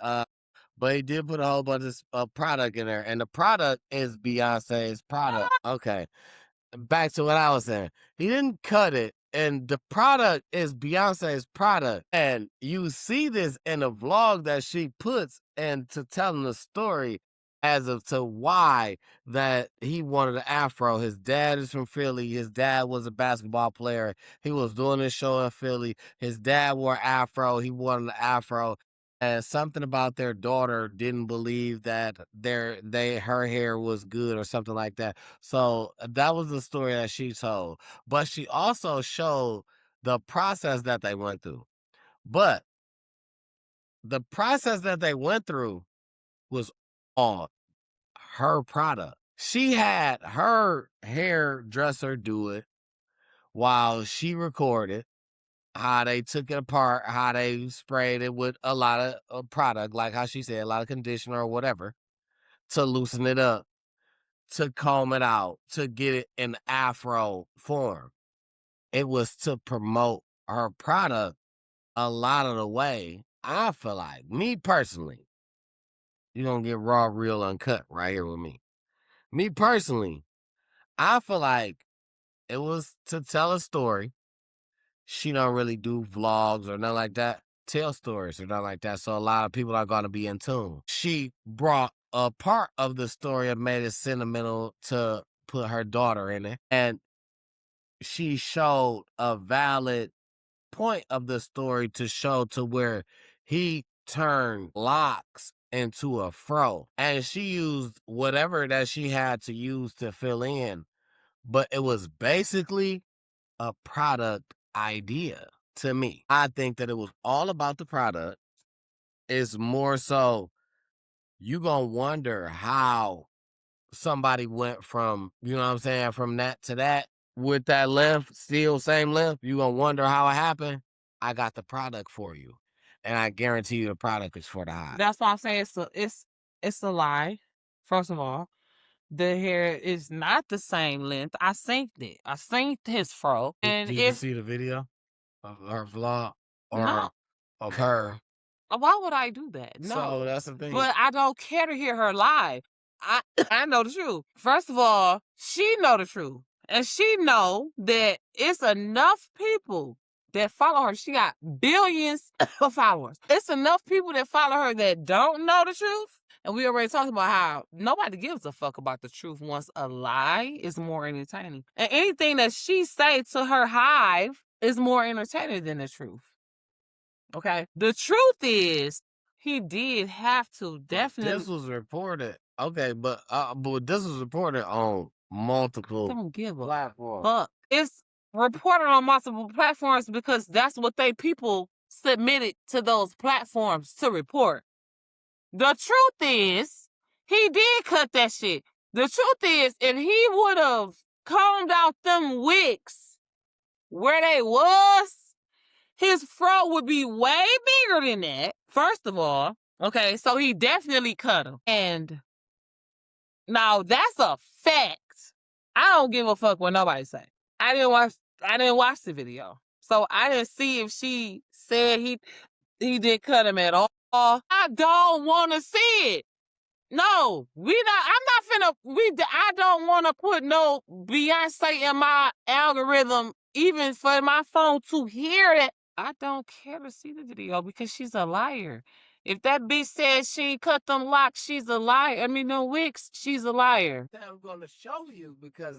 [SPEAKER 1] But he did put a whole bunch of product in there, and the product is Beyonce's product. Okay. Back to what I was saying. He didn't cut it, and the product is Beyonce's product. And you see this in a vlog that she puts into telling the story as of to why that he wanted an afro. His dad is from Philly. His dad was a basketball player. He was doing this show in Philly. His dad wore afro. He wanted an afro. And something about their daughter didn't believe that her hair was good or something like that. So that was the story that she told. But she also showed the process that they went through. But the process that they went through was all her product. She had her hairdresser do it while she recorded how they took it apart, how they sprayed it with a lot of product, like how she said, a lot of conditioner or whatever, to loosen it up, to comb it out, to get it in afro form. It was to promote her product a lot of the way. I feel like, me personally, you're going to get raw, real, uncut right here with me. Me personally, I feel like it was to tell a story. She don't really do vlogs or nothing like that, tell stories or nothing like that. So a lot of people are going to be in tune. She brought a part of the story and made it sentimental to put her daughter in it. And she showed a valid point of the story to show to where he turned locks into a fro. And she used whatever that she had to use to fill in. But it was basically a product idea to me. I think that it was all about the product. It's more so you gonna wonder how somebody went from, you know what I'm saying, from that to that with that length, still same length. You gonna wonder how it happened. I got the product for you, and I guarantee you the product is for the high.
[SPEAKER 2] That's why I'm saying it's a lie. First of all, the hair is not the same length. I synced it. I synced his fro, and
[SPEAKER 1] Did you see the video of her vlog or
[SPEAKER 2] no,
[SPEAKER 1] of her?
[SPEAKER 2] why would I do that?
[SPEAKER 1] So
[SPEAKER 2] No,
[SPEAKER 1] that's the thing.
[SPEAKER 2] but I don't care to hear her lie. I I know the truth. First of all, she know the truth, and she know that it's enough people that follow her. She got billions of followers. It's enough people that follow her that don't know the truth. And we already talked about how nobody gives a fuck about the truth once a lie is more entertaining. And anything that she say to her hive is more entertaining than the truth. Okay. The truth is, he did have to definitely.
[SPEAKER 1] This was reported. Okay, but this was reported on multiple
[SPEAKER 2] Don't give a
[SPEAKER 1] platforms.
[SPEAKER 2] fuck. It's reported on multiple platforms because that's what they people submitted to those platforms to report. The truth is, he did cut that shit. The truth is, if he would have combed out them wicks where they was, his fro would be way bigger than that, first of all. Okay, so he definitely cut him. And now that's a fact. I don't give a fuck what nobody say. I didn't watch the video. So I didn't see if she said he didn't cut him at all. I don't want to see it. No, I'm not finna, I don't want to put no Beyonce in my algorithm, even for my phone to hear that. I don't care to see the video because she's a liar. If that bitch says she cut them locks, she's a liar. I mean, no wigs, she's a liar.
[SPEAKER 1] I'm going to show you because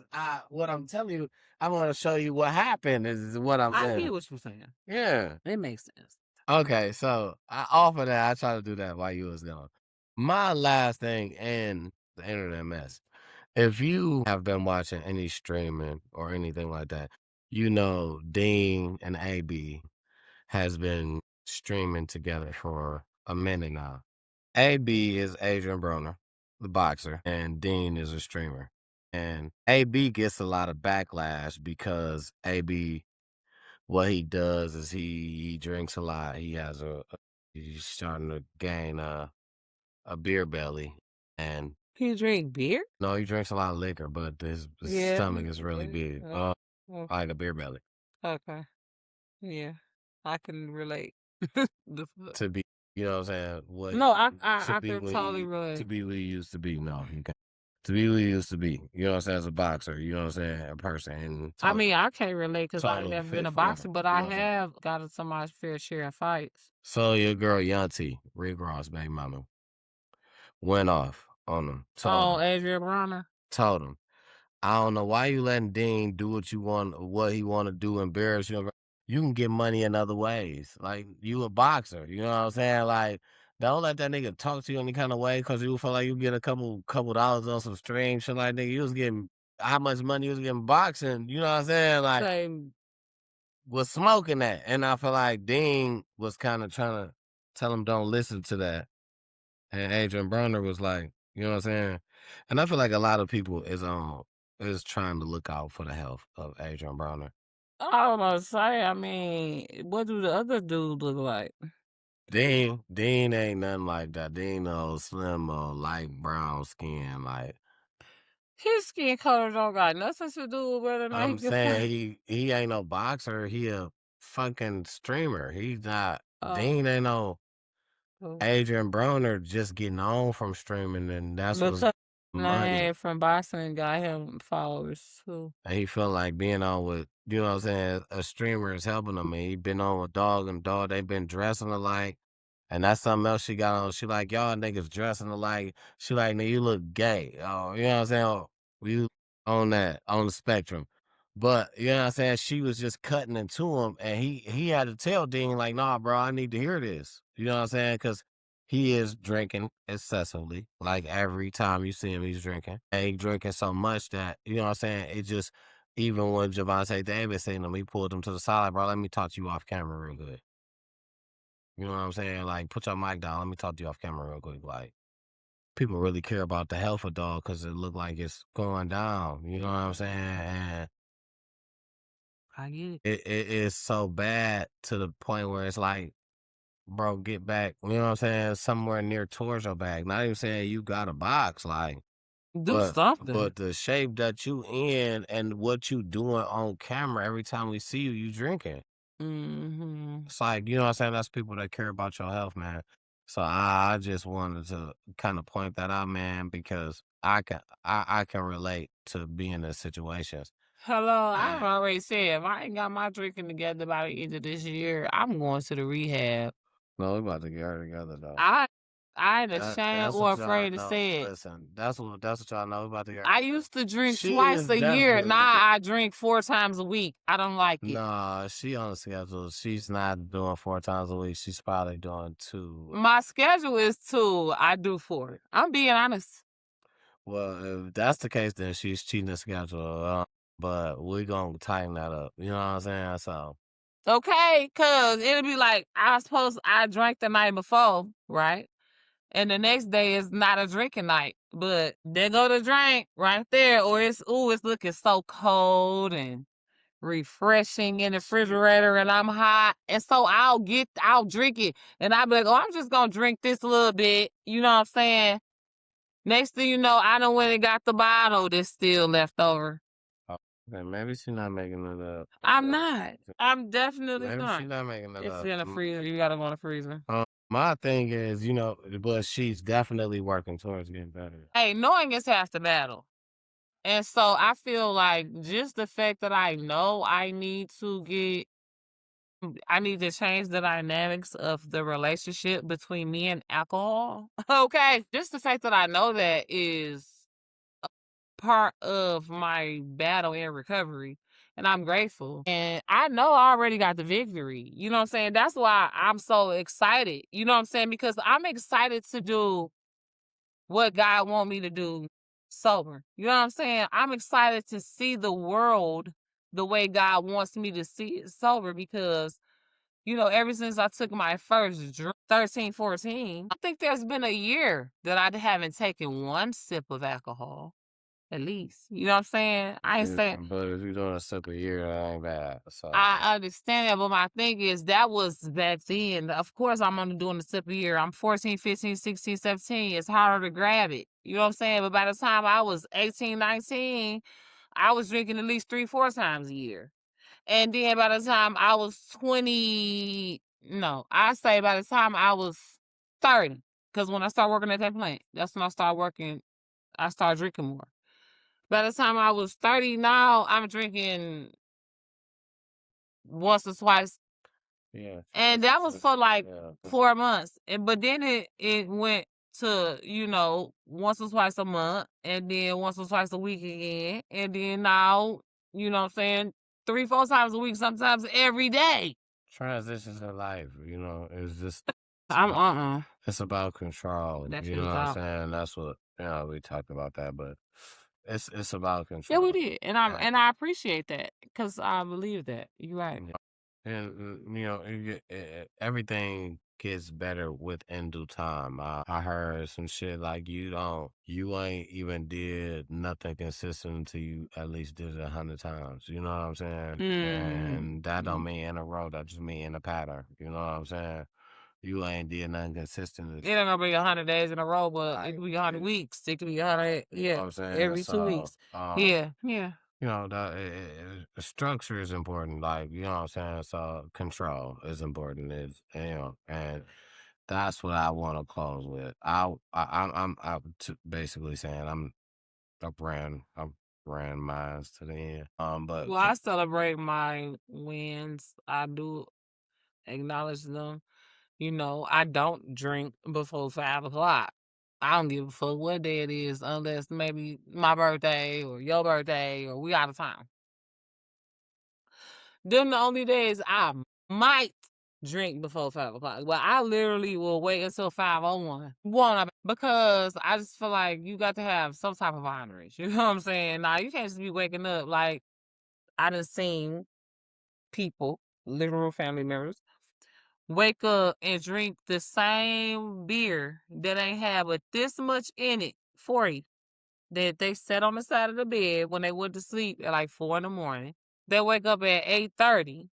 [SPEAKER 1] what I'm telling you, I want to show you what happened is what I'm saying.
[SPEAKER 2] I hear what you're saying.
[SPEAKER 1] Yeah.
[SPEAKER 2] It makes sense.
[SPEAKER 1] Okay, so I offer that. I try to do that while you was gone. My last thing in the internet mess. If you have been watching any streaming or anything like that, you know Dean and AB has been streaming together for a minute now. AB is Adrian Broner, the boxer, and Dean is a streamer. And AB gets a lot of backlash because AB, what he does is he drinks a lot. He has he's starting to gain a beer belly, and
[SPEAKER 2] He drink beer?
[SPEAKER 1] no, he drinks a lot of liquor, but his
[SPEAKER 2] Yeah.
[SPEAKER 1] stomach is really big,
[SPEAKER 2] Oh,
[SPEAKER 1] like a beer belly.
[SPEAKER 2] okay. Yeah, I can relate. The fuck?
[SPEAKER 1] To be, you know what I'm saying? What
[SPEAKER 2] No,
[SPEAKER 1] to
[SPEAKER 2] I
[SPEAKER 1] be
[SPEAKER 2] can
[SPEAKER 1] what
[SPEAKER 2] totally
[SPEAKER 1] he to
[SPEAKER 2] relate.
[SPEAKER 1] be what he used to be. No, he can't. To be what he used to be. You know what I'm saying? As a boxer, you know what I'm saying? A person and
[SPEAKER 2] I mean, I can't relate because I
[SPEAKER 1] total
[SPEAKER 2] never been
[SPEAKER 1] fit
[SPEAKER 2] a
[SPEAKER 1] for him.
[SPEAKER 2] boxer, but
[SPEAKER 1] You
[SPEAKER 2] I
[SPEAKER 1] know what I'm saying?
[SPEAKER 2] have gotten to my fair share of fights.
[SPEAKER 1] So your girl Yanti, Rick Ross, baby mama, went off on him.
[SPEAKER 2] Oh, Adrian Bronner.
[SPEAKER 1] Told him. I don't know why you letting Dean do what you want, what he want to do, embarrass you. You can get money in other ways. Like you a boxer, you know what I'm saying? Like don't let that nigga talk to you any kind of way because you feel like you get a couple dollars on some stream shit. Like nigga, you was getting how much money you was getting boxing. You know what I'm saying? Like
[SPEAKER 2] Same.
[SPEAKER 1] was smoking that, and I feel like Dean was kind of trying to tell him don't listen to that. And Adrian Bronner was like, you know what I'm saying? And I feel like a lot of people is trying to look out for the health of Adrian Bronner.
[SPEAKER 2] I don't know. Say, I mean, what do the other dudes look like?
[SPEAKER 1] Dean ain't nothing like that. Dean slim light brown skin. Like
[SPEAKER 2] His skin color don't got nothing to do with whether or not he
[SPEAKER 1] I'm
[SPEAKER 2] can fight.
[SPEAKER 1] saying he ain't no boxer. He a fucking streamer. He's not
[SPEAKER 2] Oh.
[SPEAKER 1] Dean ain't no
[SPEAKER 2] Oh.
[SPEAKER 1] Adrian Bronner just getting on from streaming, and that's what's
[SPEAKER 2] Because
[SPEAKER 1] money.
[SPEAKER 2] name from boxing got him followers too.
[SPEAKER 1] And he felt like being on with, you know what I'm saying, a streamer is helping him. And he been on with Dog, and Dog, they been dressing alike. And that's something else she got on. She like, y'all niggas dressing alike. She like, nigga, you look gay. Oh, you know what I'm saying? Oh, you on that, on the spectrum. But, you know what I'm saying? She was just cutting into him. And he had to tell Dean, like, nah, bro, I need to hear this. You know what I'm saying? Because he is drinking excessively. Like every time you see him, he's drinking. And he drinking so much that, you know what I'm saying? It just, even when Javante Davis seen him, he pulled him to the side, like, bro, let me talk to you off camera real good. You know what I'm saying? Like, put your mic down. Let me talk to you off camera real quick. Like, people really care about the health of Dog because it look like it's going down. You know what I'm saying? And
[SPEAKER 2] I get it.
[SPEAKER 1] it is so bad to the point where it's like, bro, get back. You know what I'm saying? Somewhere near towards your back. Not even saying you got a box, like,
[SPEAKER 2] Do something.
[SPEAKER 1] but the shape that you in and what you doing on camera every time we see you, you drinking.
[SPEAKER 2] Mm-hmm.
[SPEAKER 1] It's like, you know what I'm saying? That's people that care about your health, man. So I just wanted to kind of point that out, man, because I can relate to being in situations.
[SPEAKER 2] Hello, I already said if I ain't got my drinking together by the end of this year, I'm going to the rehab.
[SPEAKER 1] No, we about to get her together though.
[SPEAKER 2] I ain't ashamed
[SPEAKER 1] That's
[SPEAKER 2] or
[SPEAKER 1] what y'all
[SPEAKER 2] afraid to
[SPEAKER 1] know.
[SPEAKER 2] say it.
[SPEAKER 1] Listen, that's what y'all know. We about to get her
[SPEAKER 2] I
[SPEAKER 1] together.
[SPEAKER 2] used to drink
[SPEAKER 1] She
[SPEAKER 2] twice
[SPEAKER 1] is
[SPEAKER 2] a year.
[SPEAKER 1] definitely
[SPEAKER 2] Now I drink 4 times a week. I don't like it.
[SPEAKER 1] Nah, she on the schedule. She's not doing 4 times a week. She's probably doing 2.
[SPEAKER 2] My schedule is 2. I do 4. I'm being honest.
[SPEAKER 1] Well, if that's the case, then she's cheating the schedule. But we're gonna tighten that up. You know what I'm saying? So
[SPEAKER 2] Okay, cause it'll be like I drank the night before, right? And the next day is not a drinking night, but there go the drink right there, or it's looking so cold and refreshing in the refrigerator, and I'm hot, and so I'll drink it, and I'll be like, oh, I'm just gonna drink this a little bit, you know what I'm saying? Next thing you know, I done went and got the bottle that's still left over.
[SPEAKER 1] okay, maybe she's not making it up.
[SPEAKER 2] I'm not. I'm definitely
[SPEAKER 1] Maybe
[SPEAKER 2] not.
[SPEAKER 1] she's not making it
[SPEAKER 2] It's
[SPEAKER 1] up.
[SPEAKER 2] in the freezer. You gotta go in the freezer.
[SPEAKER 1] My thing is, you know, but she's definitely working towards getting better.
[SPEAKER 2] Hey, knowing is half the battle. And so I feel like just the fact that I know I need to change the dynamics of the relationship between me and alcohol. Okay. Just the fact that I know that is a part of my battle and recovery. And I'm grateful. And I know I already got the victory. You know what I'm saying? That's why I'm so excited. You know what I'm saying? Because I'm excited to do what God want me to do sober. You know what I'm saying? I'm excited to see the world the way God wants me to see it sober because, you know, ever since I took my first drink, 13, 14, I think there's been a year that I haven't taken one sip of alcohol. at least. You know what I'm saying? I ain't saying.
[SPEAKER 1] But if you're doing a sip a year, that ain't bad. So
[SPEAKER 2] I understand that, but my thing is that was back then. Of course, I'm only doing a sip a year. I'm 14, 15, 16, 17. It's harder to grab it. You know what I'm saying? But by the time I was 18, 19, I was drinking at least 3, 4 times a year. And then by the time I was 20, no, I say by the time I was 30, because when I started working at that plant, that's when I started working, I started drinking more. By the time I was 30 now, I'm drinking once or twice.
[SPEAKER 1] yeah.
[SPEAKER 2] And that was for like
[SPEAKER 1] Yeah.
[SPEAKER 2] 4 months. But then it went to, once or twice a month, and then once or twice a week again. And then now, you know what I'm saying, 3, 4 times a week, sometimes every day.
[SPEAKER 1] Transitions in life, it's just
[SPEAKER 2] It's
[SPEAKER 1] about control.
[SPEAKER 2] That
[SPEAKER 1] You
[SPEAKER 2] shit
[SPEAKER 1] know
[SPEAKER 2] is
[SPEAKER 1] what I'm
[SPEAKER 2] out.
[SPEAKER 1] saying? That's what we talked about that, but it's about
[SPEAKER 2] Yeah,
[SPEAKER 1] control.
[SPEAKER 2] we did. And
[SPEAKER 1] Yeah.
[SPEAKER 2] I appreciate that, because I believe that. You're right.
[SPEAKER 1] Yeah. And everything gets better within due time. I heard some shit like you ain't even did nothing consistent until you at least did it 100 times. You know what I'm saying? And that don't mean in a row. That just mean in a pattern. You know what I'm saying? You ain't did nothing consistent.
[SPEAKER 2] It ain't gonna be 100 days in a row, but it could be 100 weeks. It could be 100,
[SPEAKER 1] You know what I'm saying?
[SPEAKER 2] every 2 weeks. Yeah.
[SPEAKER 1] The structure is important. Like, you know what I'm saying? So control is important. And that's what I want to close with. I'm basically saying I'm a brand minds to the end. But
[SPEAKER 2] Well, I celebrate my wins. I do acknowledge them. I don't drink before 5 o'clock. I don't give a fuck what day it is, unless maybe my birthday or your birthday or we out of town. Them the only days I might drink before 5 o'clock. But I literally will wait until 5:01. Because I just feel like you got to have some type of honorage. You know what I'm saying? Now, you can't just be waking up like I done seen people, literal family members, wake up and drink the same beer that ain't have but this much in it for you, that they sat on the side of the bed when they went to sleep at like 4 in the morning. They wake up at 8:30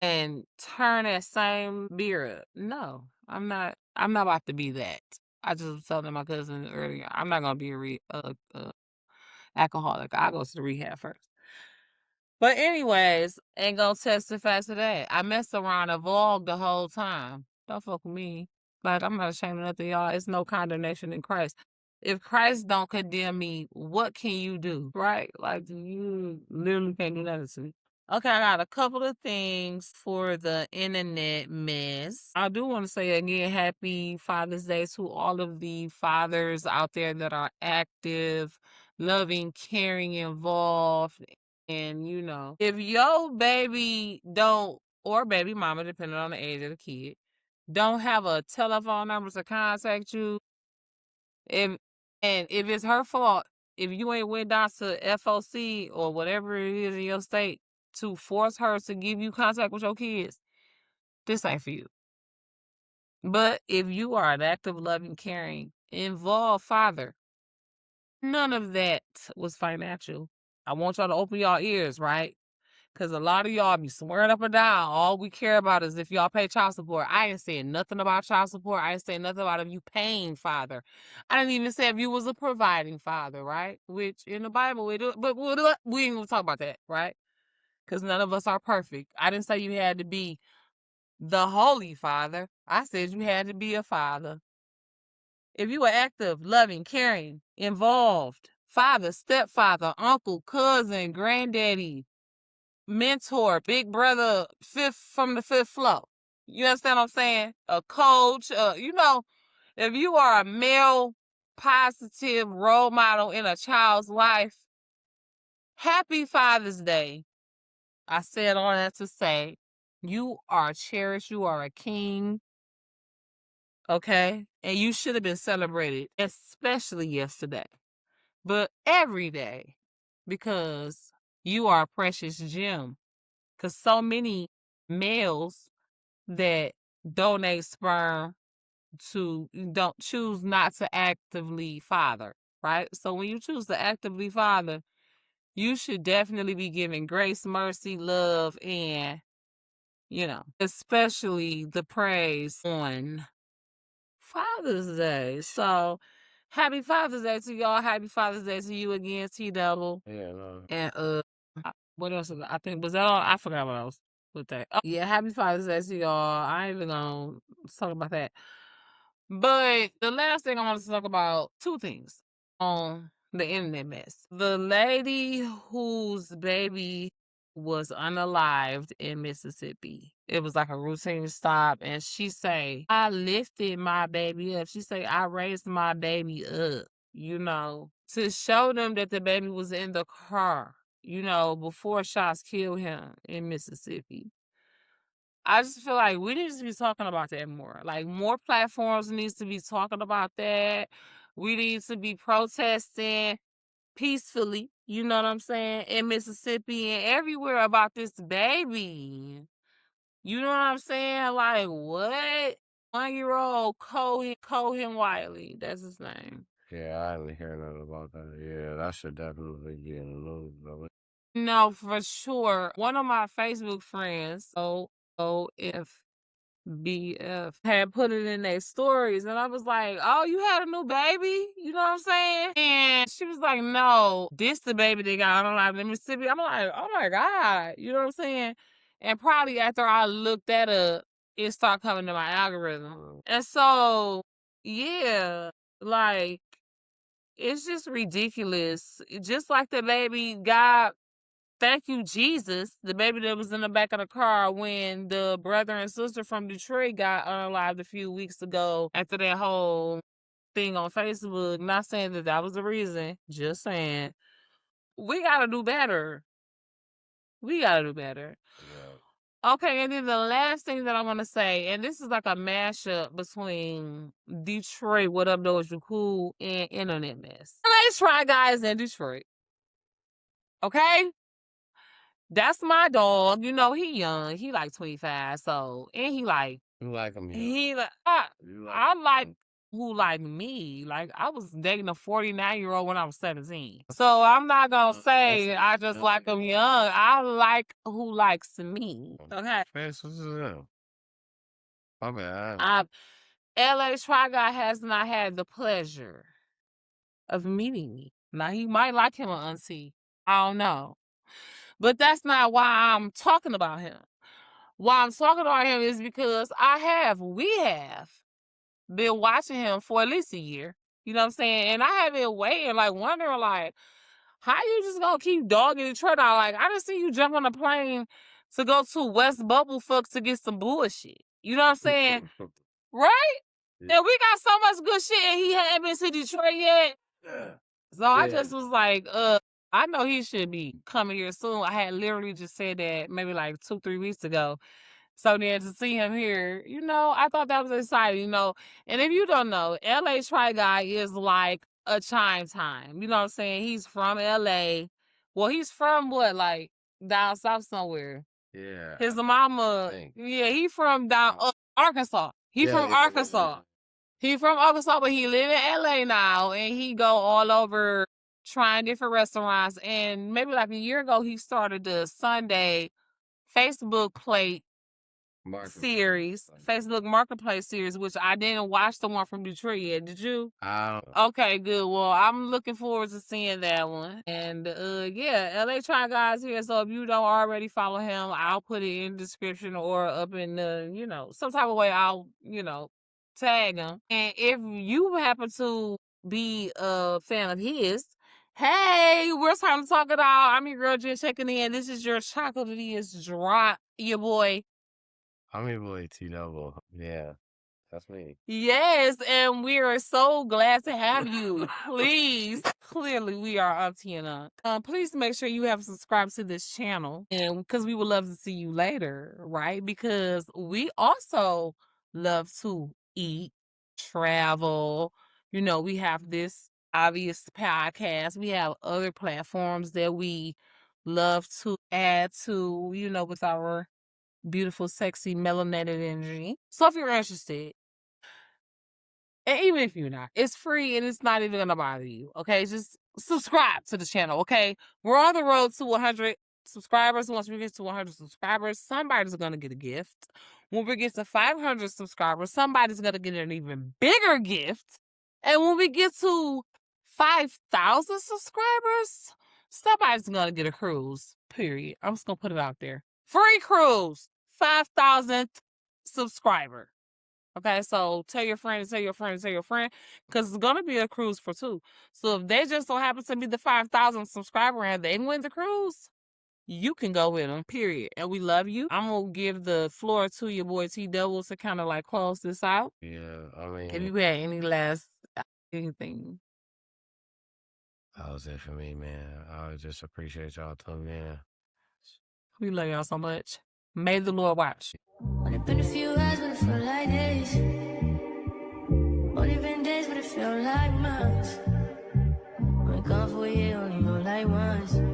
[SPEAKER 2] and turn that same beer up. No, I'm not about to be that. I just was telling my cousin earlier, I'm not gonna be a alcoholic. I go to the rehab first. But anyways, ain't gonna testify to that. I messed around and vlogged the whole time. Don't fuck with me. Like, I'm not ashamed of nothing, y'all. It's no condemnation in Christ. If Christ don't condemn me, what can you do? Right? Like, you literally can't do nothing to me. Okay, I got a couple of things for the internet mess. I do want to say again, happy Father's Day to all of the fathers out there that are active, loving, caring, involved. And if your baby don't, or baby mama, depending on the age of the kid, don't have a telephone number to contact you, if it's her fault, if you ain't went down to FOC or whatever it is in your state to force her to give you contact with your kids, this ain't for you. But if you are an active, loving, caring, involved father, none of that was financial. I want y'all to open y'all ears, right? Because a lot of y'all be swearing up and down. All we care about is if y'all pay child support. I ain't saying nothing about child support. I ain't saying nothing about if you paying father. I didn't even say if you was a providing father, right? Which in the Bible we do, but we ain't gonna talk about that, right? Because none of us are perfect. I didn't say you had to be the holy father. I said you had to be a father. If you were active, loving, caring, involved, father, stepfather, uncle, cousin, granddaddy, mentor, big brother, from the fifth floor. You understand what I'm saying? A coach, if you are a male positive role model in a child's life, happy Father's Day. I said all that to say you are cherished, you are a king, okay? And you should have been celebrated, especially yesterday, but every day, because you are a precious gem. Because so many males that donate sperm don't choose not to actively father, right? So when you choose to actively father, you should definitely be giving grace, mercy, love, and, especially the praise on Father's Day. So happy Father's Day to y'all. Happy Father's Day to you again, T Double.
[SPEAKER 1] Yeah, no.
[SPEAKER 2] And what else? I think was that all? I forgot what else with that. Oh, yeah, happy Father's Day to y'all. I ain't even gonna talk about that. But the last thing I want to talk about, two things on the internet mess. The lady whose baby was unalived in Mississippi. It was like a routine stop, and she say, I lifted my baby up. She say, I raised my baby up, to show them that the baby was in the car, before shots killed him in Mississippi. I just feel like we need to be talking about that more. Like, more platforms needs to be talking about that. We need to be protesting peacefully, you know what I'm saying, in Mississippi and everywhere about this baby. You know what I'm saying? Like, what? 1-year-old Cohen Wiley. That's his name.
[SPEAKER 1] Yeah, I didn't hear nothing about that. Yeah, that should definitely be in the news, though.
[SPEAKER 2] No, for sure. One of my Facebook friends, if BF had put it in their stories, and I was like, oh, you had a new baby? You know what I'm saying? And she was like, no, this the baby they got unalived in Mississippi. I'm like, oh my God. You know what I'm saying? And probably after I looked that up, it started coming to my algorithm. And so, yeah, like, it's just ridiculous. Just like the baby got, thank you, Jesus, the baby that was in the back of the car when the brother and sister from Detroit got unalived a few weeks ago after that whole thing on Facebook. Not saying that that was the reason, just saying we got to do better. We got to do better. Yeah. Okay, and then the last thing that I want to say, and this is like a mashup between Detroit, What Up, Though, Is You Cool, and Internet Mess. Let's try guys in Detroit. Okay? That's my dog. He young. He like 25. So, and he like,
[SPEAKER 1] You like him,
[SPEAKER 2] he like, I like who like me. Like, I was dating a 49-year-old when I was 17. So I'm not gonna say I just like him young. I like who likes me. Okay.
[SPEAKER 1] My bad.
[SPEAKER 2] LA Try Guy has not had the pleasure of meeting me. Now he might like him an auntie. I don't know. But that's not why I'm talking about him. Why I'm talking about him is because we have been watching him for at least a year. You know what I'm saying? And I have been waiting, like wondering, like, how you just gonna keep dogging Detroit out? Like, I just see you jump on a plane to go to West Bubblefuck to get some bullshit. You know what I'm saying? Right? And we got so much good shit and he hadn't been to Detroit yet. So I just was like, I know he should be coming here soon. I had literally just said that maybe like 2-3 weeks ago. So then to see him here, I thought that was exciting, And if you don't know, LA Try Guy is like a chime time. You know what I'm saying? He's from LA. Well, he's from what, like down south somewhere.
[SPEAKER 1] Yeah.
[SPEAKER 2] His mama, he from down Arkansas. He from Arkansas. He from Arkansas, but he live in LA now, and he go all over trying different restaurants. And maybe like a year ago, he started the Sunday Facebook plate series, Facebook Marketplace series, which I didn't watch the one from Detroit yet. Did you? Okay, good. Well, I'm looking forward to seeing that one. And yeah, LA Try Guys here. So if you don't already follow him, I'll put it in the description or up in the, some type of way I'll, tag him. And if you happen to be a fan of his, hey, we're time to talk it out. I'm your girl Jen checking in. This is your chocolate is drop, your boy.
[SPEAKER 1] I'm your boy T Double. Yeah, that's me.
[SPEAKER 2] Yes, and we are so glad to have you. Please, clearly we are up to you. Please make sure you have subscribed to this channel, and because we would love to see you later, right? Because we also love to eat, travel. We have this obvious podcast. We have other platforms that we love to add to, with our beautiful, sexy, melanated energy. So if you're interested, And even if you're not, it's free and it's not even gonna bother you. Okay, just subscribe to the channel. Okay, we're on the road to 100 subscribers. Once we get to 100 subscribers, somebody's gonna get a gift. When we get to 500 subscribers, somebody's gonna get an even bigger gift. And when we get to 5,000 subscribers, somebody's gonna get a cruise. Period. I'm just gonna put it out there. Free cruise. 5,000th subscriber. Okay, so tell your friend, tell your friend, tell your friend, because it's gonna be a cruise for two. So if they just so happen to be the 5,000 subscriber and they win the cruise, you can go with them. Period. And we love you. I'm gonna give the floor to your boy T Double to kind of like close this out.
[SPEAKER 1] Yeah, I
[SPEAKER 2] Have
[SPEAKER 1] mean,
[SPEAKER 2] you had any last anything?
[SPEAKER 1] that was it for me, man. I just appreciate y'all tuning in.
[SPEAKER 2] We love y'all so much. May the Lord watch.
[SPEAKER 4] Only been a few hours, but it felt like days. Only been days, but it felt like months. Only gone for a year, only go like once.